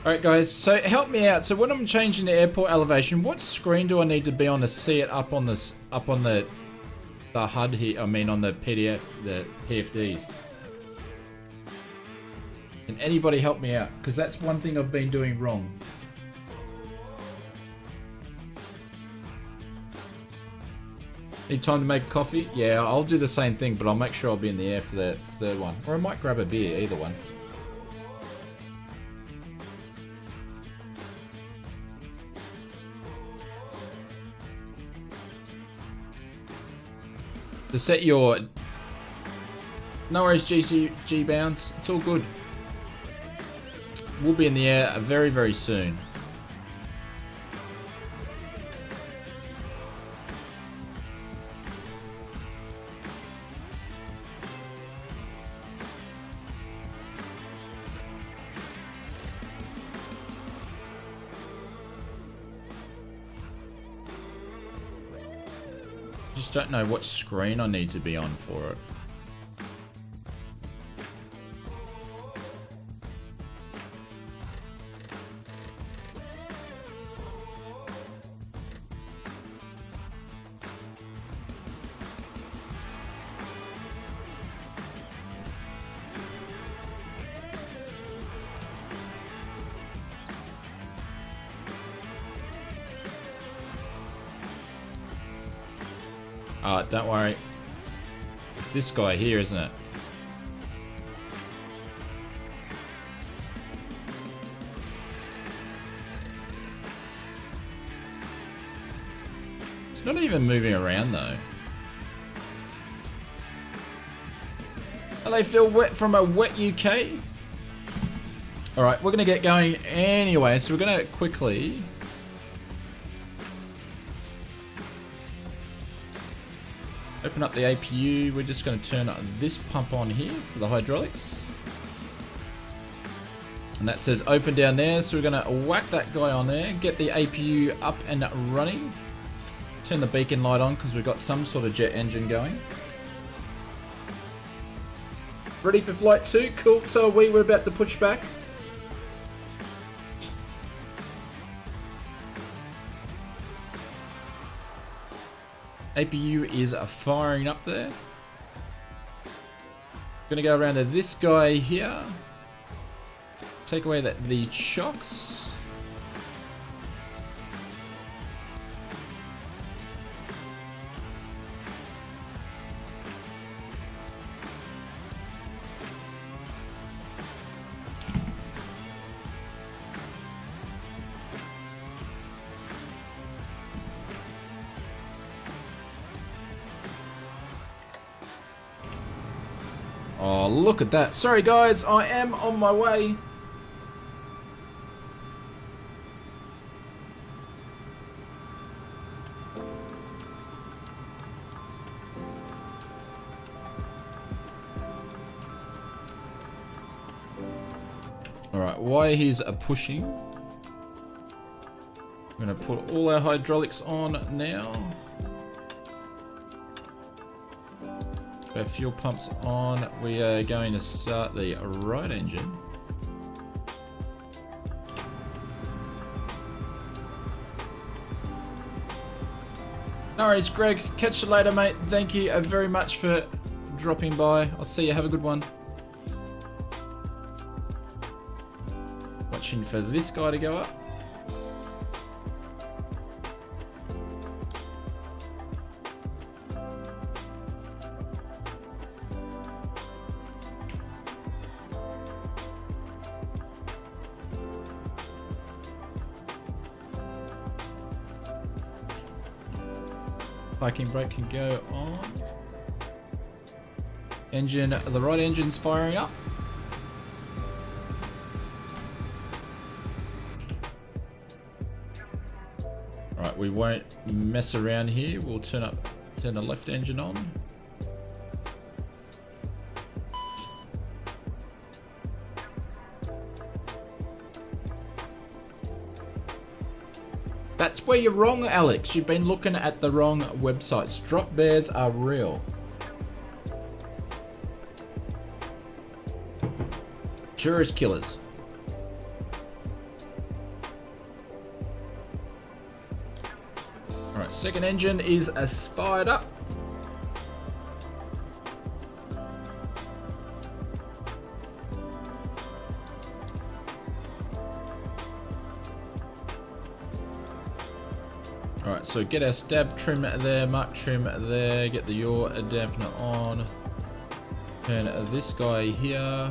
Alright guys, so help me out. So when I'm changing the airport elevation, what screen do I need to be on to see it up on this the HUD here, I mean on the PDF, the PFDs? Can anybody help me out? Because that's one thing I've been doing wrong. Need time to make a coffee? Yeah, I'll do the same thing, but I'll make sure I'll be in the air for the third one. Or I might grab a beer, either one. To set your... No worries, GCG bounce. It's all good. We'll be in the air very, very soon. Just don't know what screen I need to be on for it. Don't worry. It's this guy here, isn't it? It's not even moving around though. Hello Phil, wet from a wet UK. Alright, we're gonna get going anyway, so we're gonna quickly open up the APU. We're just going to turn this pump on here for the hydraulics. And that says open down there. So we're going to whack that guy on there. Get the APU up and running. Turn the beacon light on because we've got some sort of jet engine going. Ready for flight 2. Cool. So we're about to push back. APU is firing up there. Gonna go around to this guy here. Take away the chocks. Oh, look at that. Sorry guys, I am on my way. Alright, while he's pushing, I'm going to put all our hydraulics on now. Our fuel pumps on. We are going to start the right engine. No worries, Greg. Catch you later, mate. Thank you very much for dropping by. I'll see you. Have a good one. Watching for this guy to go up. Parking brake can go on. Engine, the right engine's firing up. Alright, we won't mess around here. We'll turn the left engine on. That's where you're wrong, Alex. You've been looking at the wrong websites. Drop bears are real. Tourist killers. Alright, second engine is fired up. Alright, so get our stab trim there, mark trim there, get the yaw dampener on. Turn this guy here.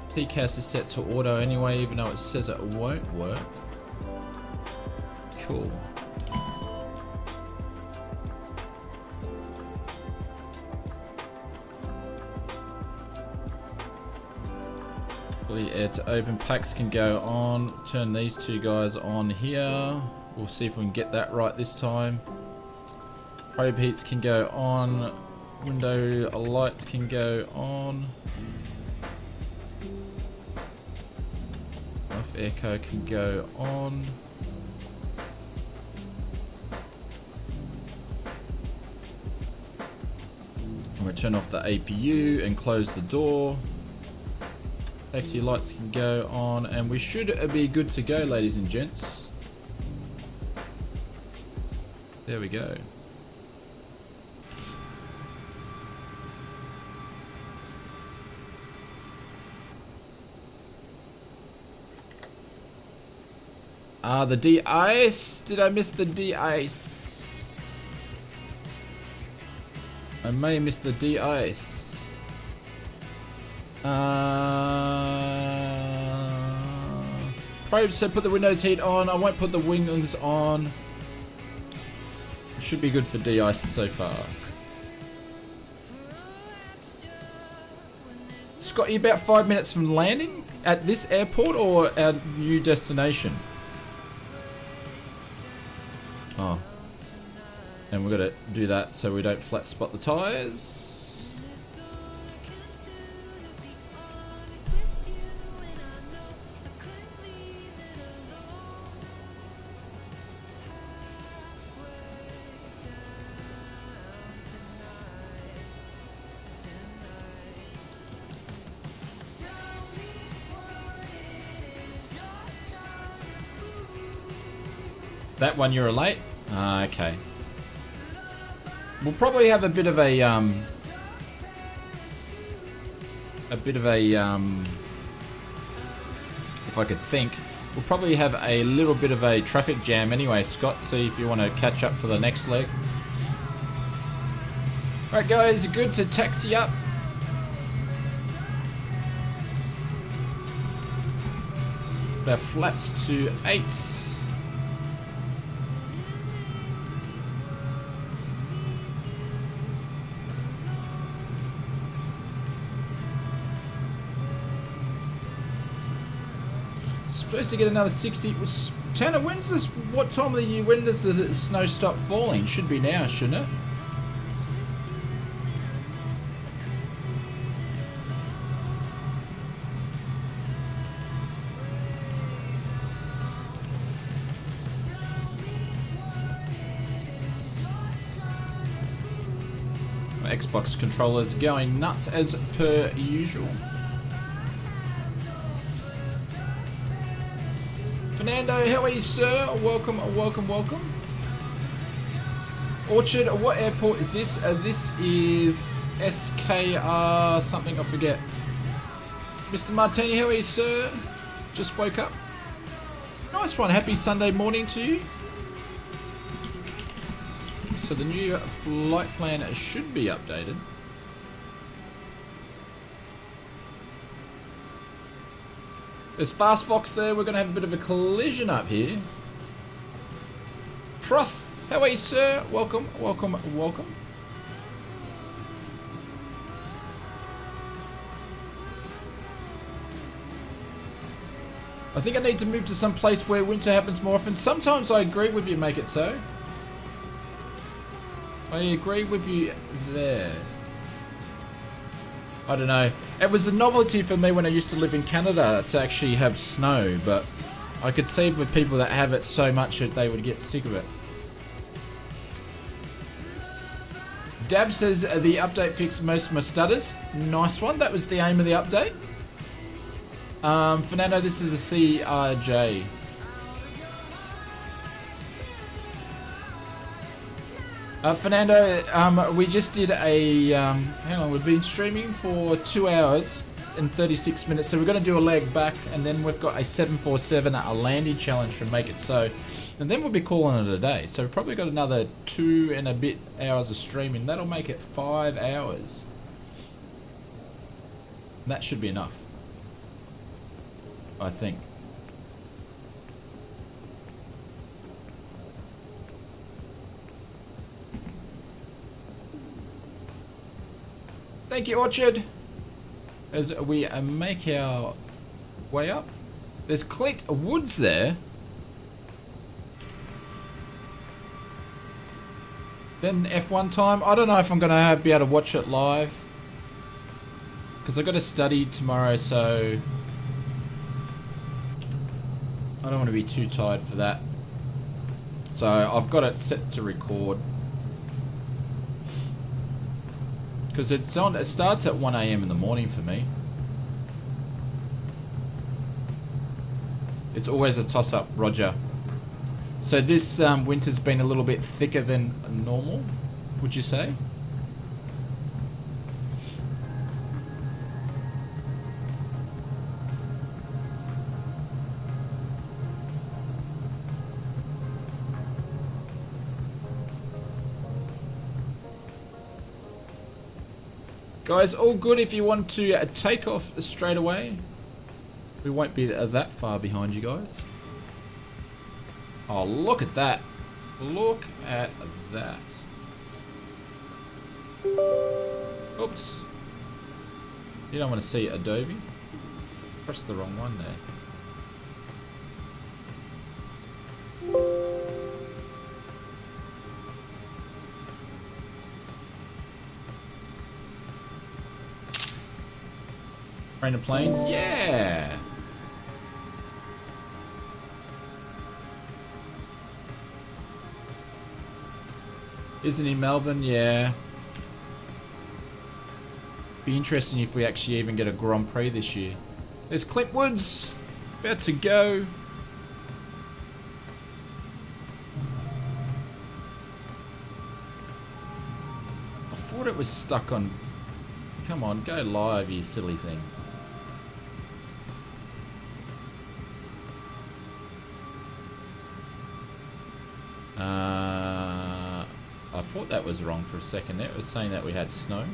TCAS is set to auto anyway, even though it says it won't work. Cool. The air to open packs can go on. Turn these two guys on here. We'll see if we can get that right this time. Probe heats can go on. Window lights can go on. Off airco can go on. I'm going to turn off the APU and close the door. Taxi lights can go on, and we should be good to go, ladies and gents. There we go. The de-ice. Did I miss the de-ice? I may miss the de-ice. Probe said put the windows heat on. I won't put the wings on. Should be good for de-ice so far. Scott, you about 5 minutes from landing at this airport or our new destination? Oh. And we've got to do that so we don't flat spot the tyres. That one you're late? Ah, okay. We'll probably have a bit of a if I could think, we'll probably have a little bit of a traffic jam anyway, Scott. See if you want to catch up for the next leg. Alright guys, good to taxi up. Our flaps to 8. Supposed to get another 60. Tanner, when's this? What time of the year? When does the snow stop falling? Should be now, shouldn't it? My Xbox controller's going nuts as per usual. Fernando, how are you, sir? Welcome, welcome, welcome. Orchard, what airport is this? This is SKR something, I forget. Mr. Martini, how are you, sir? Just woke up. Nice one. Happy Sunday morning to you. So the new flight plan should be updated. There's Fast Fox there. We're going to have a bit of a collision up here. Troth, how are you, sir? Welcome, welcome, welcome. I think I need to move to some place where winter happens more often. Sometimes I agree with you, make it so. I agree with you there. I don't know. It was a novelty for me when I used to live in Canada to actually have snow, but I could see with people that have it so much that they would get sick of it. Dab says the update fixed most of my stutters. Nice one. That was the aim of the update. Fernando, this is a CRJ. Fernando, we just did a, hang on, we've been streaming for 2 hours and 36 minutes, so we're going to do a leg back, and then we've got a 747, a landing challenge from Make It So, and then we'll be calling it a day. So we've probably got another 2 and a bit hours of streaming. That'll make it 5 hours. That should be enough, I think. Thank you, Orchard. As we make our way up. There's Clint Woods there. Then F1 time. I don't know if I'm going to be able to watch it live, because I've got to study tomorrow, so I don't want to be too tired for that. So I've got it set to record. Because it starts at 1 AM in the morning for me. It's always a toss-up, Roger. So this winter's been a little bit thicker than normal, would you say? Guys, all good if you want to take off straight away. We won't be that far behind you guys. Oh, look at that. Look at that. Oops. You don't want to see Adobe. Press the wrong one there. Rain of Plains? Yeah! Isn't he Melbourne? Yeah. Be interesting if we actually even get a Grand Prix this year. There's Clint Woods! About to go. thought it was stuck on... Come on, go live, you silly thing. I thought that was wrong for a second there. It was saying that we had snow.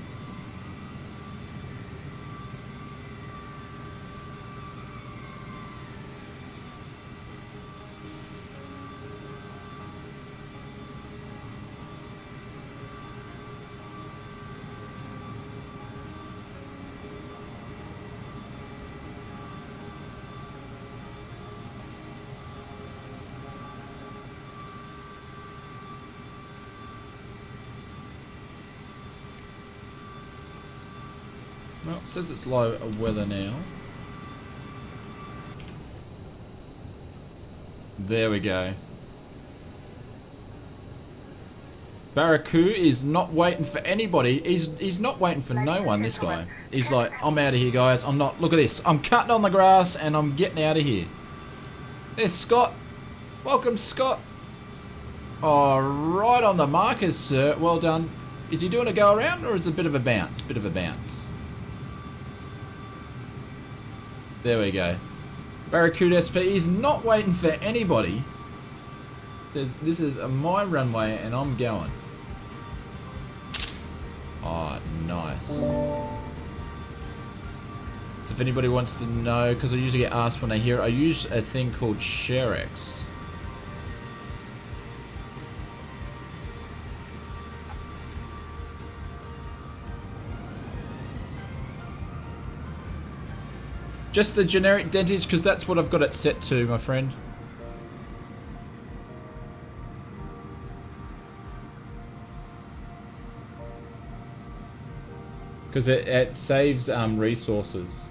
Well, it says it's low weather now. There we go. Barracu is not waiting for anybody. He's not waiting for no one, this guy. He's like, I'm out of here, guys. I'm not... Look at this. I'm cutting on the grass and I'm getting out of here. There's Scott. Welcome, Scott. Oh, right on the markers, sir. Well done. Is he doing a go around or is it a bit of a bounce? Bit of a bounce. There we go. Barracuda SP is not waiting for anybody. This is my runway and I'm going. Oh, nice. So if anybody wants to know, because I usually get asked when I hear it, I use a thing called SKRG. Just the generic dentist, because that's what I've got it set to, my friend. Because it saves resources.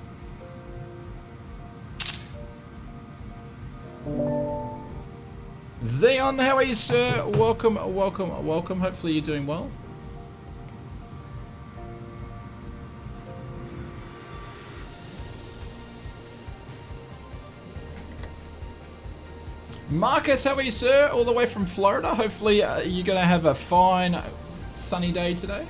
Zeon, how are you, sir? Welcome, welcome, welcome. Hopefully you're doing well. Marcus, how are you, sir? All the way from Florida. Hopefully you're going to have a fine, sunny day today.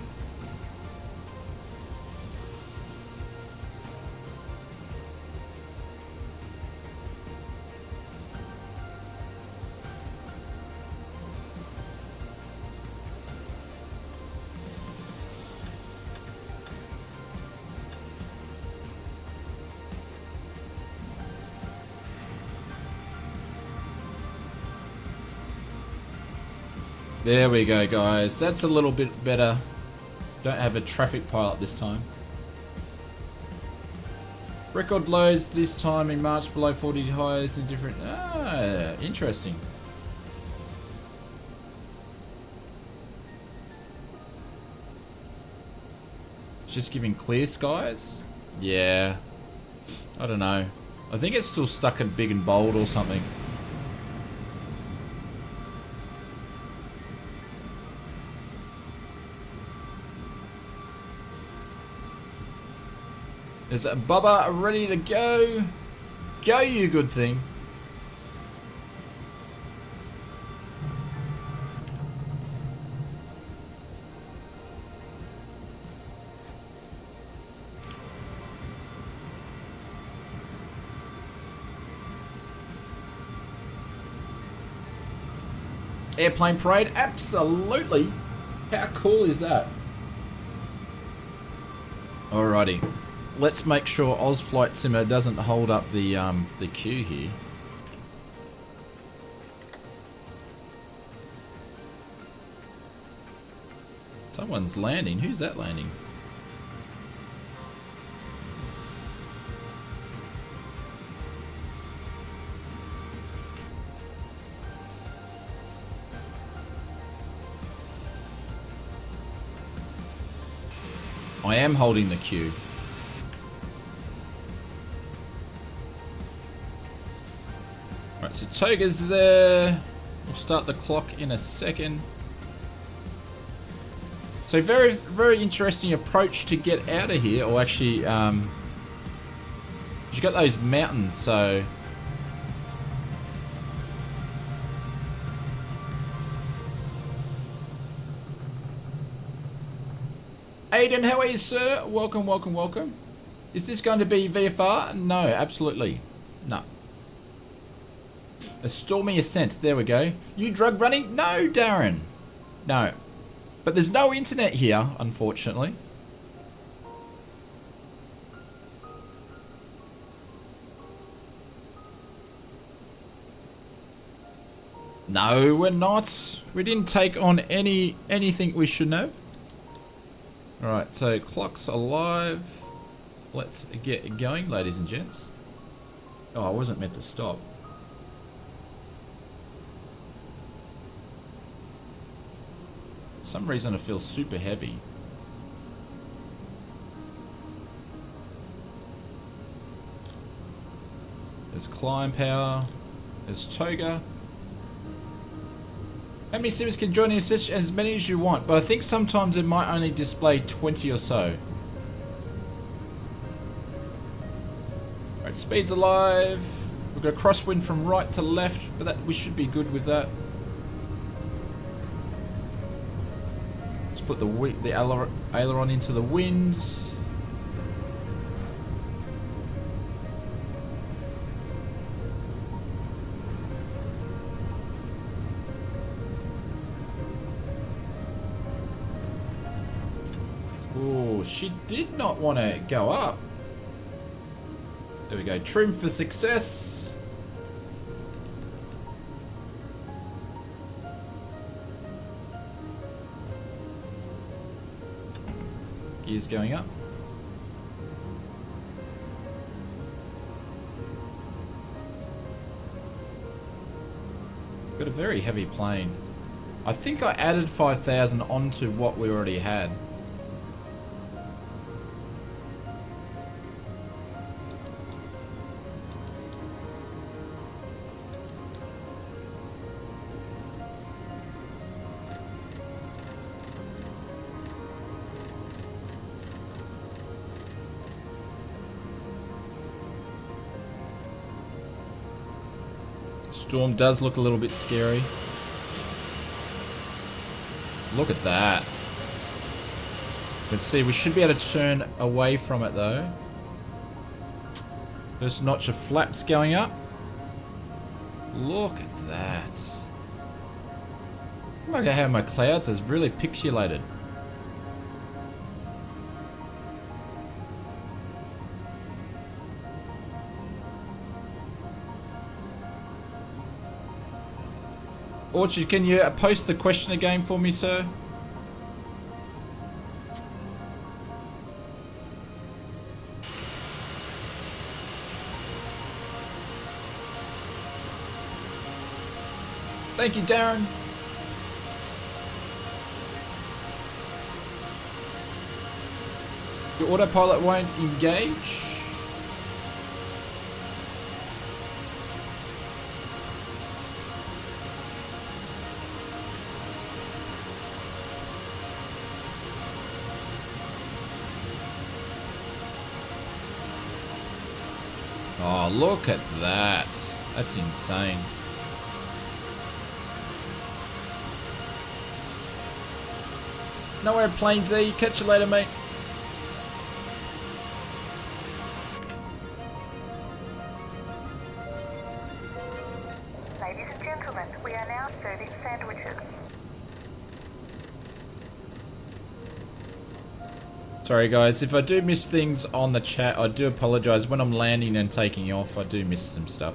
There we go, guys. That's a little bit better. Don't have a traffic pilot this time. Record lows this time in March below 40 highs and different... Ah, interesting. Just giving clear skies? Yeah. I don't know. I think it's still stuck in big and bold or something. Is Bubba ready to go? Go, you good thing. Airplane parade? Absolutely. How cool is that? Alrighty. Let's make sure Ozflight Simmer doesn't hold up the queue here. Someone's landing. Who's that landing? I am holding the queue. Right, so Toga's there. We'll start the clock in a second. So very, very interesting approach to get out of here. Or actually, you got those mountains, so... Aiden, how are you, sir? Welcome, welcome, welcome. Is this going to be VFR? No, absolutely. No. A stormy ascent. There we go. You drug running? No, Darren. No. But there's no internet here, unfortunately. No, we're not. We didn't take on anything we shouldn't have. Alright, so clock's alive. Let's get going, ladies and gents. Oh, I wasn't meant to stop. For some reason I feel super heavy. There's climb power. There's toga. How many sims can join in a session? As many as you want, but I think sometimes it might only display 20 or so. Alright, speed's alive. We've got a crosswind from right to left, but that we should be good with that. Let's put the aileron into the wind. Oh, she did not want to go up. There we go. Trim for success. Gears going up. Got a very heavy plane. I think I added 5,000 onto what we already had. Storm does look a little bit scary. Look at that. Let's see, we should be able to turn away from it though. First notch of flaps going up. Look at that. Look at how my clouds is really pixelated. Orchard, can you post the question again for me, sir? Thank you, Darren. Your autopilot won't engage. Oh, look at that. That's insane. Nowhere plane Z. Catch you later, mate. Ladies and gentlemen, we are now serving sandwiches. Sorry guys, if I do miss things on the chat, I do apologize. When I'm landing and taking off, I do miss some stuff.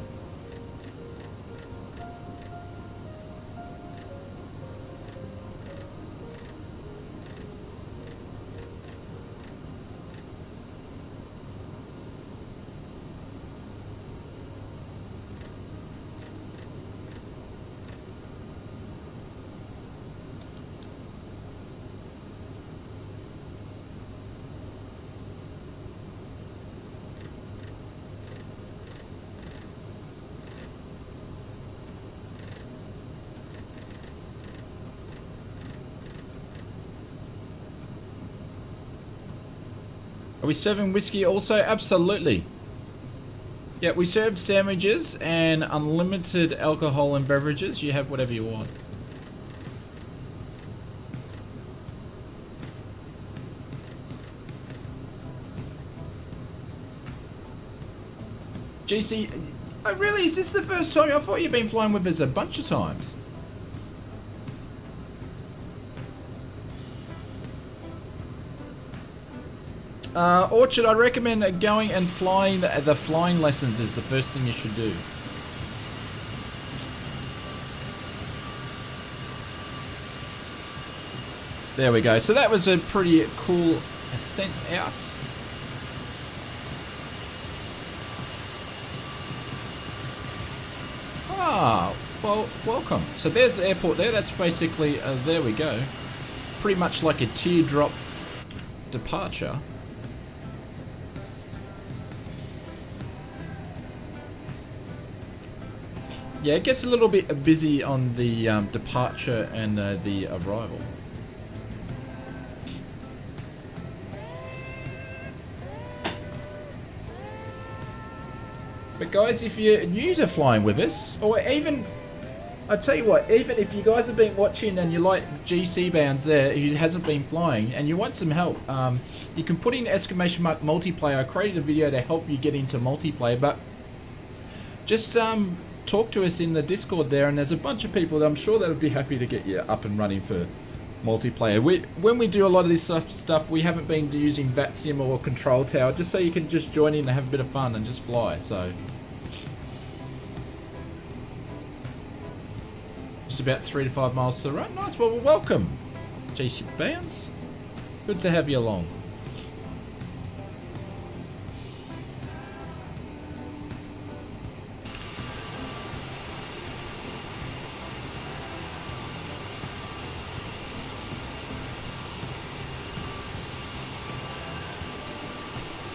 Are we serving whiskey also? Absolutely. Yeah, we serve sandwiches and unlimited alcohol and beverages. You have whatever you want. GC, oh really, is this the first time? I thought you've been flying with us a bunch of times. Orchard, I recommend going and flying. The flying lessons is the first thing you should do. There we go. So that was a pretty cool ascent out. Ah, well, welcome. So there's the airport there. That's basically, there we go. Pretty much like a teardrop departure. Yeah, it gets a little bit busy on the departure and the arrival. But guys, if you're new to flying with us, or even, I tell you what, even if you guys have been watching and you like GC Bounds there, who hasn't been flying, and you want some help, you can put in exclamation mark multiplayer. I created a video to help you get into multiplayer, but just talk to us in the Discord there, and there's a bunch of people that I'm sure that would be happy to get you up and running for multiplayer. When we do a lot of this stuff, we haven't been using VATSIM or Control Tower, just so you can just join in and have a bit of fun and just fly. So just about 3 to 5 miles to the right. Nice. Well, welcome, GC Bounds. Good to have you along.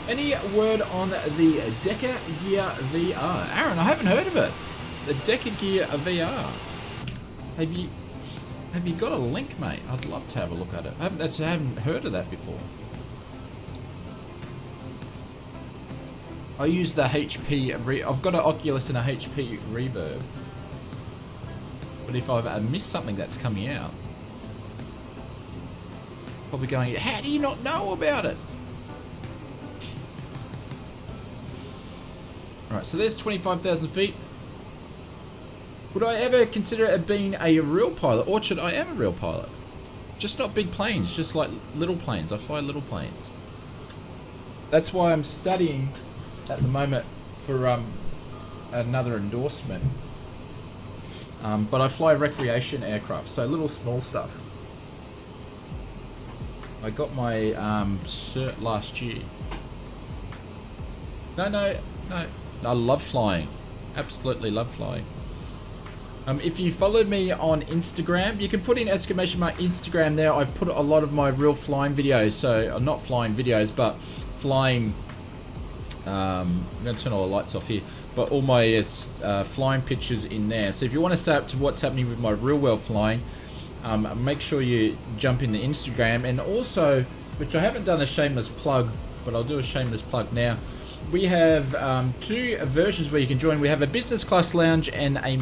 Any word on the Deca Gear VR? Aaron, I haven't heard of it. The Deca Gear VR. Have you got a link, mate? I'd love to have a look at it. I haven't heard of that before. I use the HP. I've got an Oculus and a HP Reverb. But if I've missed something that's coming out, probably going, how do you not know about it? Alright, so there's 25,000 feet. Would I ever consider it being a real pilot? Orchard, I am a real pilot. Just not big planes, just like little planes. I fly little planes. That's why I'm studying at the moment for another endorsement. But I fly recreation aircraft, so little small stuff. I got my cert last year. No. I love flying. Absolutely love flying. If you followed me on Instagram, you can put in exclamation mark Instagram there. I've put a lot of my real flying videos. So, not flying videos, but flying... I'm going to turn all the lights off here. But all my flying pictures in there. So if you want to stay up to what's happening with my real world flying, make sure you jump in the Instagram. And also, which I haven't done a shameless plug, but I'll do a shameless plug now. We have 2 versions where you can join. We have a business class lounge and a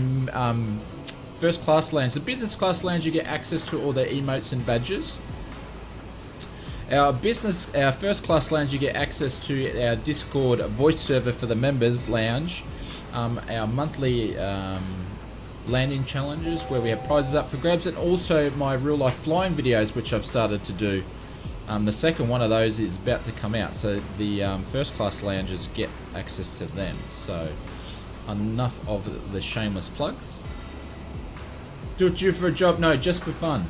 first class lounge. The business class lounge, you get access to all the emotes and badges. Our first class lounge, you get access to our Discord voice server for the members lounge. Our monthly landing challenges where we have prizes up for grabs, and also my real life flying videos, which I've started to do. The second one of those is about to come out, so the first class lounges get access to them. So enough of the shameless plugs. Do it for a job? No, just for fun.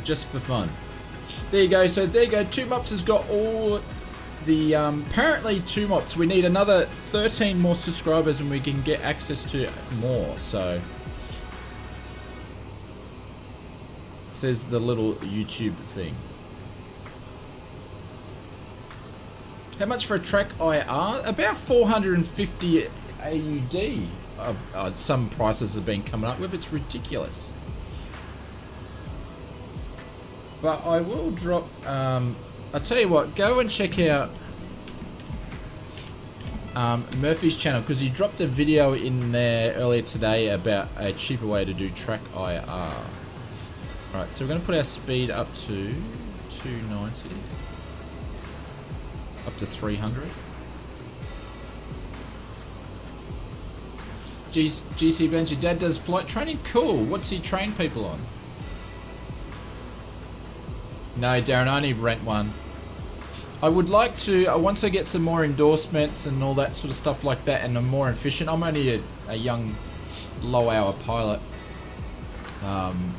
Just for fun. There you go. So there you go. 2Mops has got all the apparently 2Mops. We need another 13 more subscribers and we can get access to more. So says the little YouTube thing. How much for a track IR? About 450 AUD. Some prices have been coming up with. It's ridiculous. But I will drop, I'll tell you what, go and check out Murphy's channel, because he dropped a video in there earlier today about a cheaper way to do track IR. Alright, so we're going to put our speed up to 290, up to 300. GC Bench, your dad does flight training? Cool. What's he train people on? No, Darren, I only rent one. I would like to, once I get some more endorsements and all that sort of stuff like that, and I'm more efficient. I'm only a young, low-hour pilot. I'm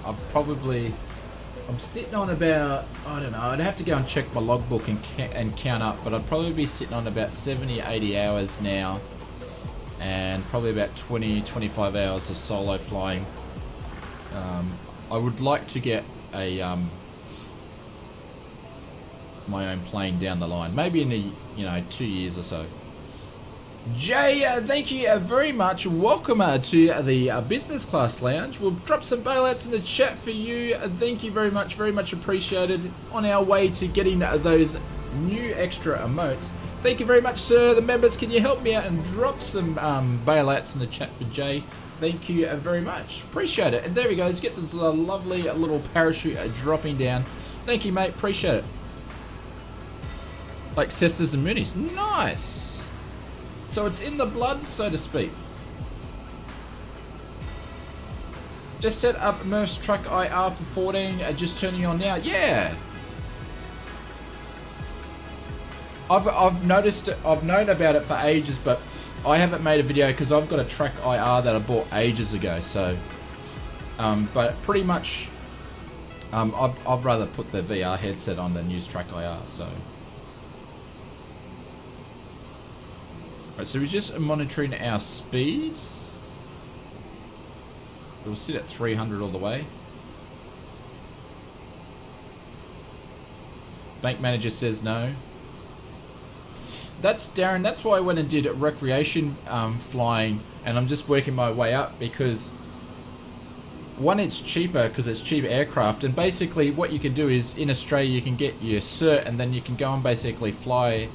sitting on about, I don't know, I'd have to go and check my logbook and count up, but I'd probably be sitting on about 70, 80 hours now, and probably about 20, 25 hours of solo flying. I would like to get a my own plane down the line, maybe in 2 years or so. Jay, thank you very much. Welcome to the business class lounge. We'll drop some bailouts in the chat for you. Thank you very much appreciated. On our way to getting those new extra emotes. Thank you very much, sir. The members, can you help me out and drop some bailouts in the chat for Jay? Thank you very much. Appreciate it. And there we go. Let's get this lovely little parachute dropping down. Thank you, mate. Appreciate it. Like Cestas and Moonies. Nice. So it's in the blood, so to speak. Just set up Murph's truck IR for 14, just turning on now. Yeah. I've noticed it, I've known about it for ages, but I haven't made a video because I've got a track IR that I bought ages ago. So, but pretty much, I'd rather put the VR headset on than use track IR. So. Right, so we're just monitoring our speed. We'll sit at 300 all the way. Bank manager says no. That's Darren. That's why I went and did recreation flying, and I'm just working my way up because one, it's cheaper because it's cheap aircraft, and basically what you can do is in Australia you can get your cert, and then you can go and basically fly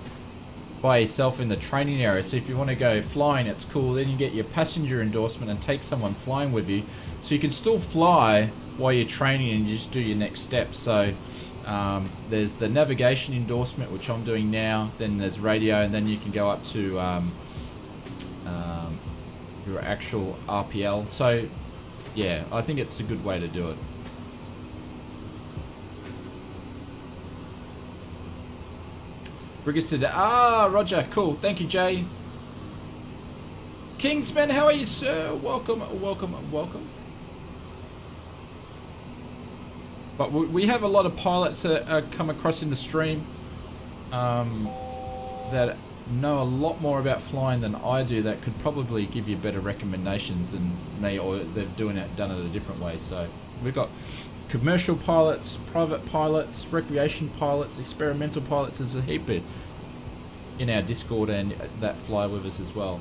by yourself in the training area. So if you want to go flying, it's cool. Then you get your passenger endorsement and take someone flying with you, so you can still fly while you're training and you just do your next step. So there's the navigation endorsement, which I'm doing now. Then there's radio, and then you can go up to your actual RPL. So yeah, I think it's a good way to do it. Brigger said, Roger, cool. Thank you, Jay. Kingsman, how are you, sir? Welcome. But we have a lot of pilots that come across in the stream that know a lot more about flying than I do, that could probably give you better recommendations than me, or they've done it a different way. So we've got commercial pilots, private pilots, recreation pilots, experimental pilots. There's a heap of in our Discord and that fly with us as well.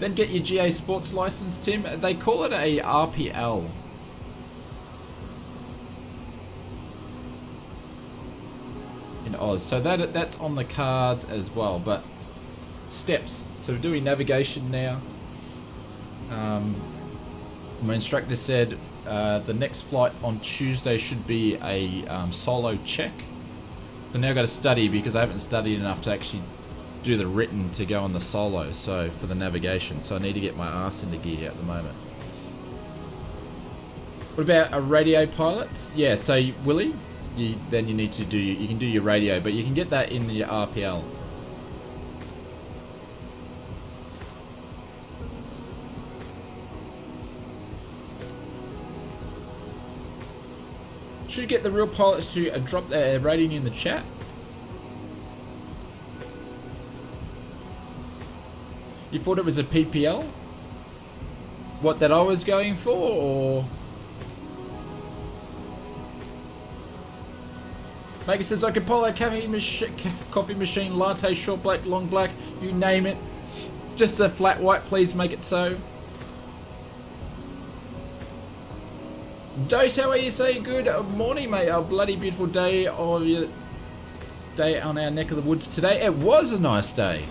Then get your GA Sports license, Tim. They call it a RPL. In Oz. So that's on the cards as well. But steps. So we're doing navigation now. My instructor said the next flight on Tuesday should be a solo check. So now I've got to study because I haven't studied enough to actually do the written to go on the solo, so for the navigation. So I need to get my ass into gear at the moment. What about radio pilots? Yeah, so Willie, then you need to do, you can do your radio, but you can get that in your RPL. Should get the real pilots to drop their rating in the chat. You thought it was a PPL? What, that I was going for, or? Maggie says, I can pilot coffee machine, latte, short black, long black, you name it. Just a flat white, please make it so. Dose, how are you? Say good morning, mate. A bloody beautiful day on our neck of the woods today. It was a nice day.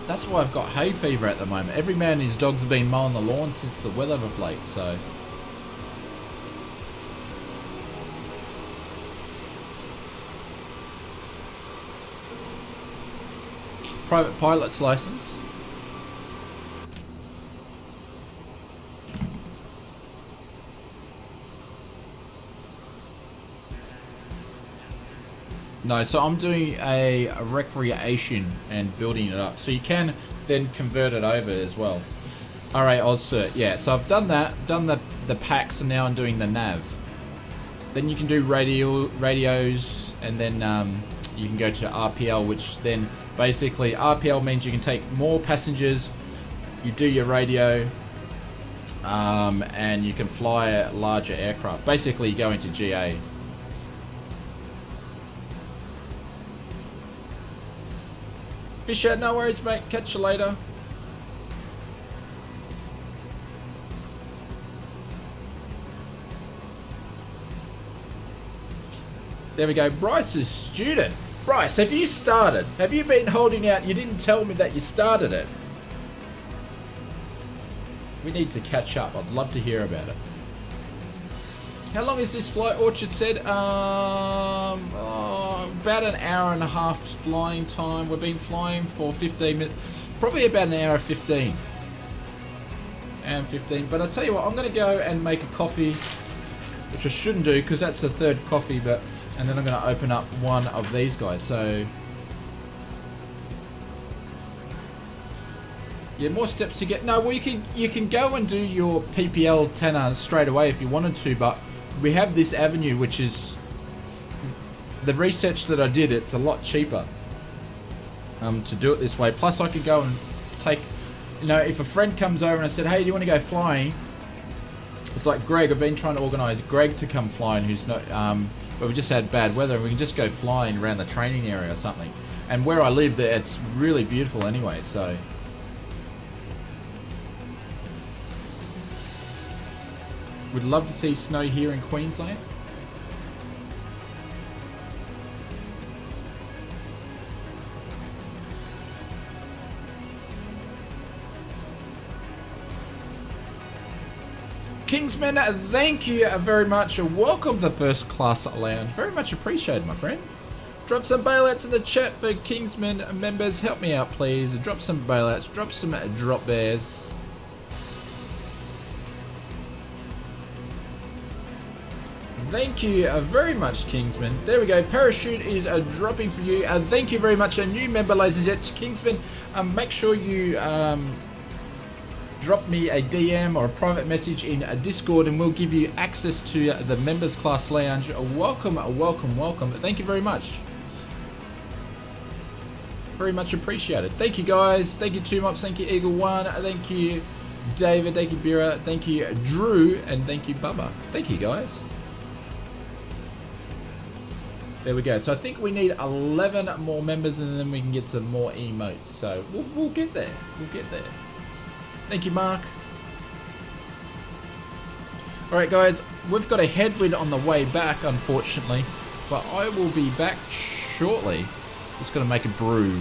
That's why I've got hay fever at the moment. Every man and his dogs have been mowing the lawn since the weather of late, so. private pilot's license. No, so I'm doing a recreation and building it up. So you can then convert it over as well. Alright, Ozcert. Yeah, so I've done that. Done the packs, and now I'm doing the nav. Then you can do radios, and then you can go to RPL, which then basically RPL means you can take more passengers. You do your radio, and you can fly larger aircraft. Basically, you go into GA. Fisher, no worries, mate. Catch you later. There we go. Bryce's student. Bryce, have you started? Have you been holding out? You didn't tell me that you started it. We need to catch up. I'd love to hear about it. How long is this flight? Orchard said, about an hour and a half flying time. We've been flying for 15 minutes. Probably about an hour 15. And 15. But I'll tell you what, I'm going to go and make a coffee, which I shouldn't do because that's the third coffee, but and then I'm going to open up one of these guys. So yeah, more steps to get. No, well, you can go and do your PPL tenor straight away if you wanted to, but we have this avenue, which is the research that I did. It's a lot cheaper to do it this way. Plus, I could go and take, you know, if a friend comes over and I said, "Hey, do you want to go flying?" It's like Greg. I've been trying to organise Greg to come flying, who's not. But we just had bad weather, and we can just go flying around the training area or something. And where I live, it's really beautiful anyway. So. Would love to see snow here in Queensland. Kingsman, thank you very much. Welcome to the First Class Lounge. Very much appreciated, my friend. Drop some bailouts in the chat for Kingsman members. Help me out, please. Drop some bailouts. Drop some drop bears. Thank you very much, Kingsman. There we go. Parachute is dropping for you. Thank you very much. A new member, ladies and gents. Kingsman, make sure you drop me a DM or a private message in Discord, and we'll give you access to the Members Class Lounge. Welcome, welcome, welcome. Thank you very much. Very much appreciated. Thank you, guys. Thank you, Two Mops. Thank you, Eagle One. Thank you, David. Thank you, Bira. Thank you, Drew. And thank you, Bubba. Thank you, guys. There we go. So I think we need 11 more members, and then we can get some more emotes. So we'll get there. We'll get there. Thank you, Mark. Alright, guys. We've got a headwind on the way back, unfortunately. But I will be back shortly. Just got to make a brew.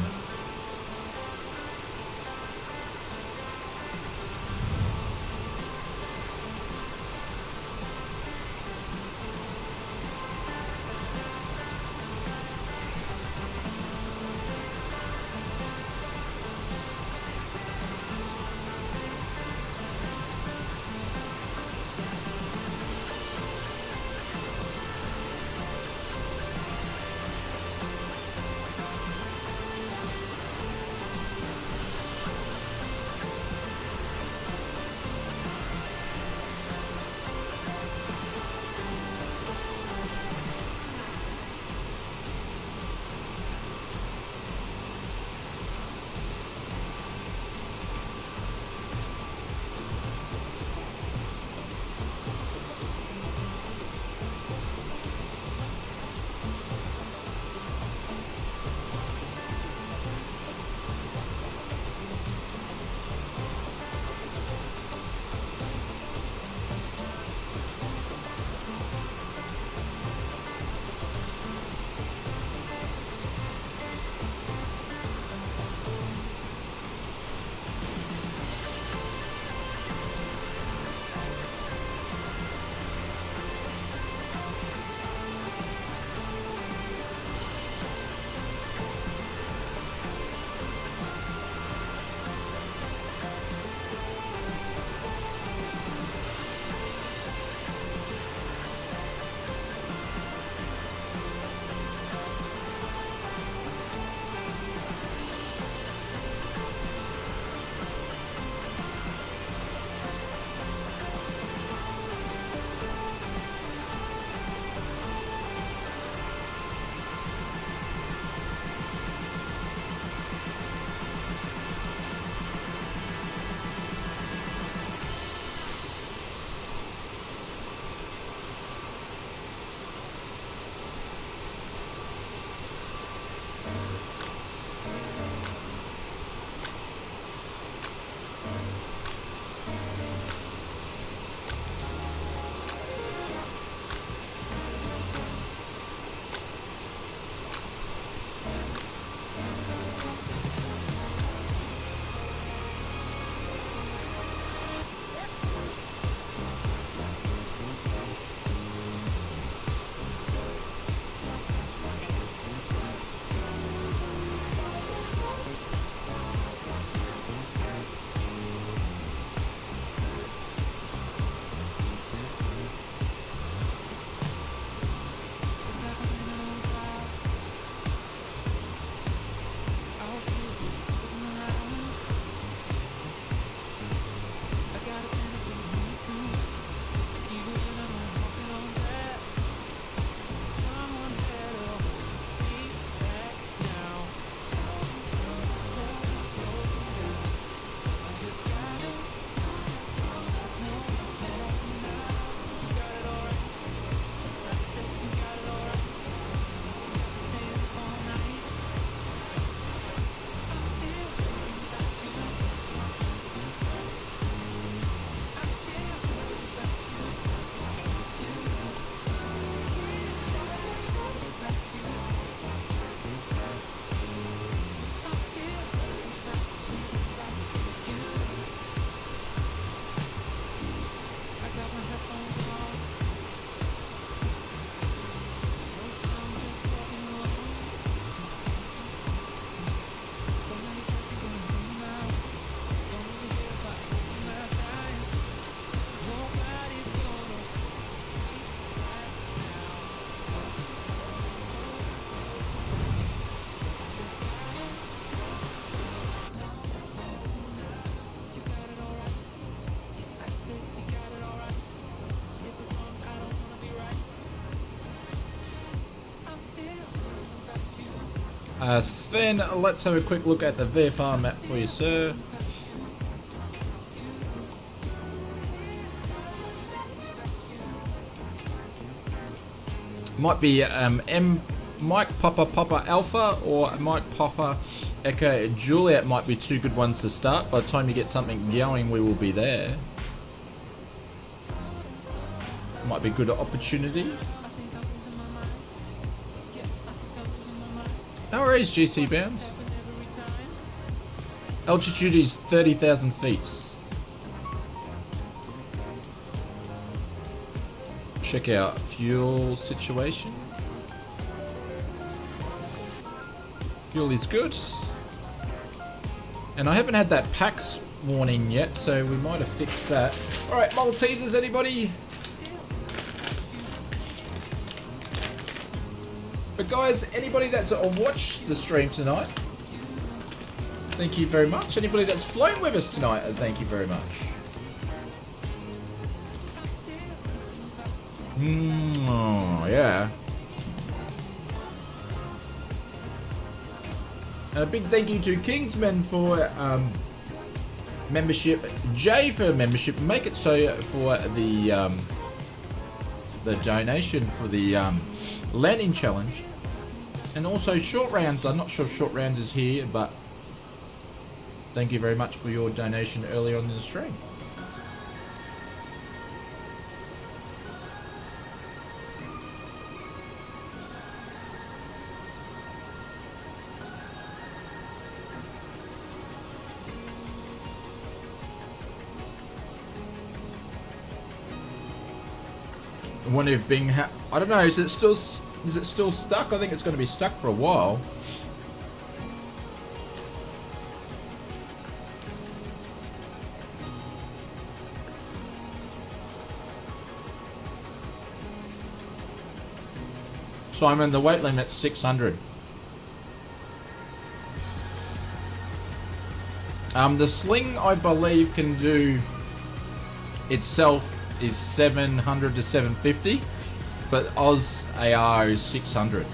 Sven, let's have a quick look at the VFR map for you, sir. Might be Mike Papa Alpha or Mike Papa Echo Juliet might be two good ones to start. By the time you get something going, we will be there. Might be a good opportunity. No worries, GC bounds. Altitude is 30,000 feet. Check out fuel situation. Fuel is good. And I haven't had that PAX warning yet, so we might have fixed that. Alright, Maltesers, anybody? But guys, anybody that's watched the stream tonight, thank you very much. Anybody that's flown with us tonight, thank you very much. Oh, yeah. And a big thank you to Kingsman for membership, Jay for membership, Make It So for the donation for the landing challenge, and also Short Rounds. I'm not sure if Short Rounds is here, but thank you very much for your donation earlier on in the stream. I wonder if Bing I don't know, is it still stuck? I think it's going to be stuck for a while. Simon, the weight limit's 600. The sling, I believe, can do itself is 700 to 750, but Oz AR is 600.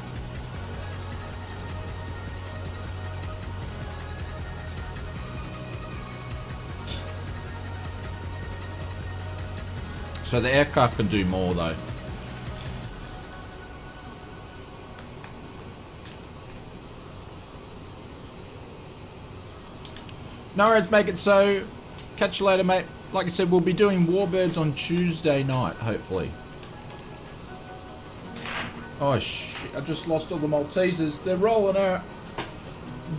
So the aircraft can do more though. No worries, make it so. Catch you later, mate. Like I said, we'll be doing Warbirds on Tuesday night, hopefully. Oh shit, I just lost all the Maltesers. They're rolling out.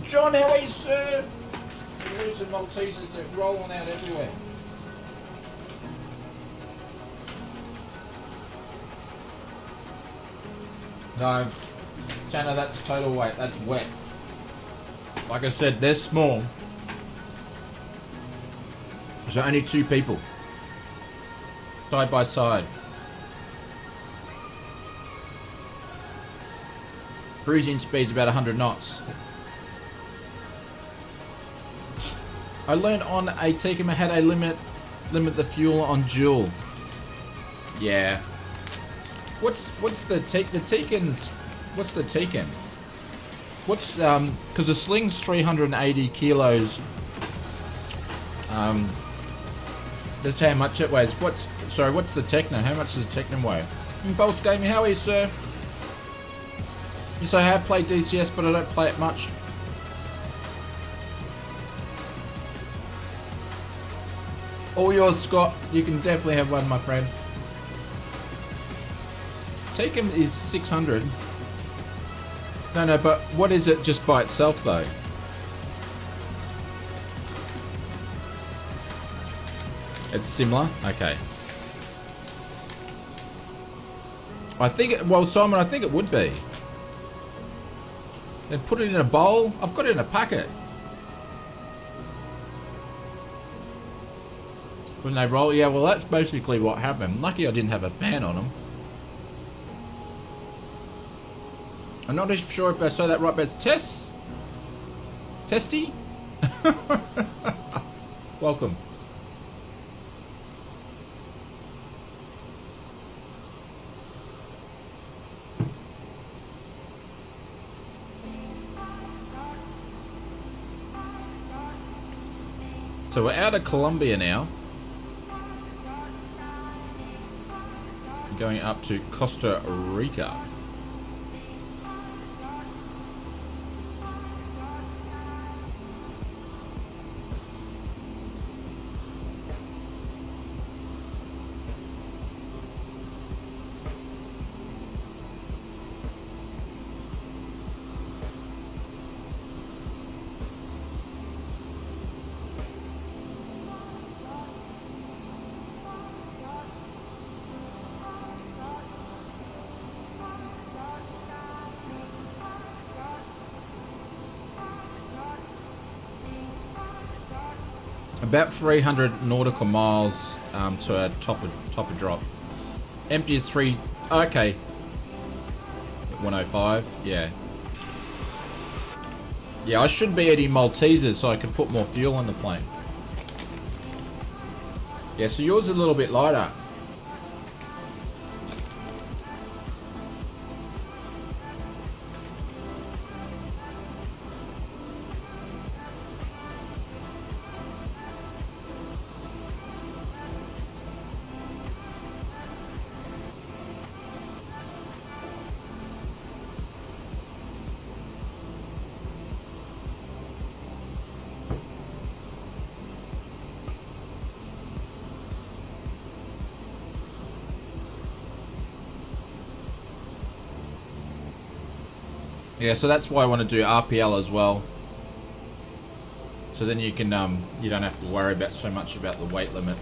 John, how are you, sir? We're losing Maltesers, they're rolling out everywhere. No, Tanner, that's total weight, that's wet. Like I said, they're small. So only two people. Side by side. Cruising speed's about 100 knots. I learned on a Takeoff had a limit the fuel on dual. Yeah. What's the Tekens? What's the Teken? What's because the sling's 380 kilos. That's how much it weighs. What's the Techno? How much does the Techno weigh? Impulse Gaming, how are you, sir? Yes, I have played DCS, but I don't play it much. All yours, Scott. You can definitely have one, my friend. Taken is 600. No, but what is it just by itself, though? It's similar? Okay. I think, well, Simon, I think it would be. Then put it in a bowl. I've got it in a packet. When they roll, yeah, well, that's basically what happened. Lucky I didn't have a fan on them. I'm not sure if I say that right, but it's Tess? Testy? Welcome. So we're out of Colombia now. Going up to Costa Rica. About 300 nautical miles to a top of drop. Empty is 3. Okay. 105. Yeah. Yeah, I should be eating Maltesers so I can put more fuel in the plane. Yeah, so yours is a little bit lighter. Yeah, so that's why I want to do RPL as well. So then you can you don't have to worry about so much about the weight limit.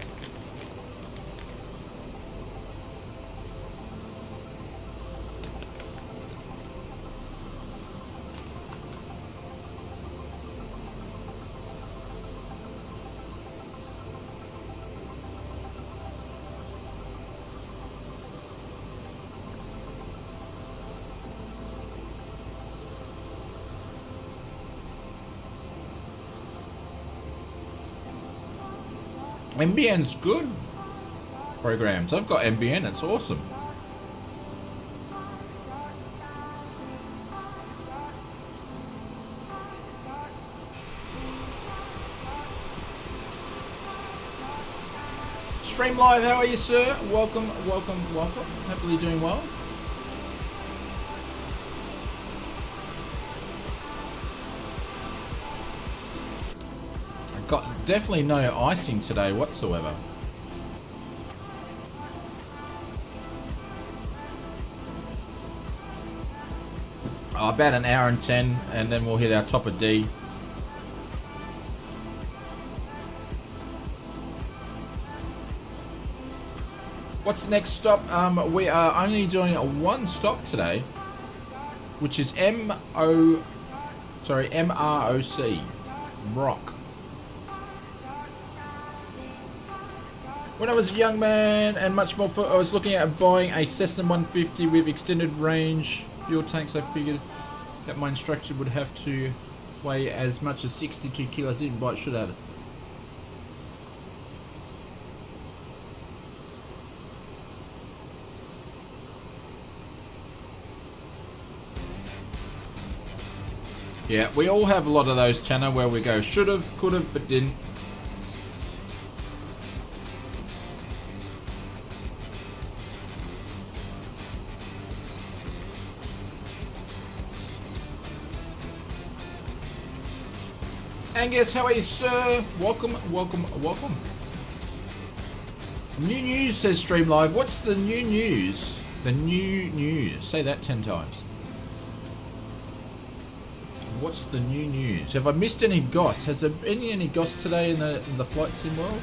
NBN's good programs. I've got NBN, it's awesome. Stream Live, how are you, sir? Welcome, welcome, welcome. Hopefully doing well. Got definitely no icing today whatsoever. Oh, about an hour and 10 and then we'll hit our top of D. What's the next stop? We are only doing one stop today, which is MROC, MROC. When I was a young man and much more, I was looking at buying a Cessna 150 with extended range fuel tanks. I figured that my instructor would have to weigh as much as 62 kilos. I didn't buy it, should have. Yeah, we all have a lot of those, Tanner, where we go should have, could have, but didn't. Angus, how are you, sir? Welcome, welcome, welcome. New news, says Stream Live. What's the new news? The new news. Say that 10 times. What's the new news? Have I missed any GOS? Has there been any GOS today in the flight sim world?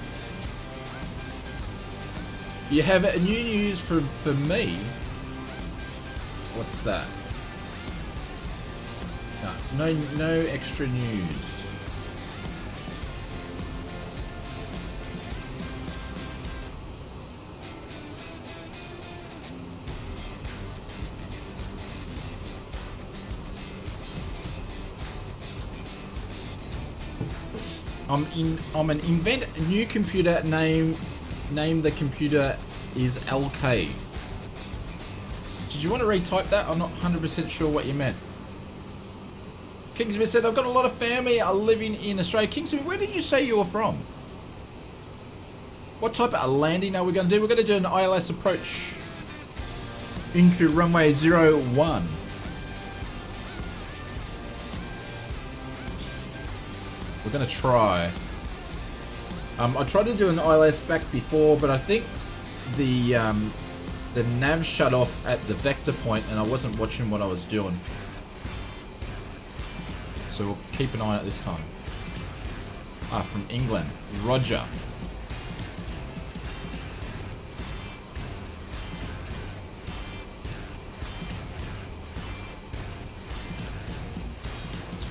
You have a new news for me. What's that? No extra news. I'm an invent a new computer name the computer is LK. Did you want to retype that? I'm not 100% sure what you meant. Kingsby said, I've got a lot of family living in Australia. Kingsby, where did you say you were from? What type of landing are we going to do? We're going to do an ILS approach into runway 01. We're going to try. I tried to do an ILS back before, but I think the nav shut off at the vector point and I wasn't watching what I was doing. So we'll keep an eye on it this time. From England. Roger.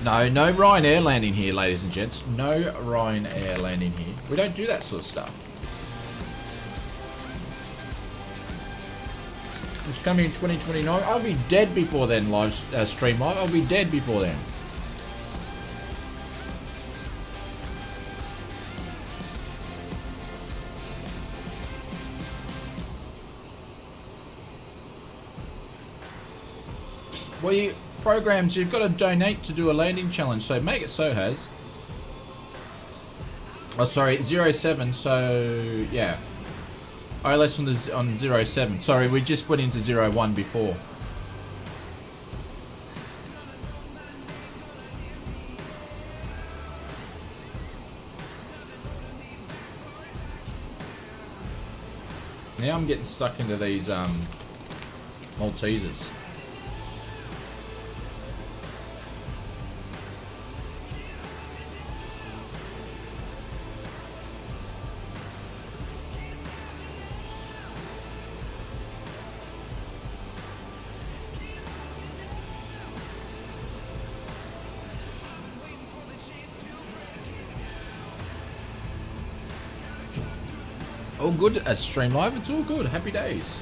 No Ryanair landing here, ladies and gents. No Ryanair landing here. We don't do that sort of stuff. It's coming in 2029. I'll be dead before then, live stream live. I'll be dead before then. Well, programs, you've got to donate to do a landing challenge, so make it so has. Oh, sorry, 07, so yeah. ILS on 07. Sorry, we just went into 01 before. Now I'm getting stuck into these Maltesers. All good at Stream Live, it's all good. Happy days.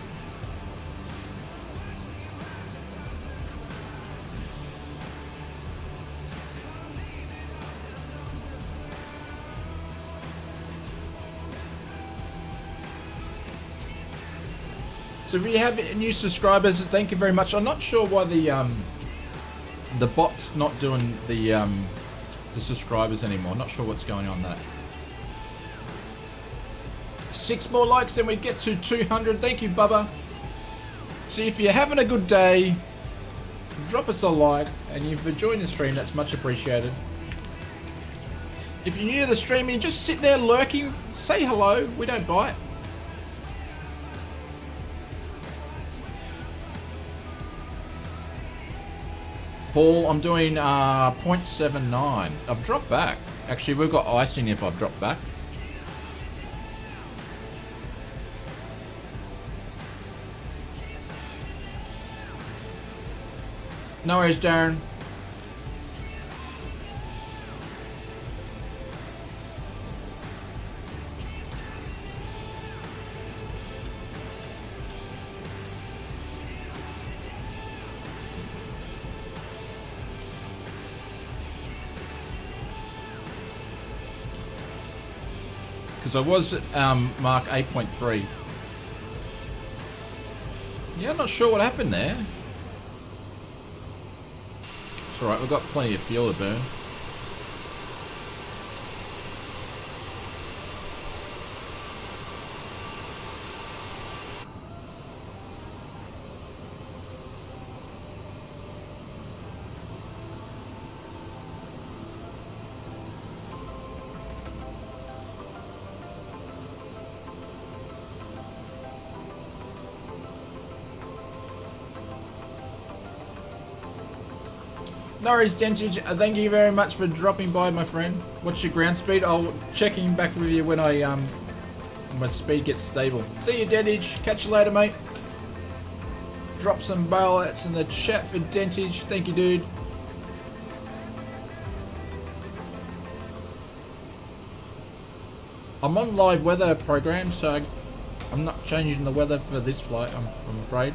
So if you have new subscribers, thank you very much. I'm not sure why the bot's not doing the subscribers anymore. I'm not sure what's going on there. 6 more likes and we get to 200. Thank you, Bubba. So if you're having a good day, drop us a like, and if you're enjoying the stream, that's much appreciated. If you're new to the stream and you just sit there lurking, say hello. We don't bite. Paul, I'm doing 0.79. I've dropped back. Actually, we've got icing if I've dropped back. No worries, Darren. Because I was at mark 8.3. Yeah, I'm not sure what happened there. It's alright, we've got plenty of fuel to burn. Norris Dentage, thank you very much for dropping by, my friend. What's your ground speed? I'll check in back with you when my speed gets stable. See you, Dentage. Catch you later, mate. Drop some bailouts in the chat for Dentage. Thank you, dude. I'm on live weather program, so I'm not changing the weather for this flight, I'm afraid.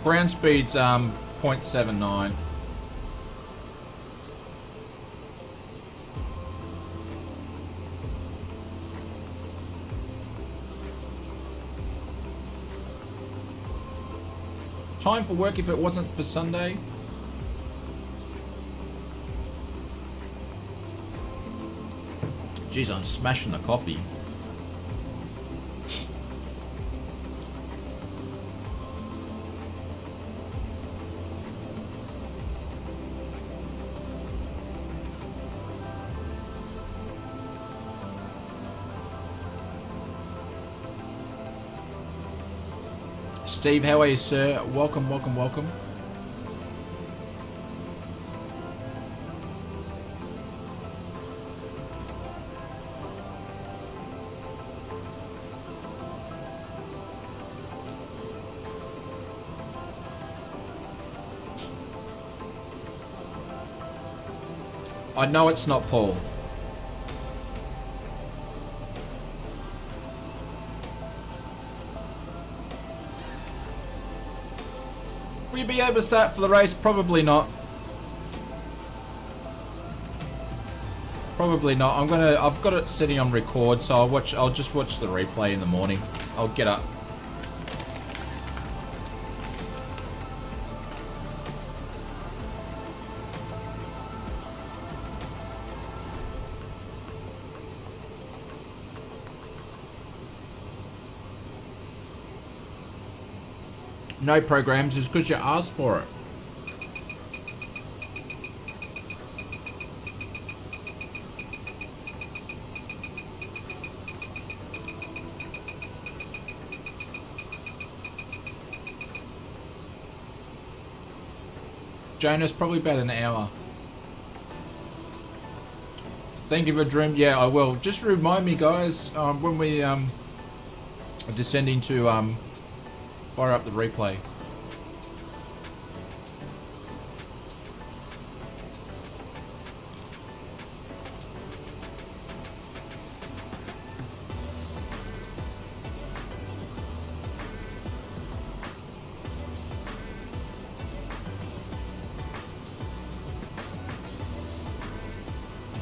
Ground speed's 0.79. Time for work if it wasn't for Sunday. Jeez, I'm smashing the coffee. Steve, how are you, sir? Welcome, welcome, welcome. I know it's not Paul. Will you be able to start for the race? Probably not. Probably not. I've got it sitting on record, so I'll just watch the replay in the morning. I'll get up. No programs is because you asked for it. Jonas, probably about an hour. Thank you for dream. Yeah, I will. Just remind me, guys, when we are descending to fire up the replay.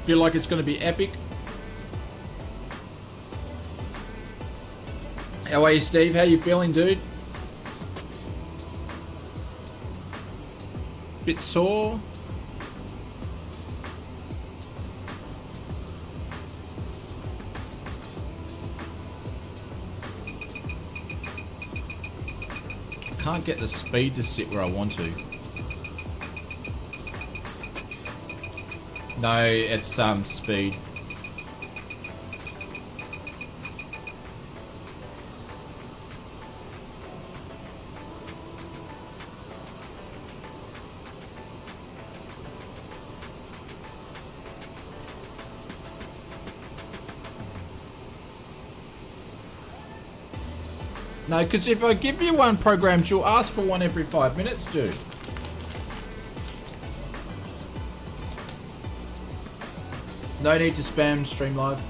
Feel like it's going to be epic. How are you, Steve? How you feeling, dude? Bit sore. Can't get the speed to sit where I want to. No, it's speed. No, because if I give you one program, you'll ask for one every 5 minutes, dude. No need to spam stream live.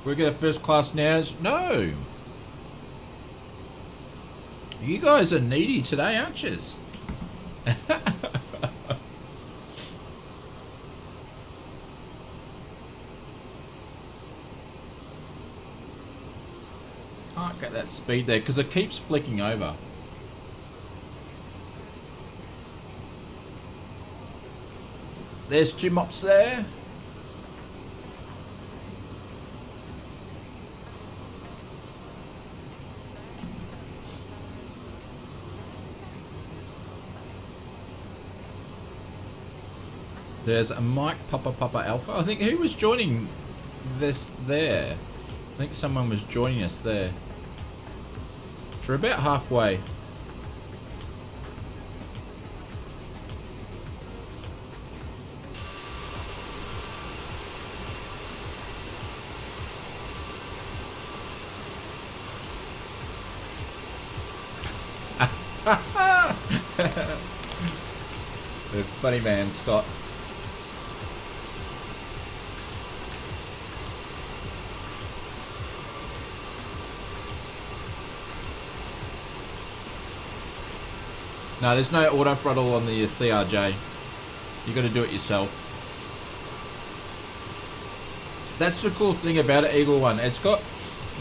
We get a first class nows? No. You guys are needy today, aren't you? Can't get that speed there because it keeps flicking over. There's 2 mops there. There's a Mike Papa Alpha. I think who was joining this there? I think someone was joining us there. We're about halfway. funny man, Scott. No, there's no auto throttle on the CRJ. You got to do it yourself. That's the cool thing about it, Eagle One. It's got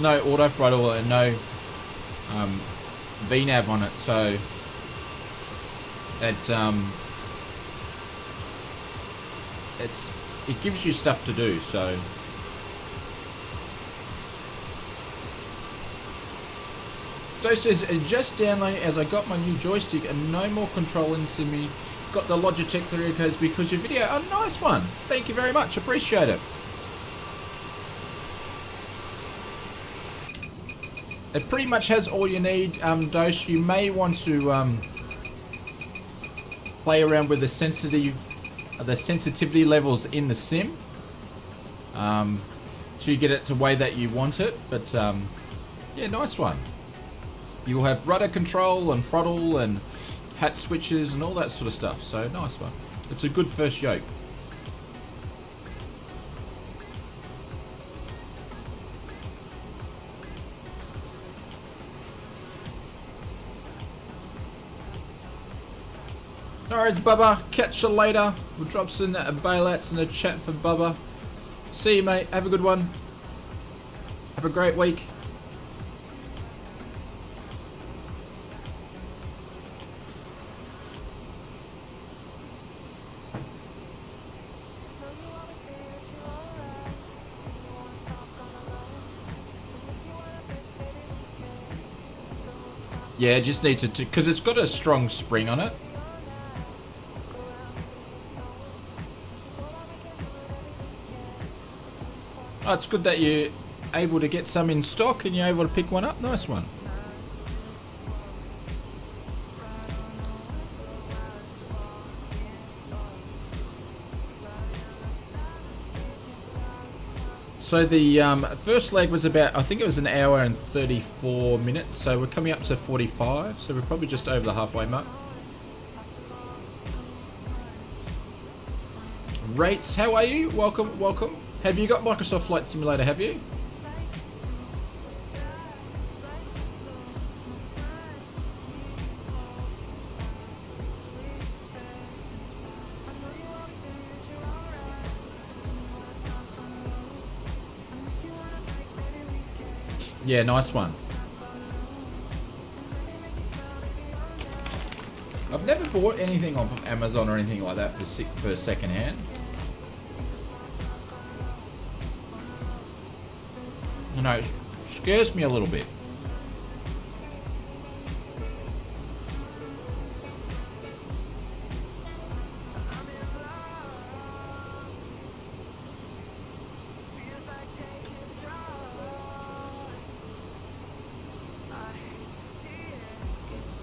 no auto throttle and no VNAV on it, so it gives you stuff to do. So says just downloading as I got my new joystick and no more control in Simi. Got the Logitech 3 codes because your video. Oh, nice one. Thank you very much. Appreciate it. It pretty much has all you need, Dose. You may want to play around with the sensitivity levels in the sim to get it to way that you want it. But yeah, nice one. You'll have rudder control and throttle and hat switches and all that sort of stuff. So nice one. It's a good first yoke. Alright, Bubba. Catch you later. We'll drop some bailouts in the chat for Bubba. See you, mate. Have a good one. Have a great week. Yeah, just need to, because it's got a strong spring on it. Oh, it's good that you're able to get some in stock and you're able to pick one up. Nice one. So the first leg was about, I think it was an hour and 34 minutes. So we're coming up to 45. So we're probably just over the halfway mark. Rates, how are you? Welcome, welcome. Have you got Microsoft Flight Simulator, have you? Yeah, nice one. I've never bought anything off of Amazon or anything like that for second hand. You know, it scares me a little bit.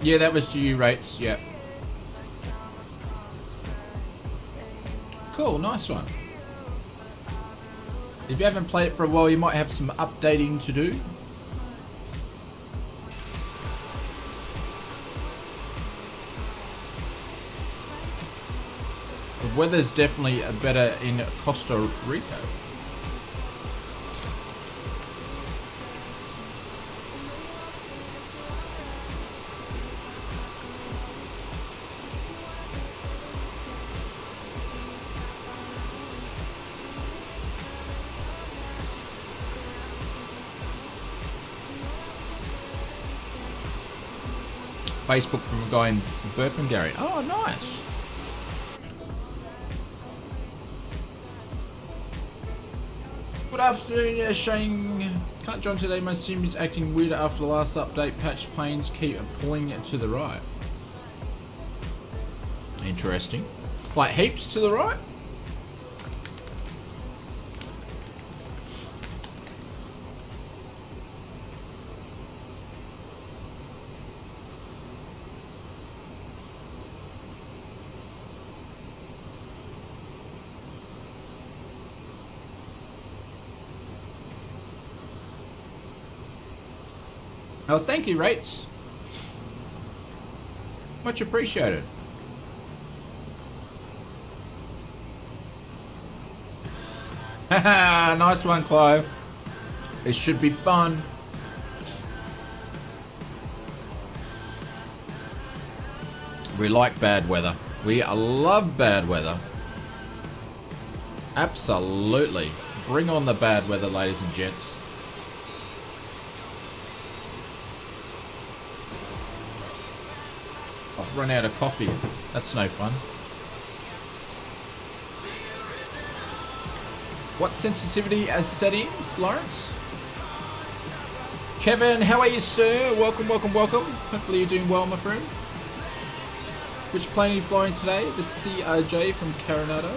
Yeah, that was GU rates, yeah. Cool, nice one. If you haven't played it for a while, you might have some updating to do. The weather's definitely better in Costa Rica. Facebook from a guy in Burpengary. Oh, nice. Good afternoon, Shane. Can't join today. My sim is acting weird after the last update. Patch planes keep pulling to the right. Interesting. Like heaps to the right? Oh, thank you, Rates. Much appreciated. Nice one, Clive. It should be fun. We like bad weather. We love bad weather. Absolutely. Bring on the bad weather, ladies and gents. I've run out of coffee. That's no fun. What sensitivity as settings, Lawrence? Kevin, how are you, sir? Welcome, welcome, welcome. Hopefully you're doing well, my friend. Which plane are you flying today? The CRJ from Coronado.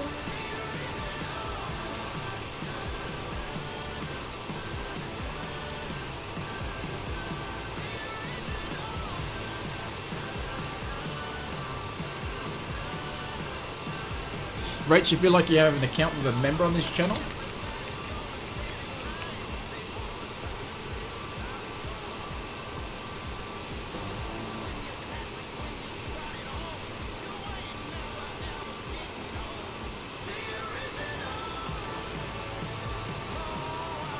Rach, you feel like you have an account with a member on this channel?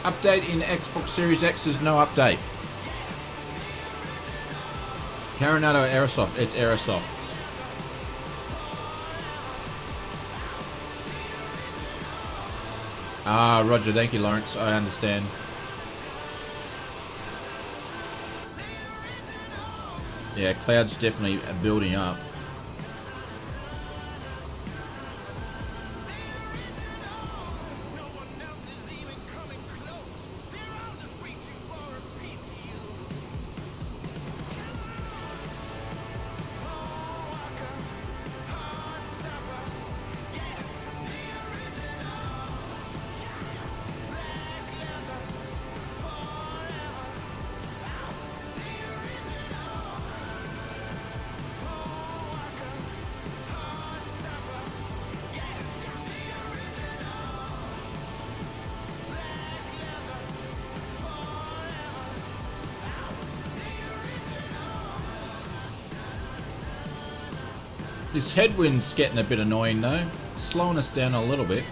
Update in Xbox Series X is no update. Coronado Aerosoft, it's Aerosoft. Ah, Roger, thank you, Lawrence. I understand. Yeah, cloud's definitely building up. This headwind's getting a bit annoying though. It's slowing us down a little bit.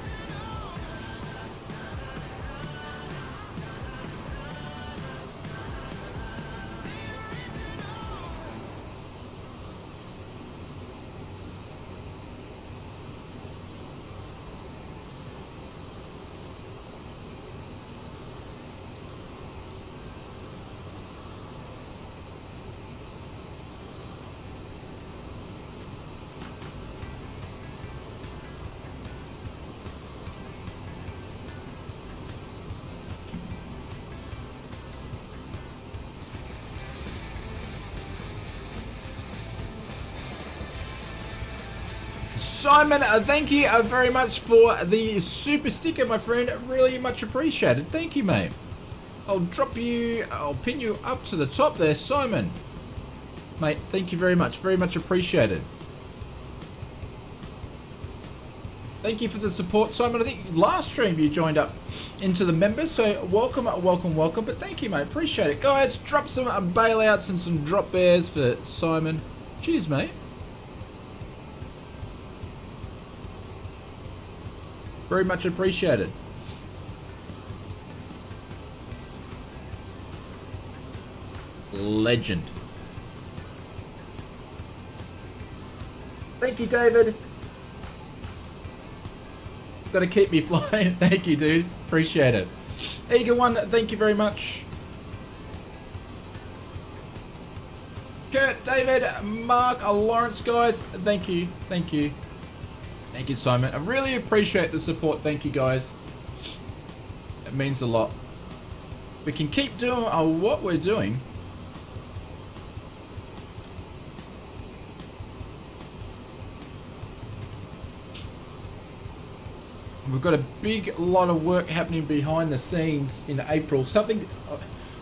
Simon, thank you very much for the super sticker, my friend. Really much appreciated. Thank you, mate. I'll pin you up to the top there, Simon. Mate, thank you very much. Very much appreciated. Thank you for the support, Simon. I think last stream you joined up into the members, so welcome, welcome, welcome. But thank you, mate. Appreciate it. Guys, drop some bailouts and some drop bears for Simon. Cheers, mate. Very much appreciated. Legend. Thank you, David. Got to keep me flying. Thank you, dude. Appreciate it. Eager one, thank you very much. Kurt, David, Mark, Lawrence, guys, thank you. Thank you. Thank you, Simon. I really appreciate the support. Thank you, guys. It means a lot. We can keep doing what we're doing. We've got a big lot of work happening behind the scenes in April. Something...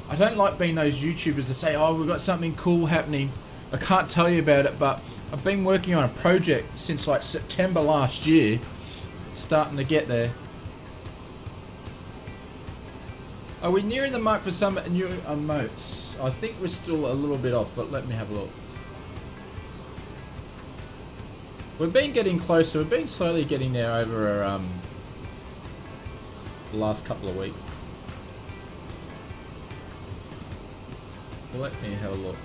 I don't like being those YouTubers that say, oh, we've got something cool happening. I can't tell you about it, but I've been working on a project since like September last year. It's starting to get there. Are we nearing the mark for some new emotes? I think we're still a little bit off, but let me have a look. We've been getting closer. We've been slowly getting there over the last couple of weeks. Let me have a look.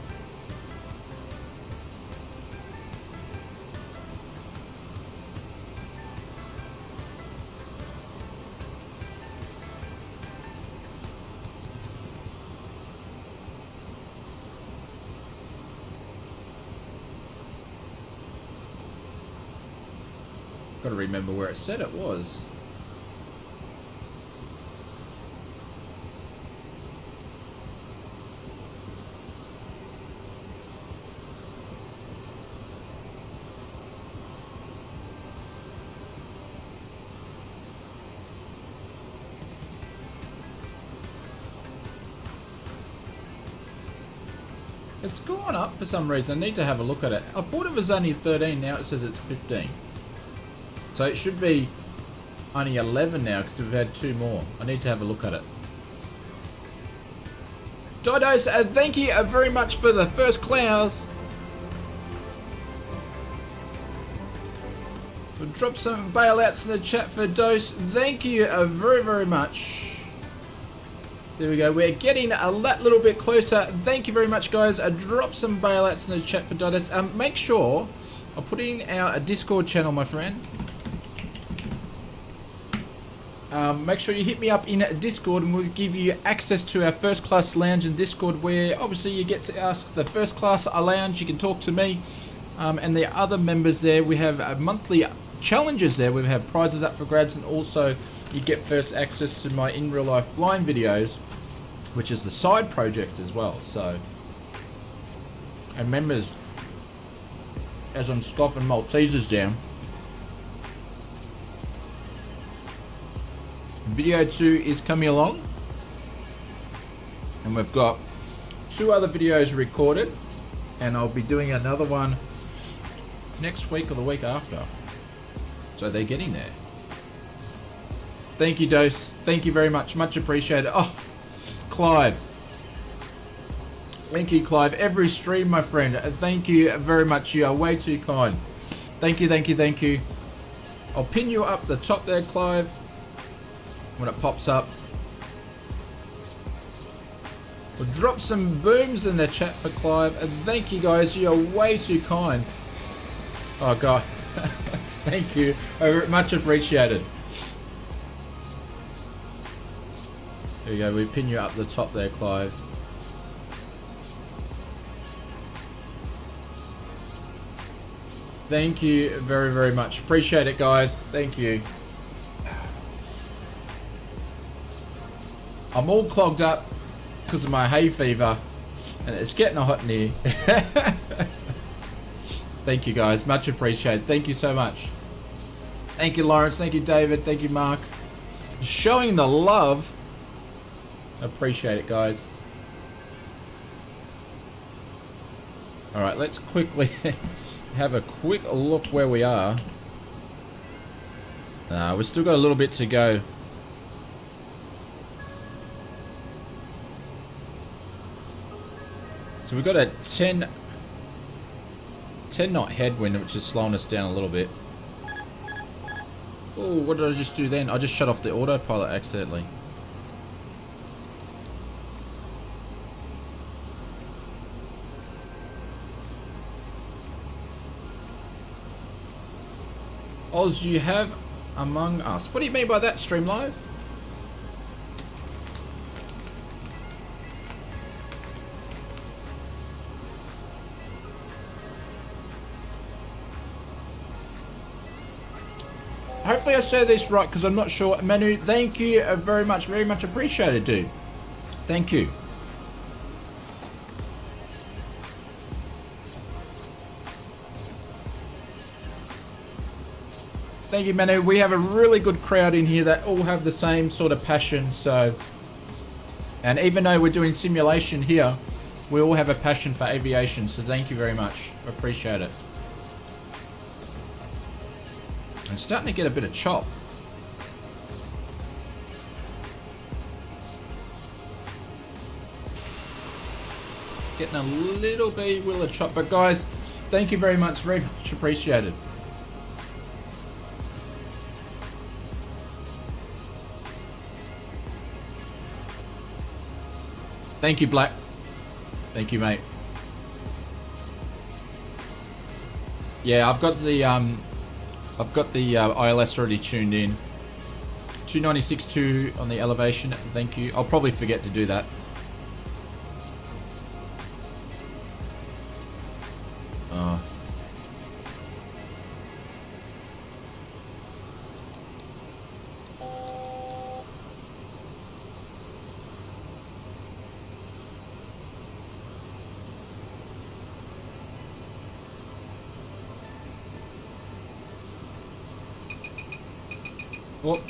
Got to remember where it said it was. It's gone up for some reason. I need to have a look at it. I thought it was only 13, now it says it's 15. So it should be only 11 now because we've had 2 more. I need to have a look at it. Didos, thank you very much for the first clouds. We'll drop some bailouts in the chat for Dose. Thank you very, very much. There we go. We're getting that little bit closer. Thank you very much, guys. Drop some bailouts in the chat for Didos. Make sure I'll put in our Discord channel, my friend. Make sure you hit me up in Discord and we'll give you access to our first class lounge in Discord, where obviously you get to ask the first class lounge. You can talk to me and the other members there. We have monthly challenges there. We have prizes up for grabs, and also you get first access to my in real life blind videos, which is the side project as well. So, and members, as I'm scoffing Maltesers down, video 2 is coming along, and we've got 2 other videos recorded, and I'll be doing another one next week or the week after. So they're getting there. Thank you, Dose. Thank you very much. Much appreciated. Oh, Clive. Thank you, Clive. Every stream, my friend. Thank you very much. You are way too kind. Thank you, thank you, thank you. I'll pin you up the top there, Clive, when it pops up. We'll drop some booms in the chat for Clive. And thank you, guys. You are way too kind. Oh, God. Thank you. Much appreciated. There you go. We pin you up the top there, Clive. Thank you very, very much. Appreciate it, guys. Thank you. I'm all clogged up because of my hay fever, and it's getting hot in here. Thank you, guys. Much appreciated. Thank you so much. Thank you, Lawrence. Thank you, David. Thank you, Mark. Showing the love. Appreciate it, guys. All right, let's quickly have a quick look where we are. We've still got a little bit to go. So we've got a 10 knot headwind, which is slowing us down a little bit. Oh, what did I just do then? I just shut off the autopilot accidentally. Oz, you have Among Us. What do you mean by that, Stream Live? Hopefully I say this right, because I'm not sure. Manu, thank you very much appreciated, dude. Thank you. Thank you, Manu. We have a really good crowd in here that all have the same sort of passion. So, and even though we're doing simulation here, we all have a passion for aviation. So thank you very much. I appreciate it. I'm starting to get a bit of chop. Getting a little bit of chop. But guys, thank you very much appreciated. Thank you, Black. Thank you, mate. Yeah, I've got the ILS already tuned in. 296.2 on the elevation. Thank you. I'll probably forget to do that. Oh. Oh.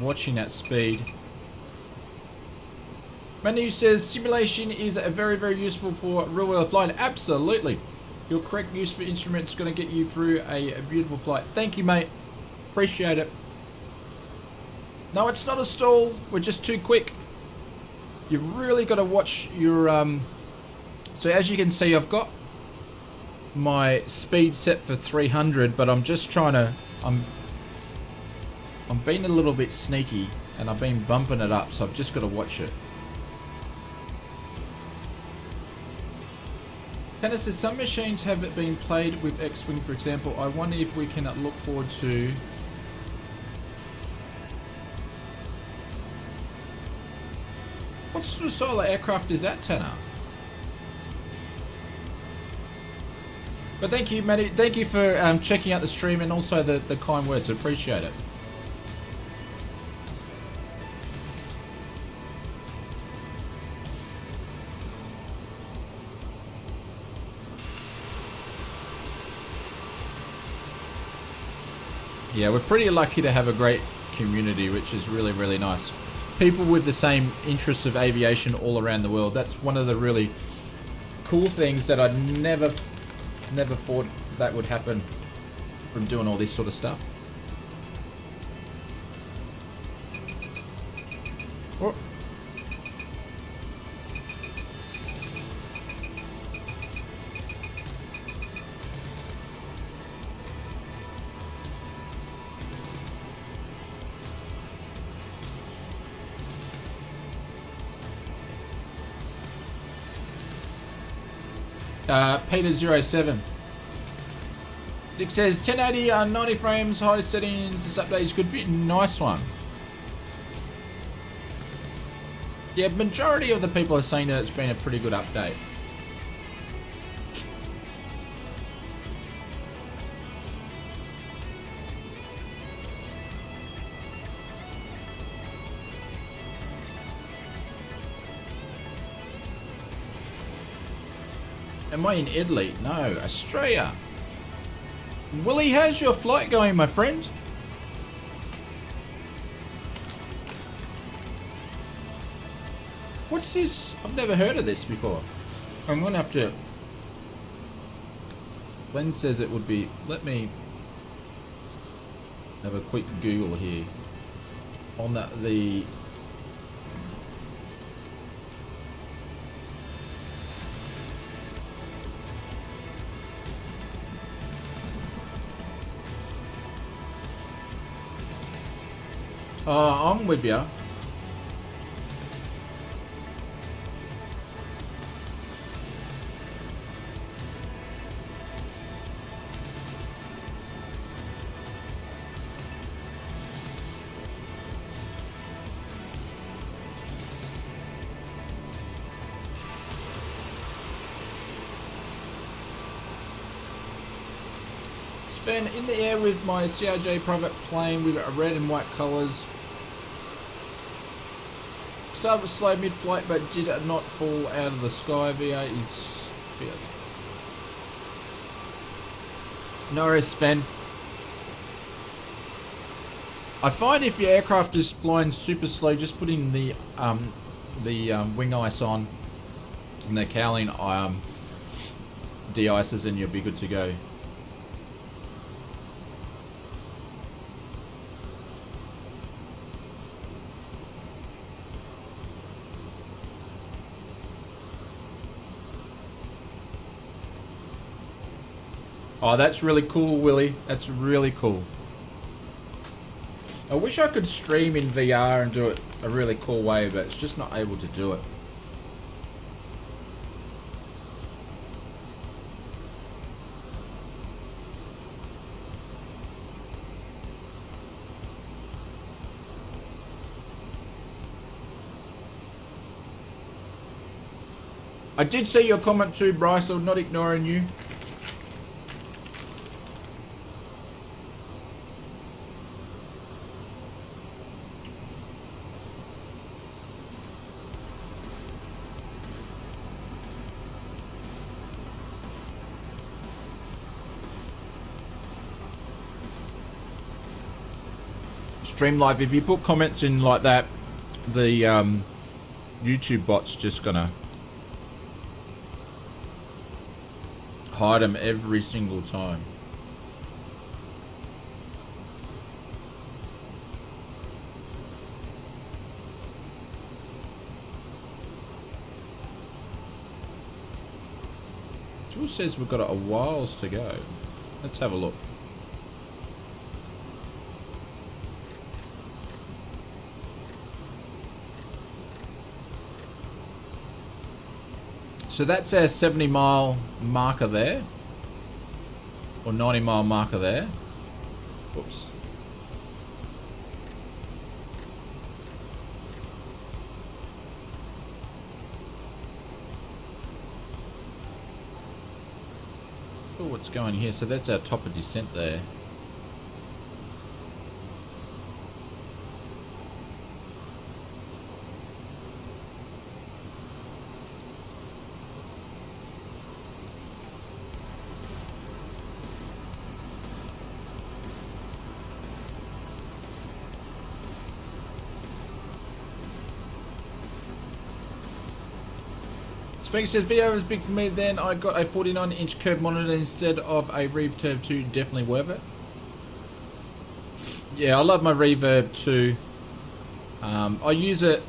Watching that speed. Manu says simulation is very, very useful for real world flying. Absolutely. Your correct use for instruments is going to get you through a beautiful flight. Thank you, mate. Appreciate it. No, it's not a stall. We're just too quick. You've really got to watch your... So as you can see, I've got my speed set for 300, but I'm just trying to... I'm being a little bit sneaky, and I've been bumping it up, so I've just got to watch it. Tanner says, some machines have been played with X-Wing, for example. I wonder if we can look forward to... What sort of solar aircraft is that, Tanner? But thank you, Matty. Thank you for checking out the stream and also the kind words. I appreciate it. Yeah, we're pretty lucky to have a great community, which is really, really nice. People with the same interests of aviation all around the world. That's one of the really cool things that I never thought that would happen from doing all this sort of stuff. Oh. Peter07. Dick says 1080 90 frames, high settings. This update is good for you. Nice one. Yeah, majority of the people are saying that it's been a pretty good update. Am I in Italy? No, Australia. Willie, how's your flight going, my friend? What's this? I've never heard of this before. I'm gonna have to... Glenn says it would be... Let me have a quick Google here. On the I'm with ya. Sven, in the air with my CRJ private plane with red and white colours. Started slow mid-flight but did not fall out of the sky. VA is... No worries, Sven. I find if your aircraft is flying super slow, just putting the wing ice on and the cowling de-ices and you'll be good to go. Oh, that's really cool, Willie. That's really cool. I wish I could stream in VR and do it a really cool way, but it's just not able to do it. I did see your comment too, Bryce. I'm not ignoring you. Stream live. If you put comments in like that, the YouTube bot's just gonna hide them every single time. Jules says we've got a whiles to go. Let's have a look. So that's our 70-mile marker there, or 90-mile marker there. Whoops. Oh, what's going here? So that's our top of descent there. Spank says, VR is big for me, then I got a 49-inch curved monitor instead of a Reverb 2, definitely worth it. Yeah, I love my Reverb 2. I use it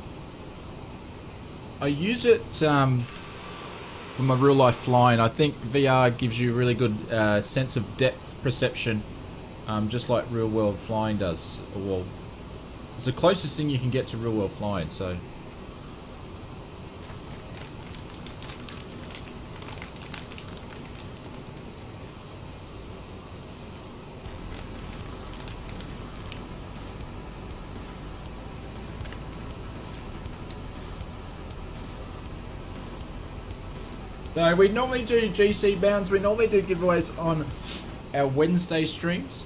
for my real life flying. I think VR gives you a really good sense of depth perception, just like real world flying does. Well, it's the closest thing you can get to real world flying, so. No, we normally do GC bounds. We normally do giveaways on our Wednesday streams.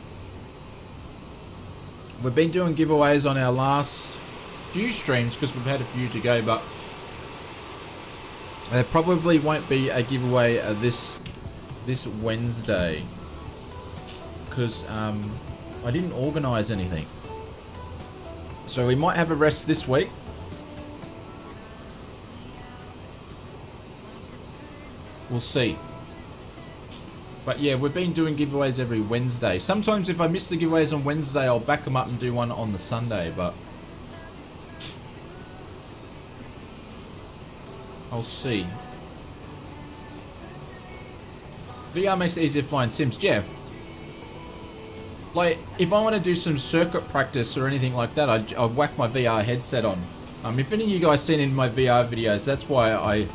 We've been doing giveaways on our last few streams because we've had a few to go, but there probably won't be a giveaway this Wednesday because I didn't organise anything. So we might have a rest this week. We'll see. But yeah, we've been doing giveaways every Wednesday. Sometimes if I miss the giveaways on Wednesday, I'll back them up and do one on the Sunday, but I'll see. VR makes it easier to fly in Sims. Yeah. Like, if I want to do some circuit practice or anything like that, I whack my VR headset on. If any of you guys seen in my VR videos, that's why I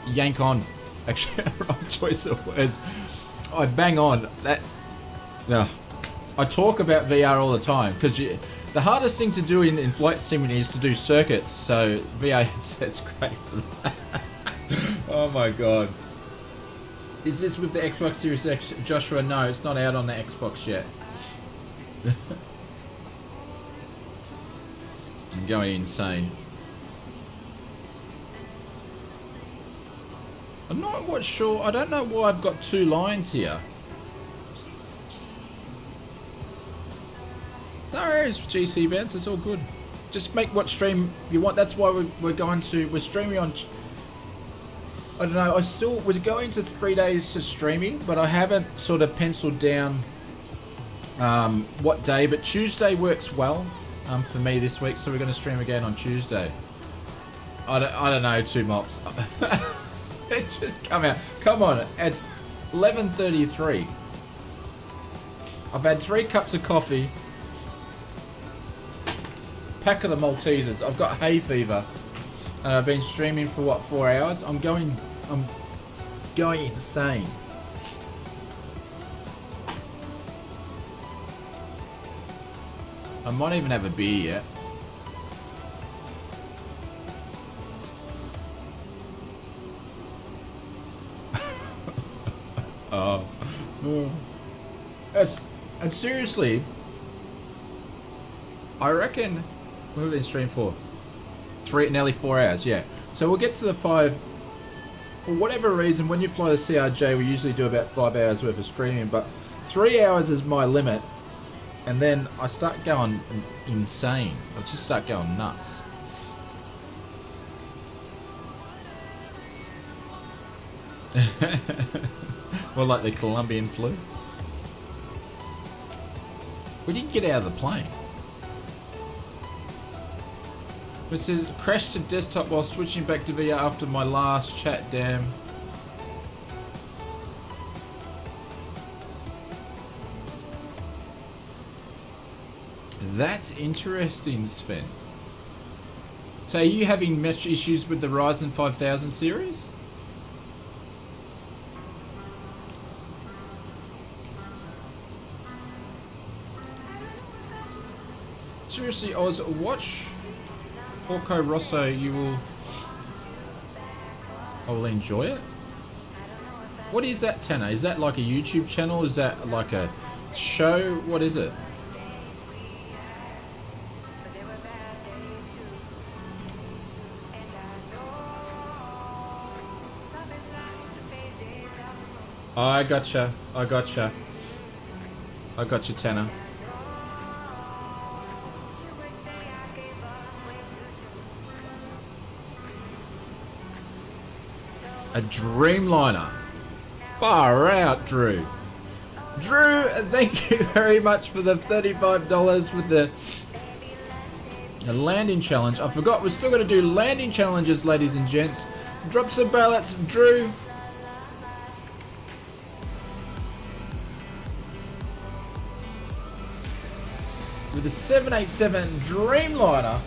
yank on. Actually, wrong choice of words. I bang on that. No, I talk about VR all the time because the hardest thing to do in flight sim is to do circuits. So VR headset's great for that. Oh my god! Is this with the Xbox Series X, Joshua? No, it's not out on the Xbox yet. I'm going insane. I'm not quite sure. I don't know why I've got two lines here. No worries, GC bounce. It's all good. Just make what stream you want. That's why we're streaming on. I don't know. We're going to 3 days to streaming, but I haven't sort of penciled down what day. But Tuesday works well for me this week, so we're going to stream again on Tuesday. I don't know. Two mops. It just come out. Come on, it's 11:33. I've had 3 cups of coffee, pack of the Maltesers. I've got hay fever, and I've been streaming for what, 4 hours? I'm going insane. I might even have a beer yet. Oh. And seriously, I reckon what have we been streaming for? Nearly 4 hours, yeah. So we'll get to the 5. For whatever reason, when you fly the CRJ, we usually do about 5 hours worth of streaming, but 3 hours is my limit, and then I start going insane. I just start going nuts. Well, like the Colombian flu. We didn't get out of the plane. It says, crashed to desktop while switching back to VR after my last chat, damn. That's interesting, Sven. So are you having mesh issues with the Ryzen 5000 series? Seriously, Oz, watch Porco Rosso. I will enjoy it. What is that, Tanner? Is that like a YouTube channel? Is that like a show? What is it? I gotcha. I gotcha, Tanner. A Dreamliner. Far out, Drew. Drew, thank you very much for the $35 with the landing challenge. I forgot we're still going to do landing challenges, ladies and gents. Drop some ballots, Drew. With the 787 Dreamliner.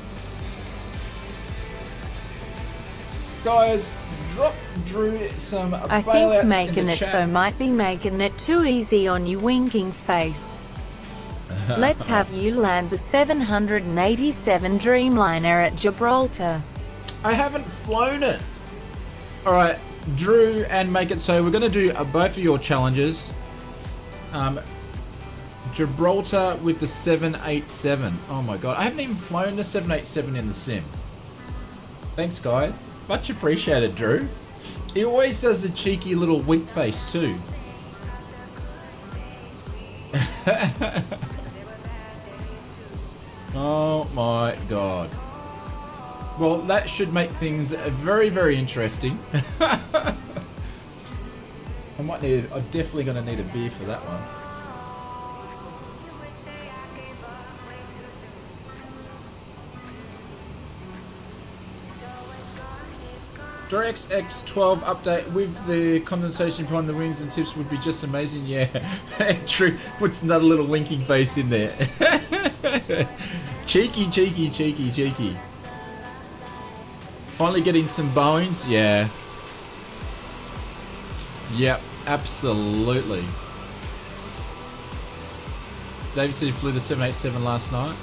Guys, drop Drew some bailouts. I think making in the it chat. so might be making it too easy on you winking face. Let's have you land the 787 Dreamliner at Gibraltar. I haven't flown it. Alright, Drew and Make It So, we're going to do both of your challenges. Gibraltar with the 787. Oh my god, I haven't even flown the 787 in the sim. Thanks, guys. Much appreciated, Drew. He always does the cheeky little wink face too. Oh my god. Well, that should make things very, very interesting. I'm definitely going to need a beer for that one. DirectX X12 update with the condensation behind the wings and tips would be just amazing. Yeah, True puts another little winking face in there. Cheeky, cheeky, cheeky, cheeky. Finally getting some bones. Yeah. Yep, absolutely. David said he flew the 787 last night.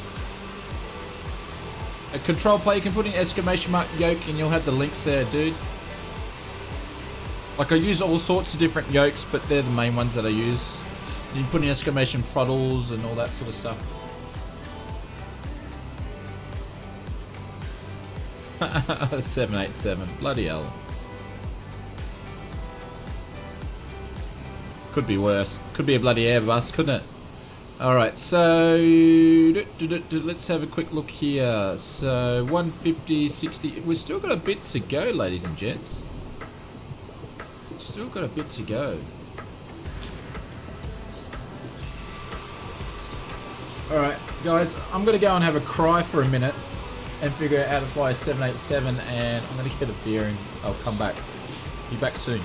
A control plate, you can put in exclamation mark yoke and you'll have the links there, dude. Like, I use all sorts of different yokes, but they're the main ones that I use. You can put in exclamation throttles and all that sort of stuff. 787, bloody hell. Could be worse. Could be a bloody Airbus, couldn't it? Alright, so let's have a quick look here. So 150, 60. We've still got a bit to go, ladies and gents. Still got a bit to go. Alright, guys, I'm going to go and have a cry for a minute and figure out how to fly a 787, and I'm going to get a beer and I'll come back. Be back soon.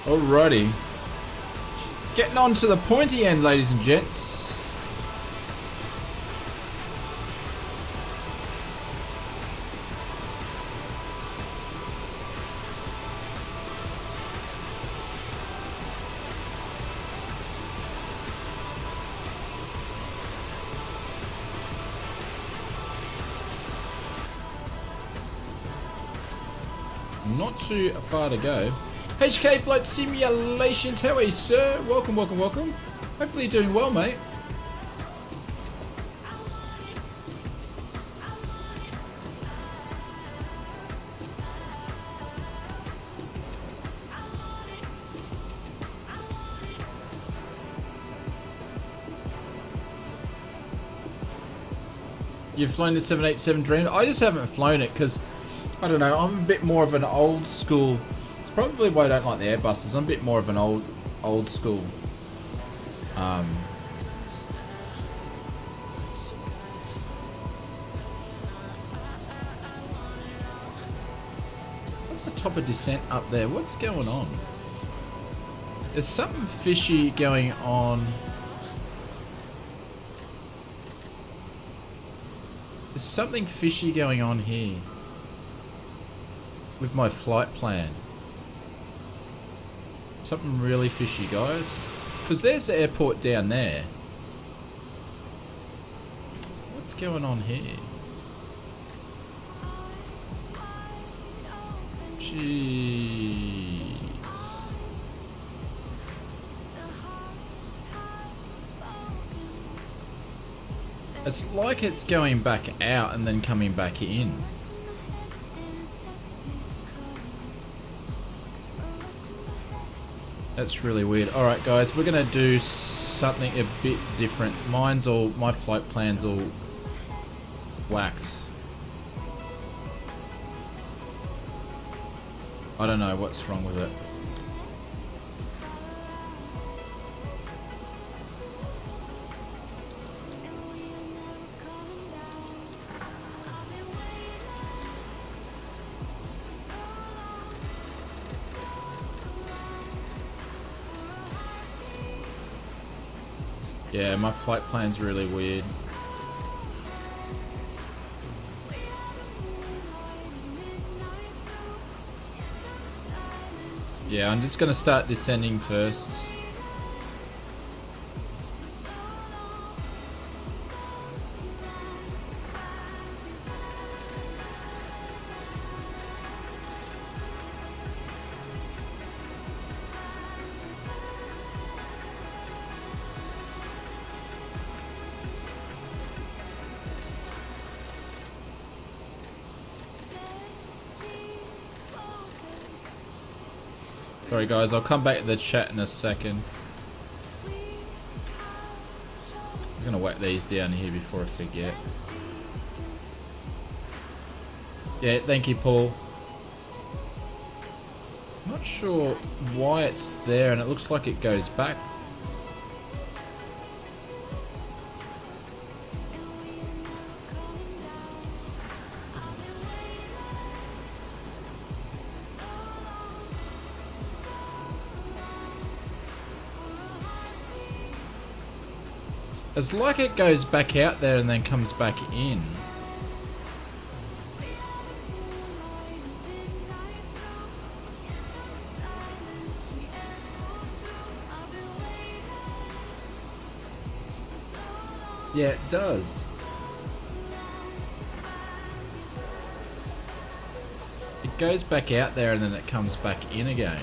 Alrighty. Getting on to the pointy end, ladies and gents. Not too far to go. HK Flight Simulations, how are you, sir? Welcome, welcome, welcome. Hopefully you're doing well, mate. You've flown the 787 Dream? I just haven't flown it because, I don't know, I'm a bit more of an old school. It's probably why I don't like the Airbuses. I'm a bit more of an old school. What's the top of descent up there? What's going on? There's something fishy going on. There's something fishy going on here with my flight plan. Something really fishy, guys. Because there's the airport down there. What's going on here? Jeez. It's like it's going back out and then coming back in. That's really weird. Alright guys, we're gonna do something a bit different. My flight plan's all whacked. I don't know what's wrong with it. Yeah, my flight plan's really weird. Yeah, I'm just gonna start descending first. Sorry guys, I'll come back to the chat in a second. I'm gonna whack these down here before I forget. Yeah, thank you, Paul. I'm not sure why it's there, and it looks like it goes back. It's like it goes back out there and then comes back in. Yeah, it does. It goes back out there and then it comes back in again.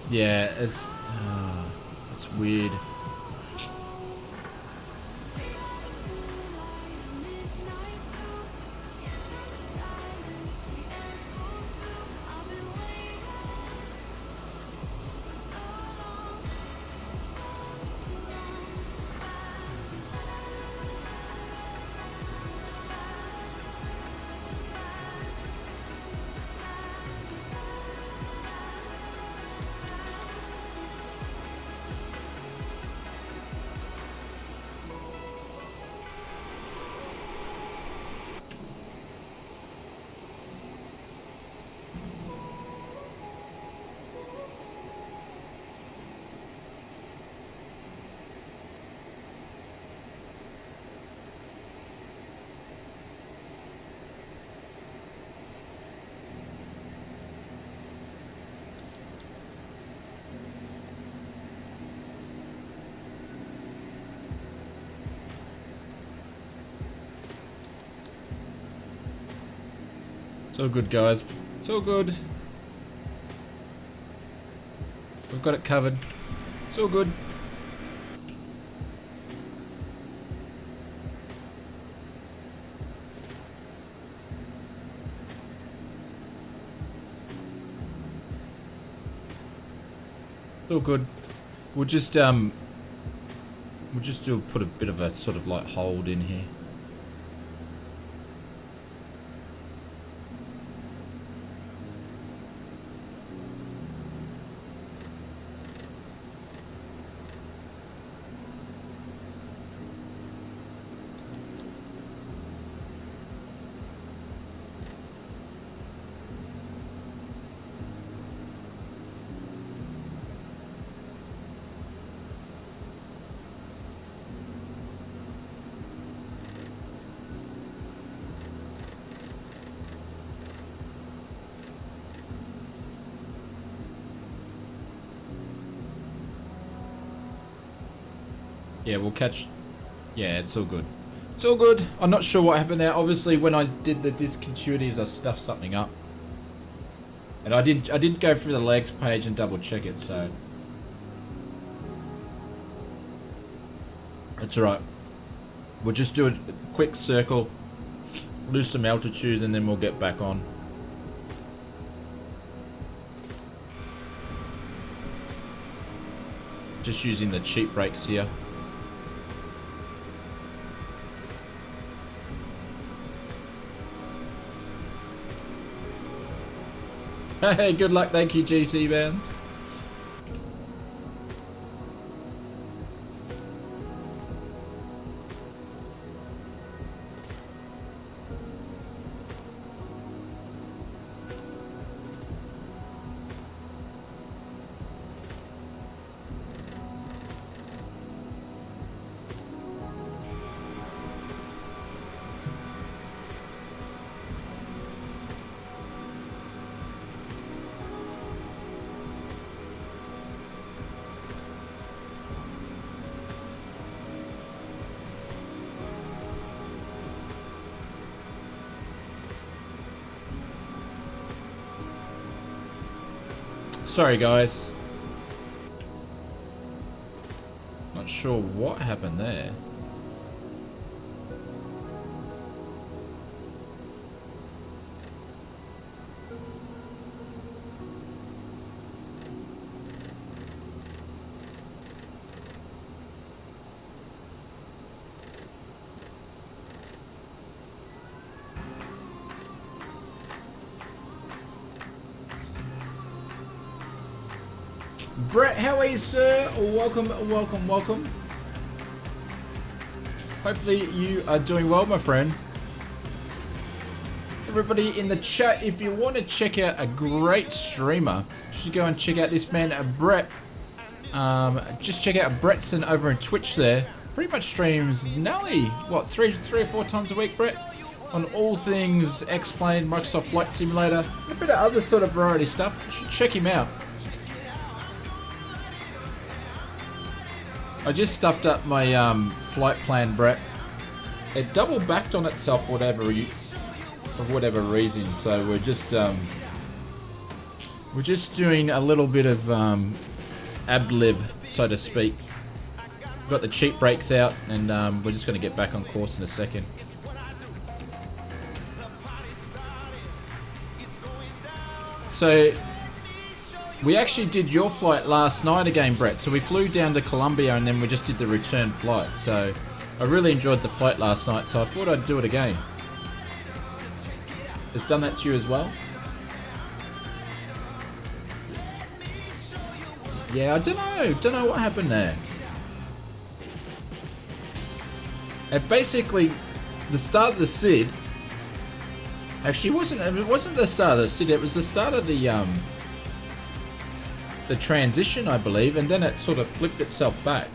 Yeah, it's weird. It's all good, guys. It's all good. We've got it covered. It's all good. It's all good. We'll just put a bit of a sort of like hold in here. Yeah, we'll catch. Yeah, it's all good. It's all good. I'm not sure what happened there. Obviously, when I did the discontinuities, I stuffed something up, and I did go through the legs page and double check it. So that's all right. We'll just do a quick circle, lose some altitude, and then we'll get back on. Just using the cheap brakes here. Hey, good luck. Thank you, GC Bands. Sorry, guys. Not sure what happened there. Brett, how are you, sir? Welcome, welcome, welcome. Hopefully you are doing well, my friend. Everybody in the chat, if you want to check out a great streamer, you should go and check out this man, Brett. Just check out Bretson over on Twitch there. Pretty much streams nearly, what, three or four times a week, Brett? On all things X-Plane, Microsoft Flight Simulator, and a bit of other sort of variety stuff. You should check him out. I just stuffed up my flight plan, Brett. It double backed on itself for whatever reason, so we're just doing a little bit of ad lib, so to speak. We've got the cheap brakes out, and we're just going to get back on course in a second. So we actually did your flight last night again, Brett. So we flew down to Colombia and then we just did the return flight. So I really enjoyed the flight last night, so I thought I'd do it again. Has done that to you as well? Yeah, I don't know what happened there. And basically, the start of the SID actually it wasn't the start of the SID, it was the start of the transition, I believe, and then it sort of flipped itself back.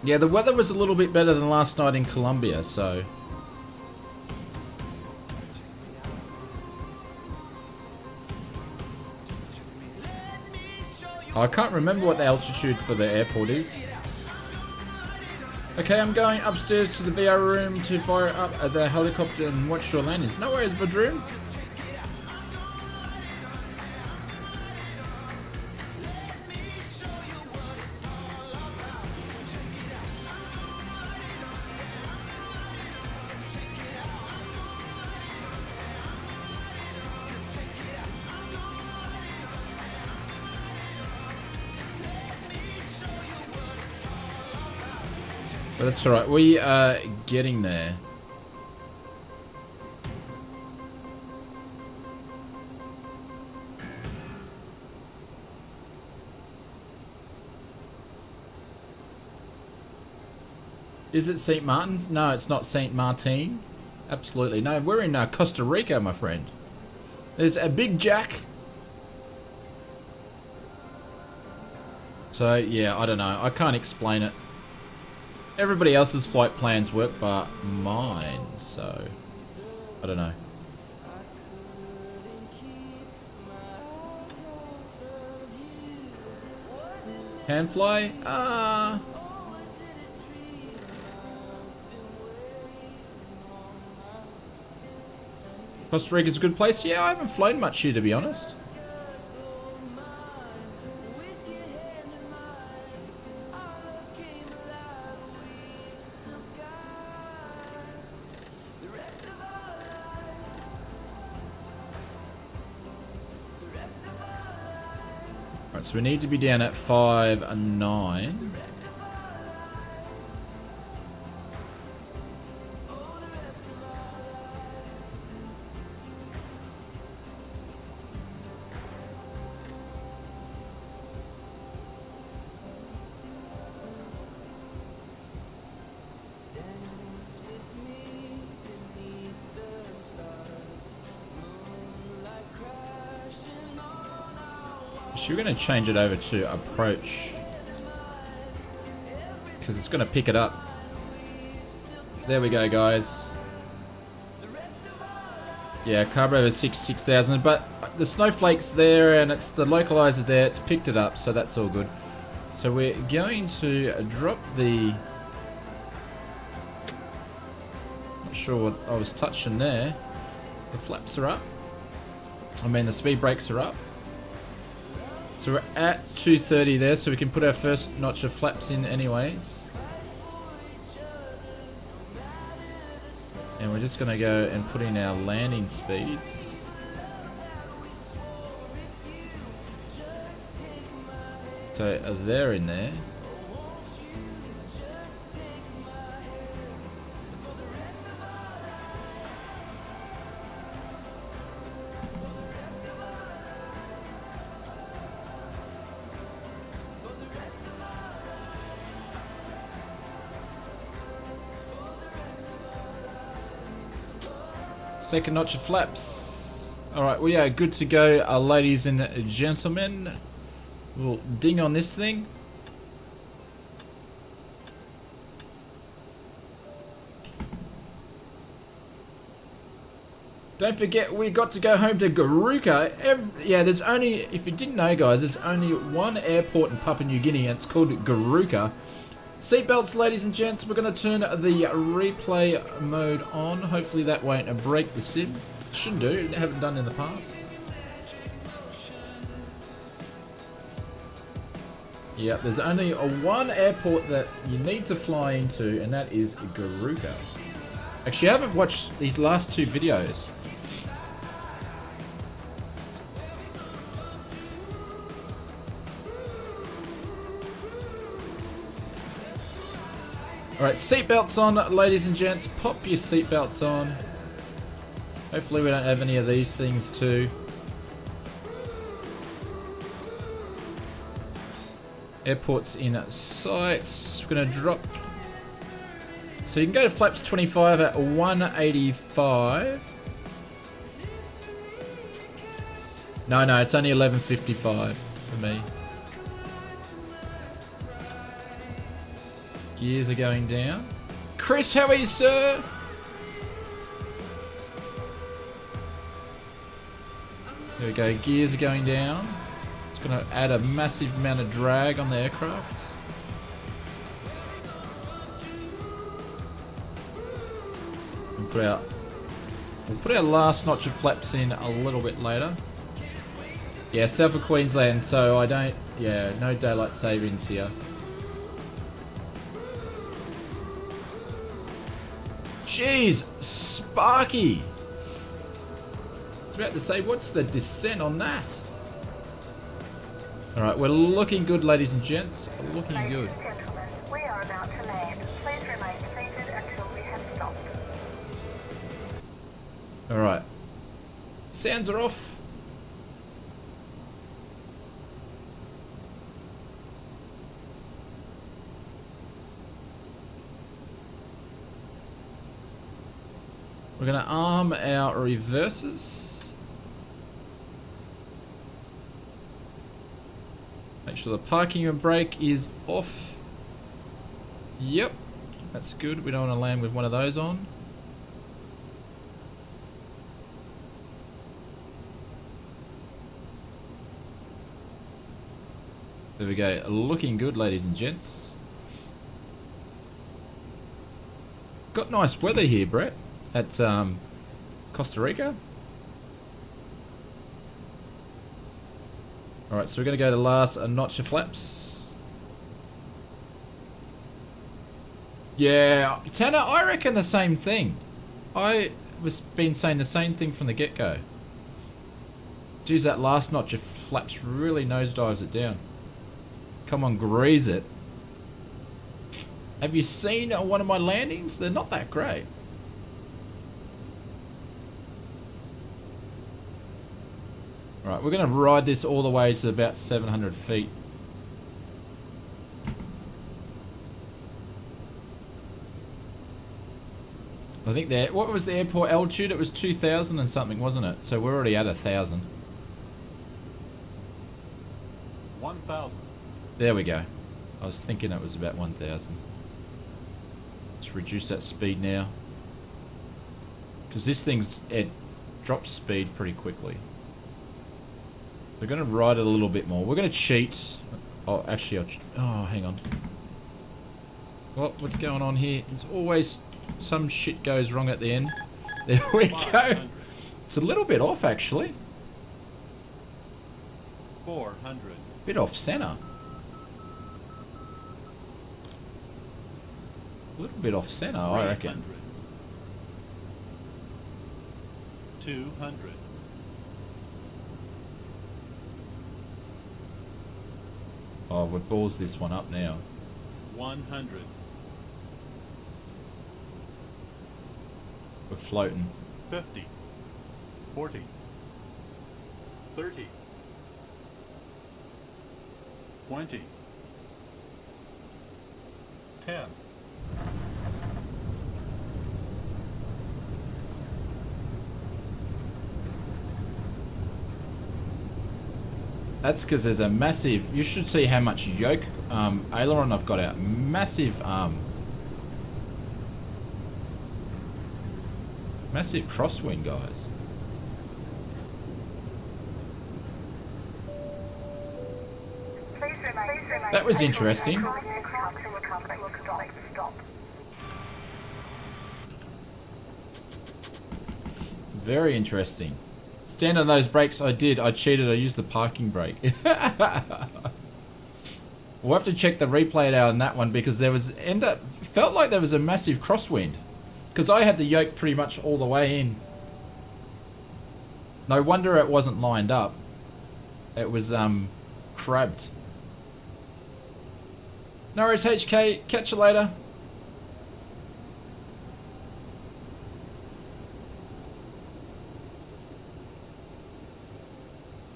Yeah, the weather was a little bit better than last night in Colombia, so I can't remember what the altitude for the airport is. Okay, I'm going upstairs to the VR room to fire up the helicopter and watch your landings. No worries, Vadroom. But that's alright, we are getting there. Is it St. Martin's? No, it's not St. Martin. Absolutely. No, we're in Costa Rica, my friend. There's a Big Jack. So, yeah, I don't know. I can't explain it. Everybody else's flight plans work, but mine, so I don't know. Hand fly? Costa Rica's a good place. Yeah, I haven't flown much here, to be honest. Right, so we need to be down at 5-9. So we're going to change it over to approach because it's going to pick it up. There we go, guys. Yeah, carb over 6,000, but the snowflake's there and it's the localizer's there. It's picked it up, so that's all good. So we're going to drop the... Not sure what I was touching there. The flaps are up. I mean, the speed brakes are up. So we're at 230 there, so we can put our first notch of flaps in anyways. And we're just going to go and put in our landing speeds. So they're in there. Second notch of flaps. Alright, we are good to go, ladies and gentlemen. We'll ding on this thing. Don't forget, we got to go home to Garuka. Yeah, there's only, if you didn't know, guys, there's only one airport in Papua New Guinea, and it's called Garuka. Seatbelts, ladies and gents. We're going to turn the replay mode on. Hopefully that won't break the sim. Shouldn't do. Haven't done in the past. Yeah, there's only one airport that you need to fly into, and that is Garuka. Actually, I haven't watched these last two videos. Alright, seatbelts on, ladies and gents. Pop your seatbelts on. Hopefully we don't have any of these things too. Airport's in sight. We're going to drop. So you can go to flaps 25 at 185. No, it's only 1155 for me. Gears are going down. Chris, how are you, sir? There we go. Gears are going down. It's going to add a massive amount of drag on the aircraft. We'll put our last notch of flaps in a little bit later. Yeah, south of Queensland, so I don't... Yeah, no daylight savings here. Jeez, Sparky! I was about to say, what's the descent on that? Alright, we're looking good, ladies and gents. Looking good. Ladies and gentlemen, we are about to land. Please remain seated until we have stopped. Alright. Sounds are off. We're going to arm our reverses. Make sure the parking and brake is off. Yep, that's good. We don't want to land with one of those on. There we go. Looking good, ladies and gents. Got nice weather here, Brett, at Costa Rica. Alright, so we're going to go to last notch of flaps. Yeah, Tanner, I reckon the same thing. I was been saying the same thing from the get-go. Geez, that last notch of flaps really nosedives it down. Come on, grease it. Have you seen one of my landings? They're not that great. Alright, we're going to ride this all the way to about 700 feet. I think that, what was the airport altitude? It was 2,000 and something, wasn't it? So we're already at 1,000. 1,000. There we go. I was thinking it was about 1,000. Let's reduce that speed now. Because this thing's, it drops speed pretty quickly. We're going to ride it a little bit more. We're going to cheat. Oh, actually, oh, hang on. Well, what's going on here? There's always some shit goes wrong at the end. There we go. It's a little bit off, actually. 400. Bit off center. A little bit off center, I reckon. 200. Oh, we've balls this one up now. 100. We're floating. 50. 40. 30. 20. 10. That's because there's a massive... You should see how much yoke aileron I've got out. Massive massive crosswind, guys. Please remain. That was interesting. Very interesting. Stand on those brakes. I did. I cheated. I used the parking brake. We'll have to check the replay out on that one because there was felt like there was a massive crosswind because I had the yoke pretty much all the way in. No wonder it wasn't lined up. It was crabbed. No worries, HK. Catch you later.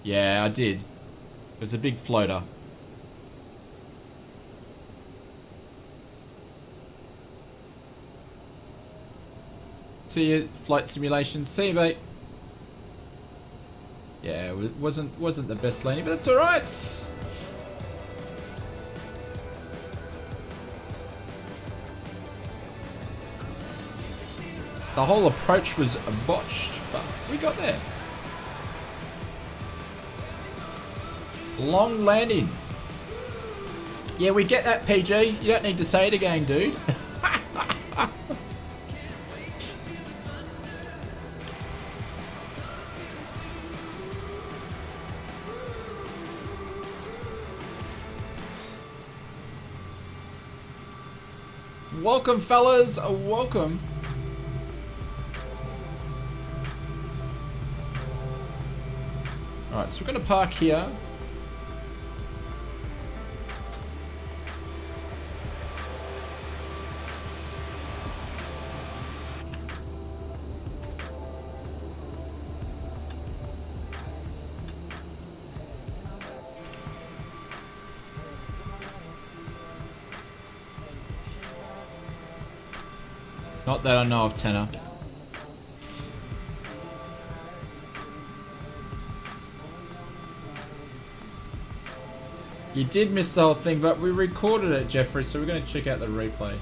Yeah, I did. It was a big floater. See you, flight simulation. See you, mate. Yeah, it wasn't the best landing, but it's alright. The whole approach was botched, but we got there. Long landing. Yeah, we get that, PG. You don't need to say it again, dude. Welcome, fellas. Welcome. Alright, so we're going to park here. Not that I know of, Tanner. You did miss the whole thing, but we recorded it, Jeffrey, so we're going to check out the replay.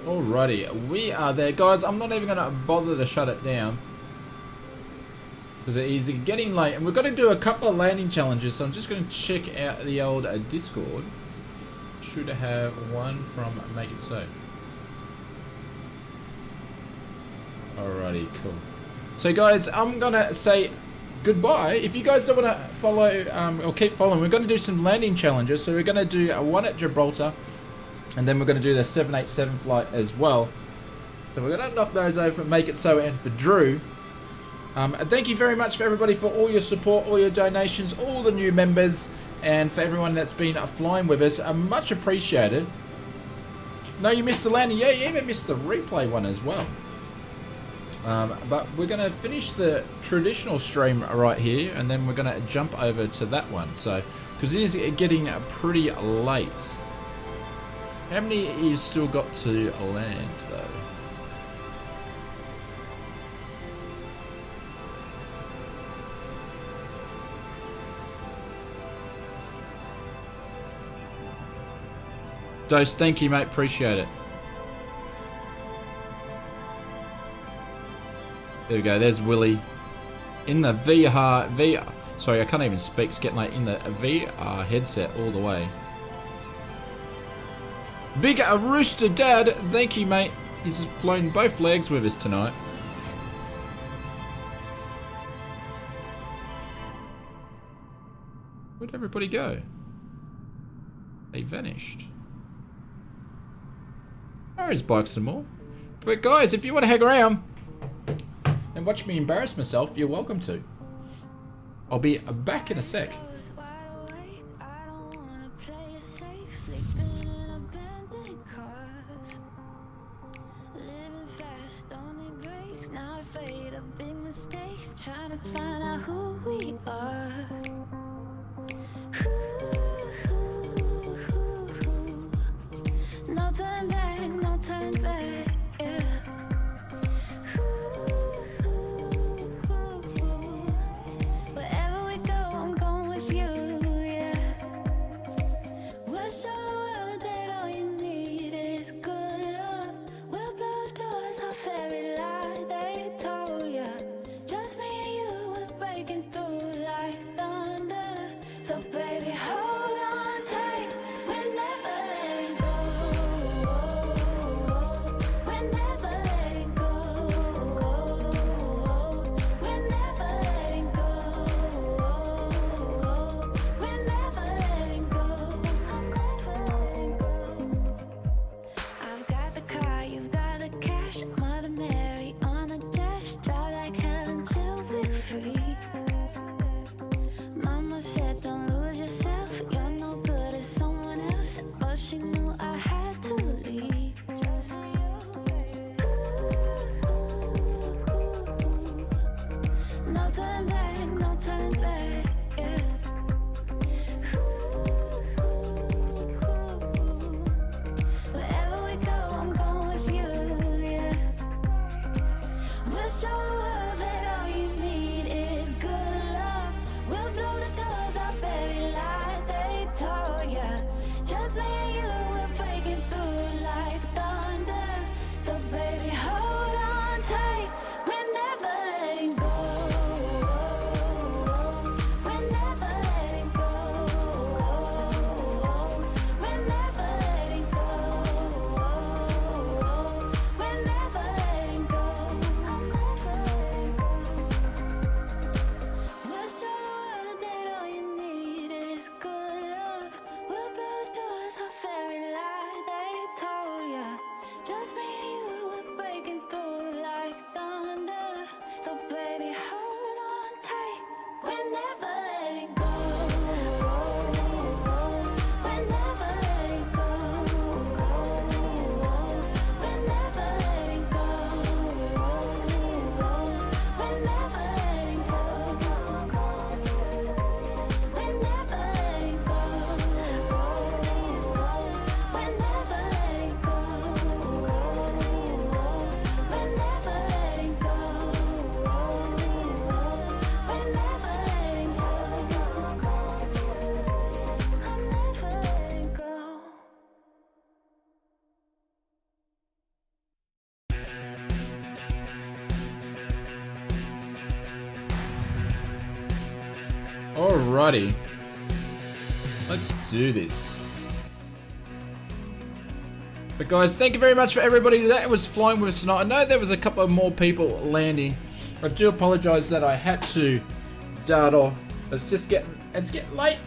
Alrighty, we are there. Guys, I'm not even going to bother to shut it down, because it is getting late, and we've got to do a couple of landing challenges, so I'm just going to check out the old Discord. Should have one from Make It So. Alrighty, cool. So guys, I'm going to say goodbye. If you guys don't want to follow, or keep following, we're going to do some landing challenges. So we're going to do one at Gibraltar, and then we're going to do the 787 flight as well. So we're going to knock those over for Make It So and for Drew. And thank you very much for everybody for all your support, all your donations, all the new members, and for everyone that's been flying with us. Much appreciated. No, you missed the landing. Yeah, you even missed the replay one as well. But we're going to finish the traditional stream right here, and then we're going to jump over to that one. So, because it is getting pretty late. How many you still got to land, though? Dose, thank you, mate. Appreciate it. There we go. There's Willie in the VR. Sorry, I can't even speak. It's getting late. In the VR headset all the way. Big Rooster Dad, thank you, mate. He's flown both legs with us tonight. Where'd everybody go? They vanished. There is bikes some more. But guys, if you want to hang around and watch me embarrass myself, you're welcome to. I'll be back in a sec. Living fast, only breaks now. not afraid of big mistakes, trying to find out who we are. No turn back, no turn back, yeah. Wherever we go, I'm going with you, yeah. We'll show the world that all you need is good love. We'll blow the doors off every lie they told ya. Just me and you, we're breaking through like thunder. So baby, hold on tight, we're never letting go. We're never letting go. We're never letting go. We're never letting go. I'm never letting go. I've got the car, you've got the cash. Mother Mary on the dash. Drive like hell until we're free. Mama said don't lose yourself. You're no good as someone else. But she knew I had to leave. No turn back, no turn back, yeah. Wherever we go, I'm going with you, yeah. We'll show the world that all you need is good love. We'll blow the doors off every lie they told ya. Just me and you, we're breaking through like thunder. So baby, hold on tight, we're never letting go. We're never letting go. We're never letting go. We're never letting go. I'm never letting go. We'll show the world that all you need is good love. We'll blow the doors off every lie they told ya. Just me and you, we're breaking through like thunder. So baby, hold on tight, we're never letting go. We're never letting go. We're never letting go. We're never letting go. We're never letting go. We're never letting go. We're never letting go. We're never letting go. I'm never letting go. Alrighty. Let's do this. But guys, thank you very much for everybody that was flying with us tonight. I know there was a couple of more people landing. I do apologize that I had to dart off. It's getting late.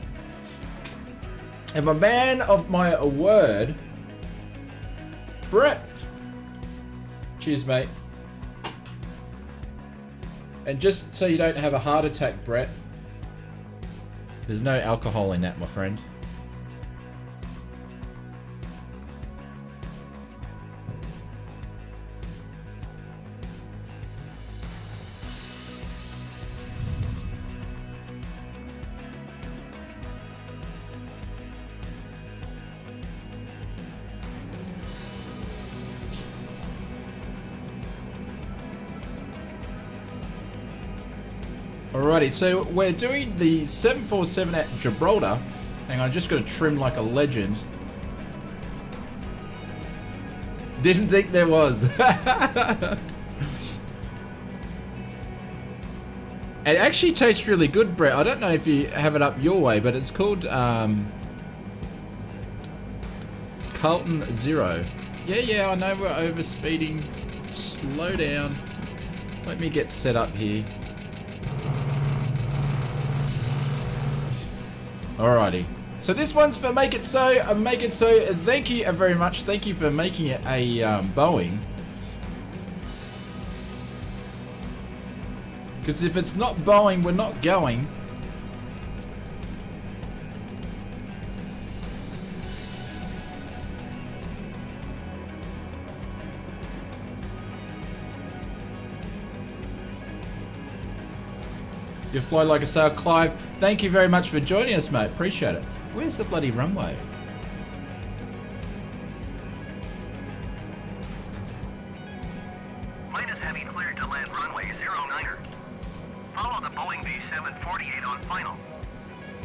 And my man of my word, Brett. Cheers, mate. And just so you don't have a heart attack, Brett, there's no alcohol in that, my friend. Alrighty, so we're doing the 747 at Gibraltar. Hang on, I just got to trim like a legend. Didn't think there was. It actually tastes really good, Brett. I don't know if you have it up your way, but it's called Carlton Zero. Yeah, I know we're overspeeding. Slow down. Let me get set up here. Alrighty. So this one's for Make It So. Make It So. Thank you very much. Thank you for making it a Boeing. Because if it's not Boeing, we're not going. You fly like a sail. Clive, thank you very much for joining us, mate. Appreciate it. Where's the bloody runway? Minus heavy cleared to land runway 09er. Follow the Boeing B748 on final.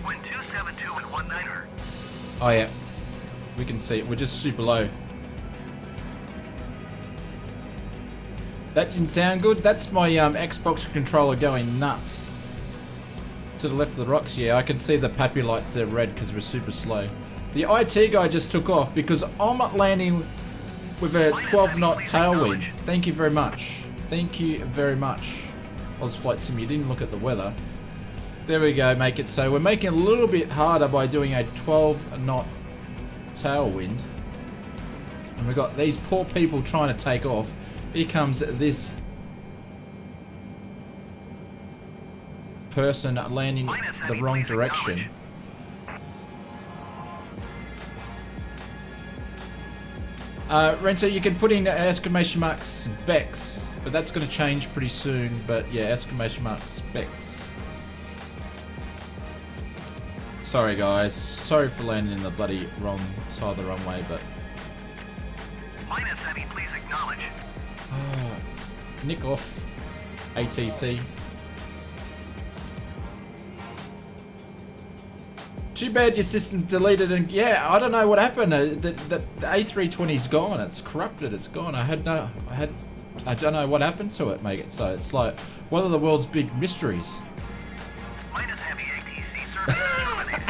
Wind 272 and 19er. Oh yeah, we can see it. We're just super low. That didn't sound good. That's my Xbox controller going nuts. To the left of the rocks, yeah, I can see the pappy lights there red because we're super slow. The IT guy just took off because I'm landing with a 12-knot tailwind. Thank you very much. Thank you very much. Oz Flight Sim, you didn't look at the weather. There we go, make it so. We're making it a little bit harder by doing a 12-knot tailwind. And we've got these poor people trying to take off. Here comes this person landing the wrong direction. Renzo, you can put in exclamation mark specs, but that's going to change pretty soon. But yeah, exclamation mark specs. Sorry guys, sorry for landing in the bloody wrong side of the runway, but Minus heavy, please acknowledge. nick off ATC. Too bad your system deleted, and yeah, I don't know what happened. The A320's gone. It's corrupted. It's gone. I don't know what happened to it, mate. So it's like one of the world's big mysteries. Minus heavy ATC service terminated.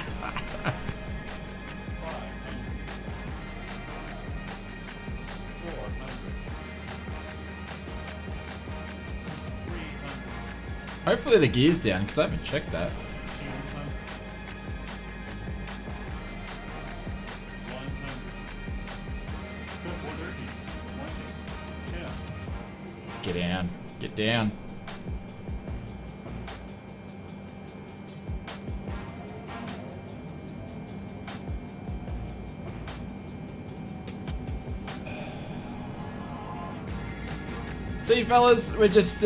Hopefully the gear's down because I haven't checked that. Get down. Get down. See, fellas, we're just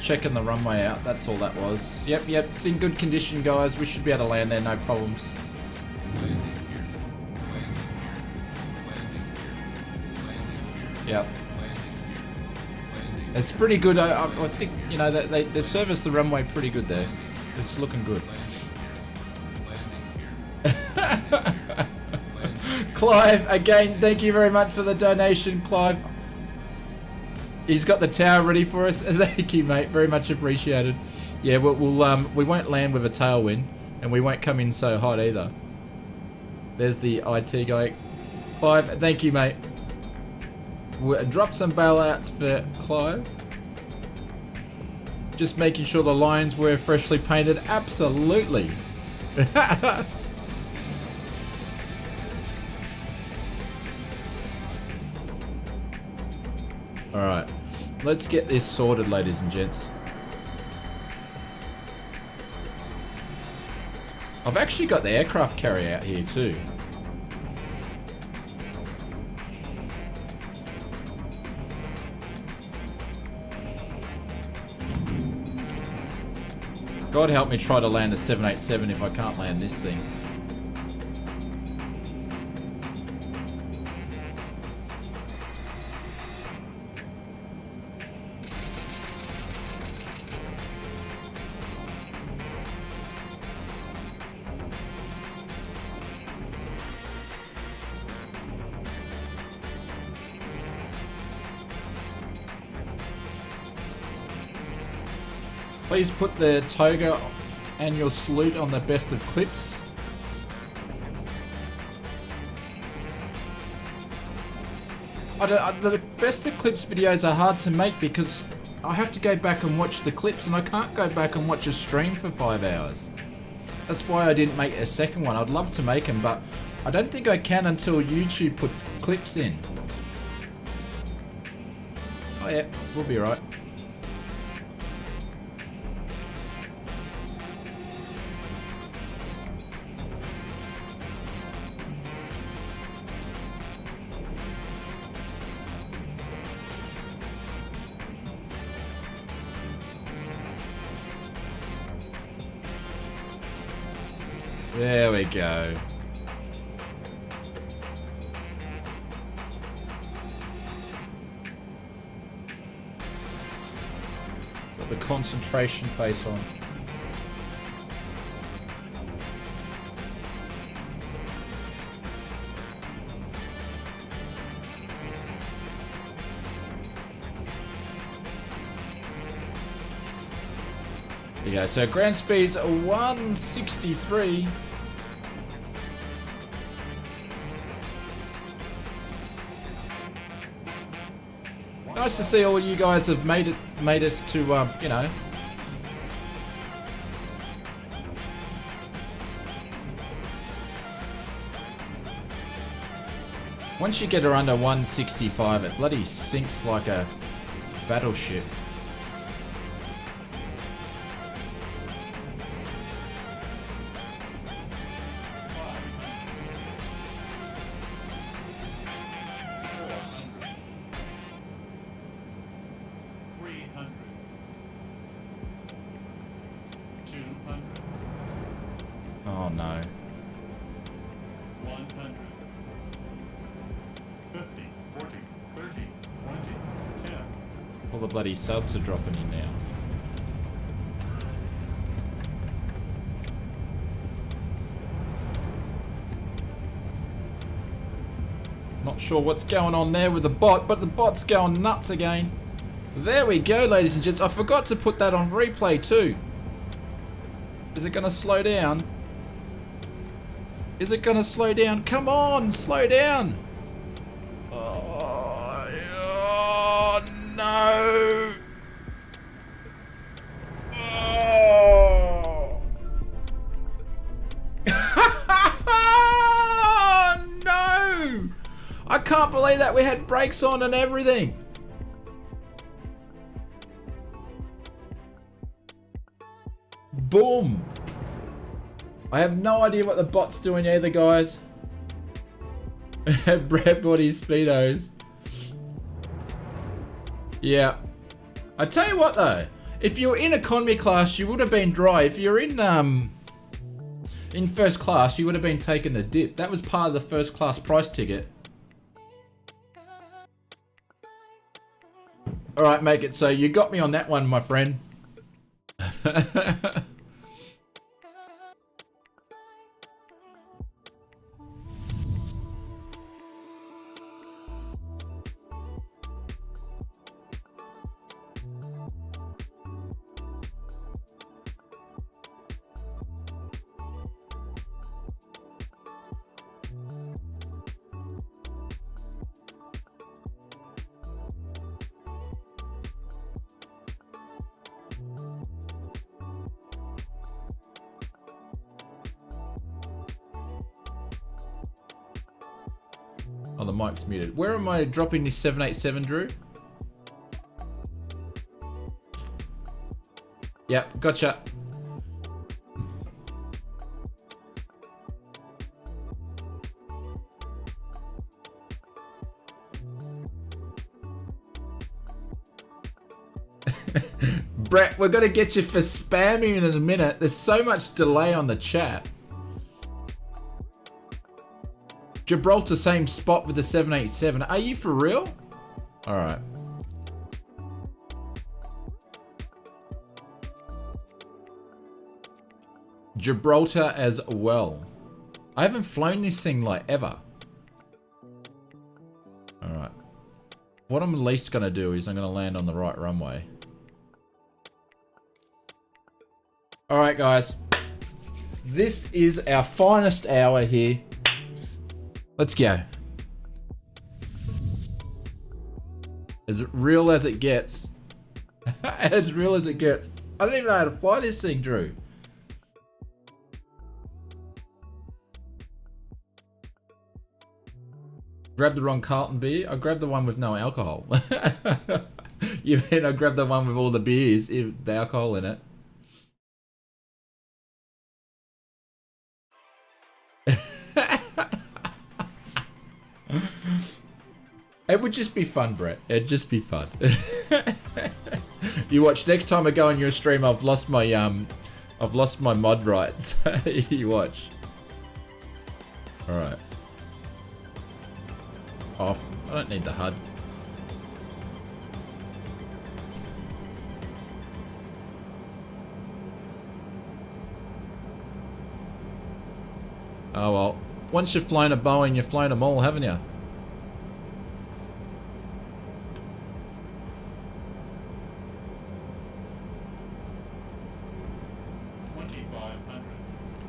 checking the runway out. That's all that was. Yep, it's in good condition, guys. We should be able to land there, no problems. Yep. It's pretty good. I think, you know, they service the runway pretty good there. It's looking good. Clive, again, thank you very much for the donation, Clive. He's got the tower ready for us. Thank you, mate. Very much appreciated. Yeah, we won't land with a tailwind, and we won't come in so hot either. There's the IT guy. Clive, thank you, mate. We'll drop some bailouts for Clive. Just making sure the lines were freshly painted. Absolutely. Alright. Let's get this sorted, ladies and gents. I've actually got the aircraft carrier out here too. God help me try to land a 787 if I can't land this thing. Please put the toga and your salute on the best of clips. The best of clips videos are hard to make because I have to go back and watch the clips, and I can't go back and watch a stream for 5 hours. That's why I didn't make a second one. I'd love to make them, but I don't think I can until YouTube put clips in. Oh yeah, we'll be right. There we go. Got the concentration face on. There you go. So ground speed's 163. Nice to see all you guys have made us to, you know. Once you get her under 165, it bloody sinks like a battleship. Oh no. 100. 50, 40, 30, 20, 10. All the bloody subs are dropping in now. Not sure what's going on there with the bot, but the bot's going nuts again. There we go, ladies and gents. I forgot to put that on replay too. Is it going to slow down? Is it going to slow down? Come on, slow down. Oh no. Oh. No. I can't believe that we had brakes on and everything. Boom. I have no idea what the bot's doing either, guys. Bread body speedos. Yeah. I tell you what though, if you were in economy class, you would have been dry. If you're in first class, you would have been taking the dip. That was part of the first class price ticket. All right, make it so. You got me on that one, my friend. Oh, the mic's muted. Where am I dropping this 787, Drew? Yep, gotcha. Brett, we're gonna get you for spamming in a minute. There's so much delay on the chat. Gibraltar, same spot with the 787. Are you for real? Alright. Gibraltar as well. I haven't flown this thing like ever. Alright. What I'm at least going to do is I'm going to land on the right runway. Alright guys. This is our finest hour here. Let's go. As real as it gets. As real as it gets. I don't even know how to fly this thing, Drew. Grab the wrong Carlton beer. I grabbed the one with no alcohol. You mean I grabbed the one with all the beers, the alcohol in it. It would just be fun, Brett. It'd just be fun. You watch. Next time I go on your stream, I've lost my mod rights. You watch. Alright. Off. I don't need the HUD. Oh well. Once you've flown a Boeing, you've flown them all, haven't you?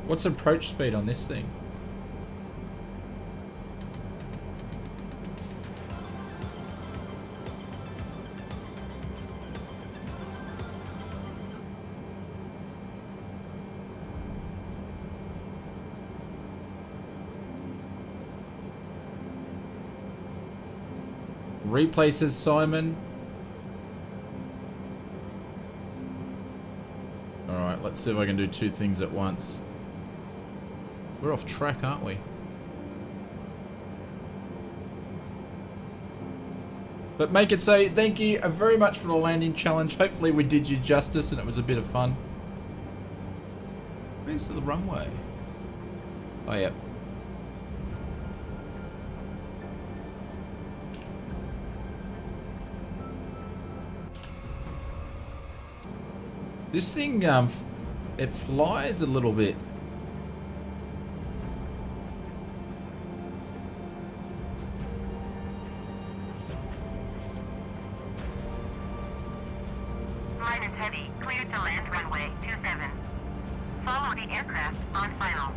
What's approach speed on this thing? Replaces Simon. Alright, let's see if I can do two things at once. We're off track, aren't we? But make it say, thank you very much for the landing challenge. Hopefully we did you justice and it was a bit of fun. Where's the runway? Oh, yep. This thing, it flies a little bit. Minus heavy, cleared to land runway 27. Follow the aircraft on final.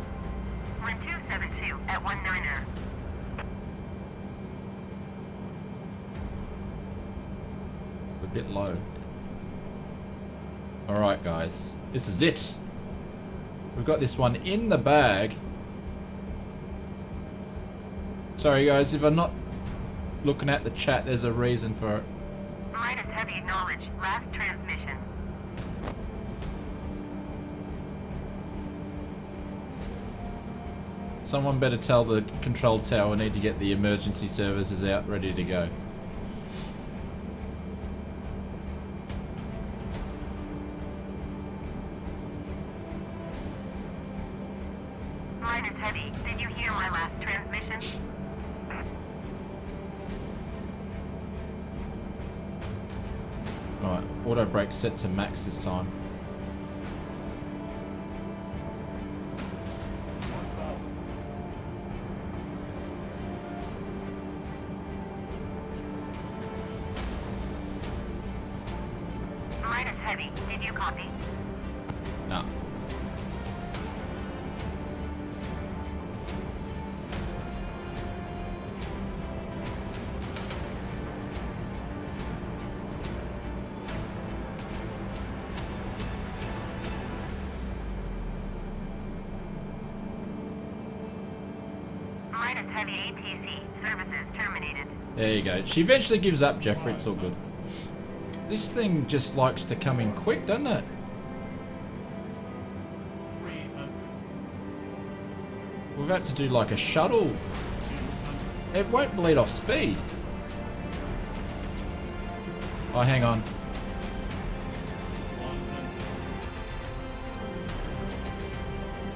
Wind 272 at 19er. A bit low. Alright guys, this is it. We've got this one in the bag. Sorry guys, if I'm not looking at the chat, there's a reason for it. Minus heavy acknowledge, last transmission. Someone better tell the control tower we need to get the emergency services out ready to go. Minus heavy, did you hear my last transmission? Alright, auto brake set to max this time. Minus heavy, did you copy? No. Minus heavy ATC, services terminated. There you go. She eventually gives up, Jeffrey. It's all good. This thing just likes to come in quick, doesn't it? We've had to do like a shuttle. It won't bleed off speed. Oh, hang on.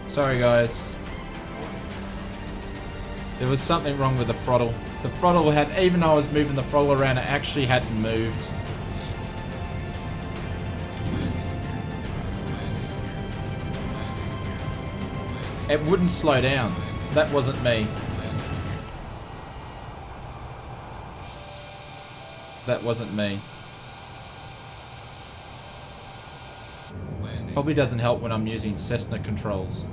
Sorry, guys. There was something wrong with the throttle. The throttle had, even though I was moving the throttle around, it actually hadn't moved. It wouldn't slow down. That wasn't me. That wasn't me. Probably doesn't help when I'm using Cessna controls.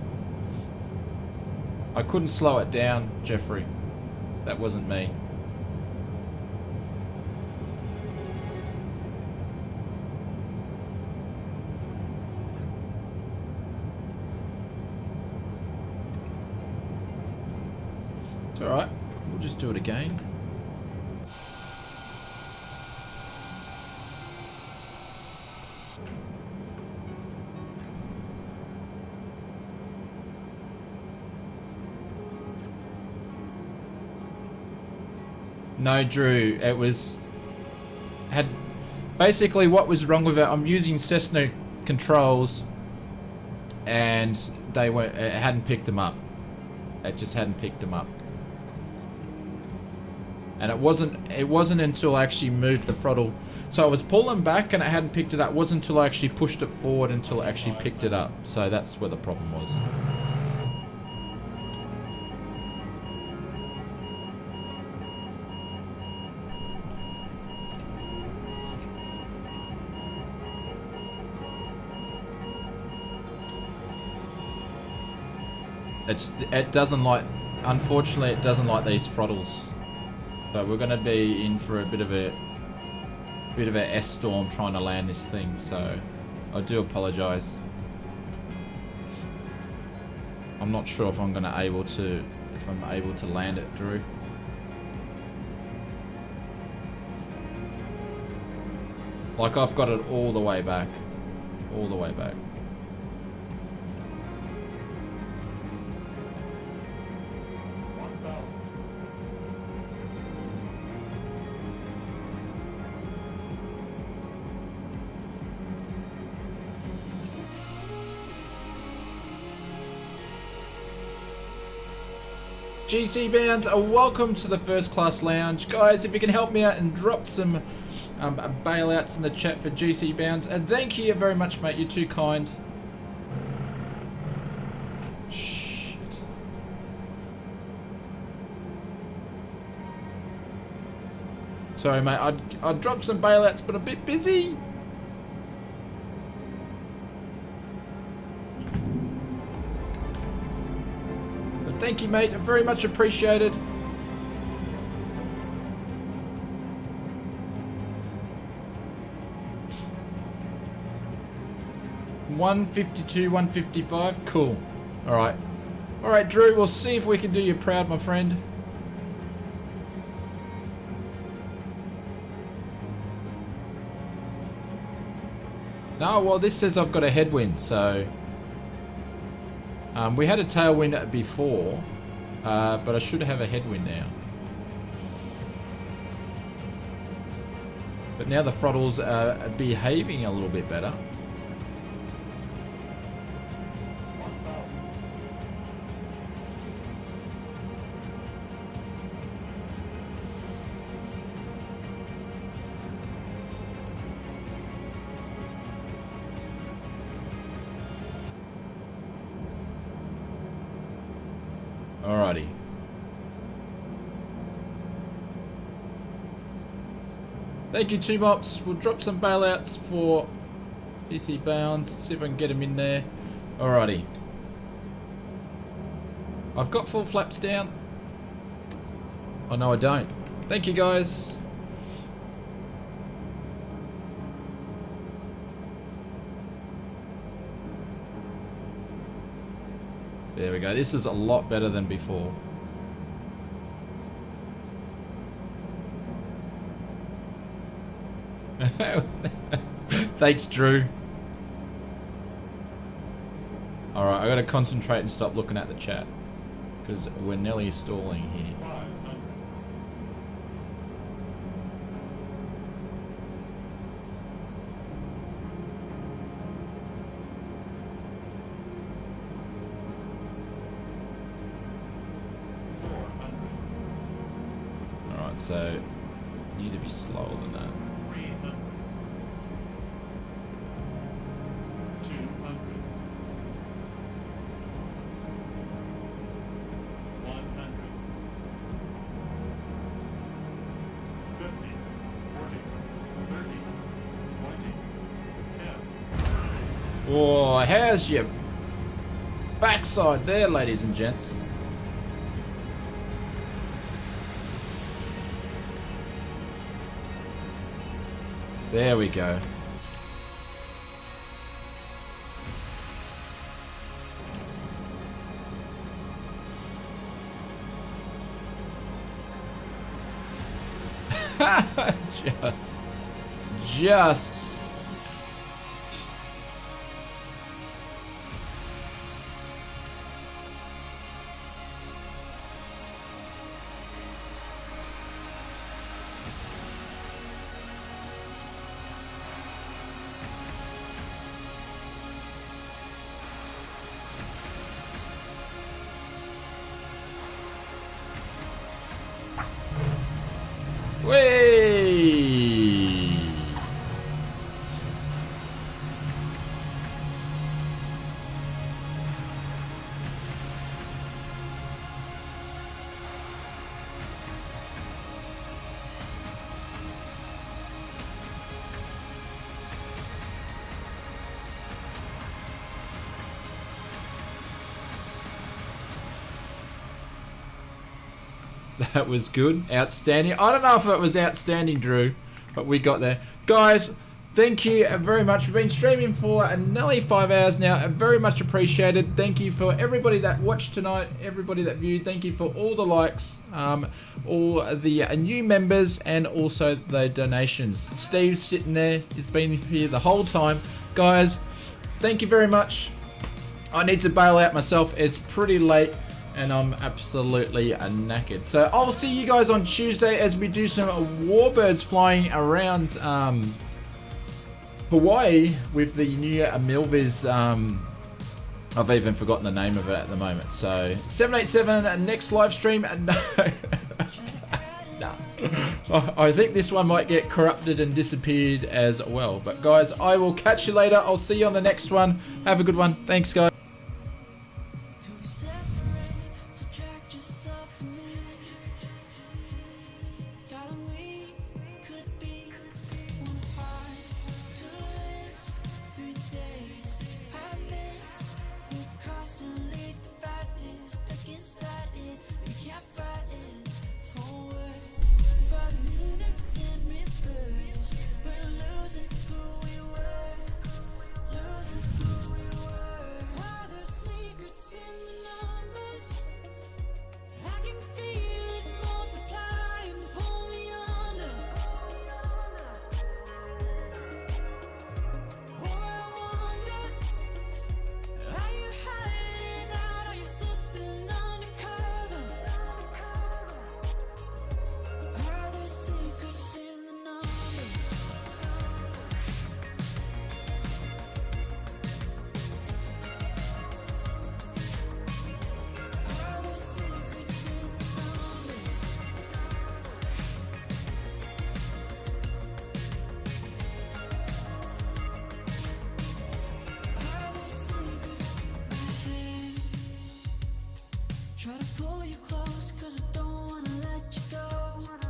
I couldn't slow it down, Jeffrey. That wasn't me. It's alright. We'll just do it again. No, Drew, it was... had... basically what was wrong with it, I'm using Cessna controls and they weren't, it hadn't picked them up. It just hadn't picked them up. And it wasn't until I actually moved the throttle. So I was pulling back and it hadn't picked it up. It wasn't until I actually pushed it forward until it actually picked it up. So that's where the problem was. It doesn't like, unfortunately it doesn't like these throttles. So we're gonna be in for a bit of a S storm trying to land this thing, so I do apologize. I'm not sure if I'm able to land it, Drew. Like I've got it all the way back. All the way back. GC Bounds, welcome to the First Class Lounge. Guys, if you can help me out and drop some bailouts in the chat for GC Bounds. And thank you very much, mate. You're too kind. Shit. Sorry, mate. I'd drop some bailouts, but a bit busy. Thank you, mate. Very much appreciated. $152, $155. Cool. All right. All right, Drew. We'll see if we can do you proud, my friend. No, well, this says I've got a headwind, so... we had a tailwind before, but I should have a headwind now. But now the throttles are behaving a little bit better. Alrighty. Thank you, 2Mops. We'll drop some bailouts for GC Bounds. See if I can get them in there. Alrighty. I've got full flaps down. Oh, no, I don't. Thank you, guys. There we go. This is a lot better than before. Thanks, Drew. Alright, I gotta concentrate and stop looking at the chat. Because we're nearly stalling here. 500. Alright, so need to be slower than that. 300. 200. 100. 50. 40. 30. 20. 10. Whoa, how's your backside there, ladies and gents? There we go. Just. That was good. Outstanding. I don't know if it was outstanding, Drew, but we got there. Guys, thank you very much. We've been streaming for nearly 5 hours now. Very much appreciated. Thank you for everybody that watched tonight, everybody that viewed. Thank you for all the likes, all the new members, and also the donations. Steve's sitting there. He's been here the whole time. Guys, thank you very much. I need to bail out myself. It's pretty late and I'm absolutely knackered. So I'll see you guys on Tuesday as we do some warbirds flying around Hawaii with the new Milviz. I've even forgotten the name of it at the moment. So 787 next live stream. No. No. I think this one might get corrupted and disappeared as well. But guys, I will catch you later. I'll see you on the next one. Have a good one. Thanks, guys. Try to pull you close, cause I don't wanna let you go.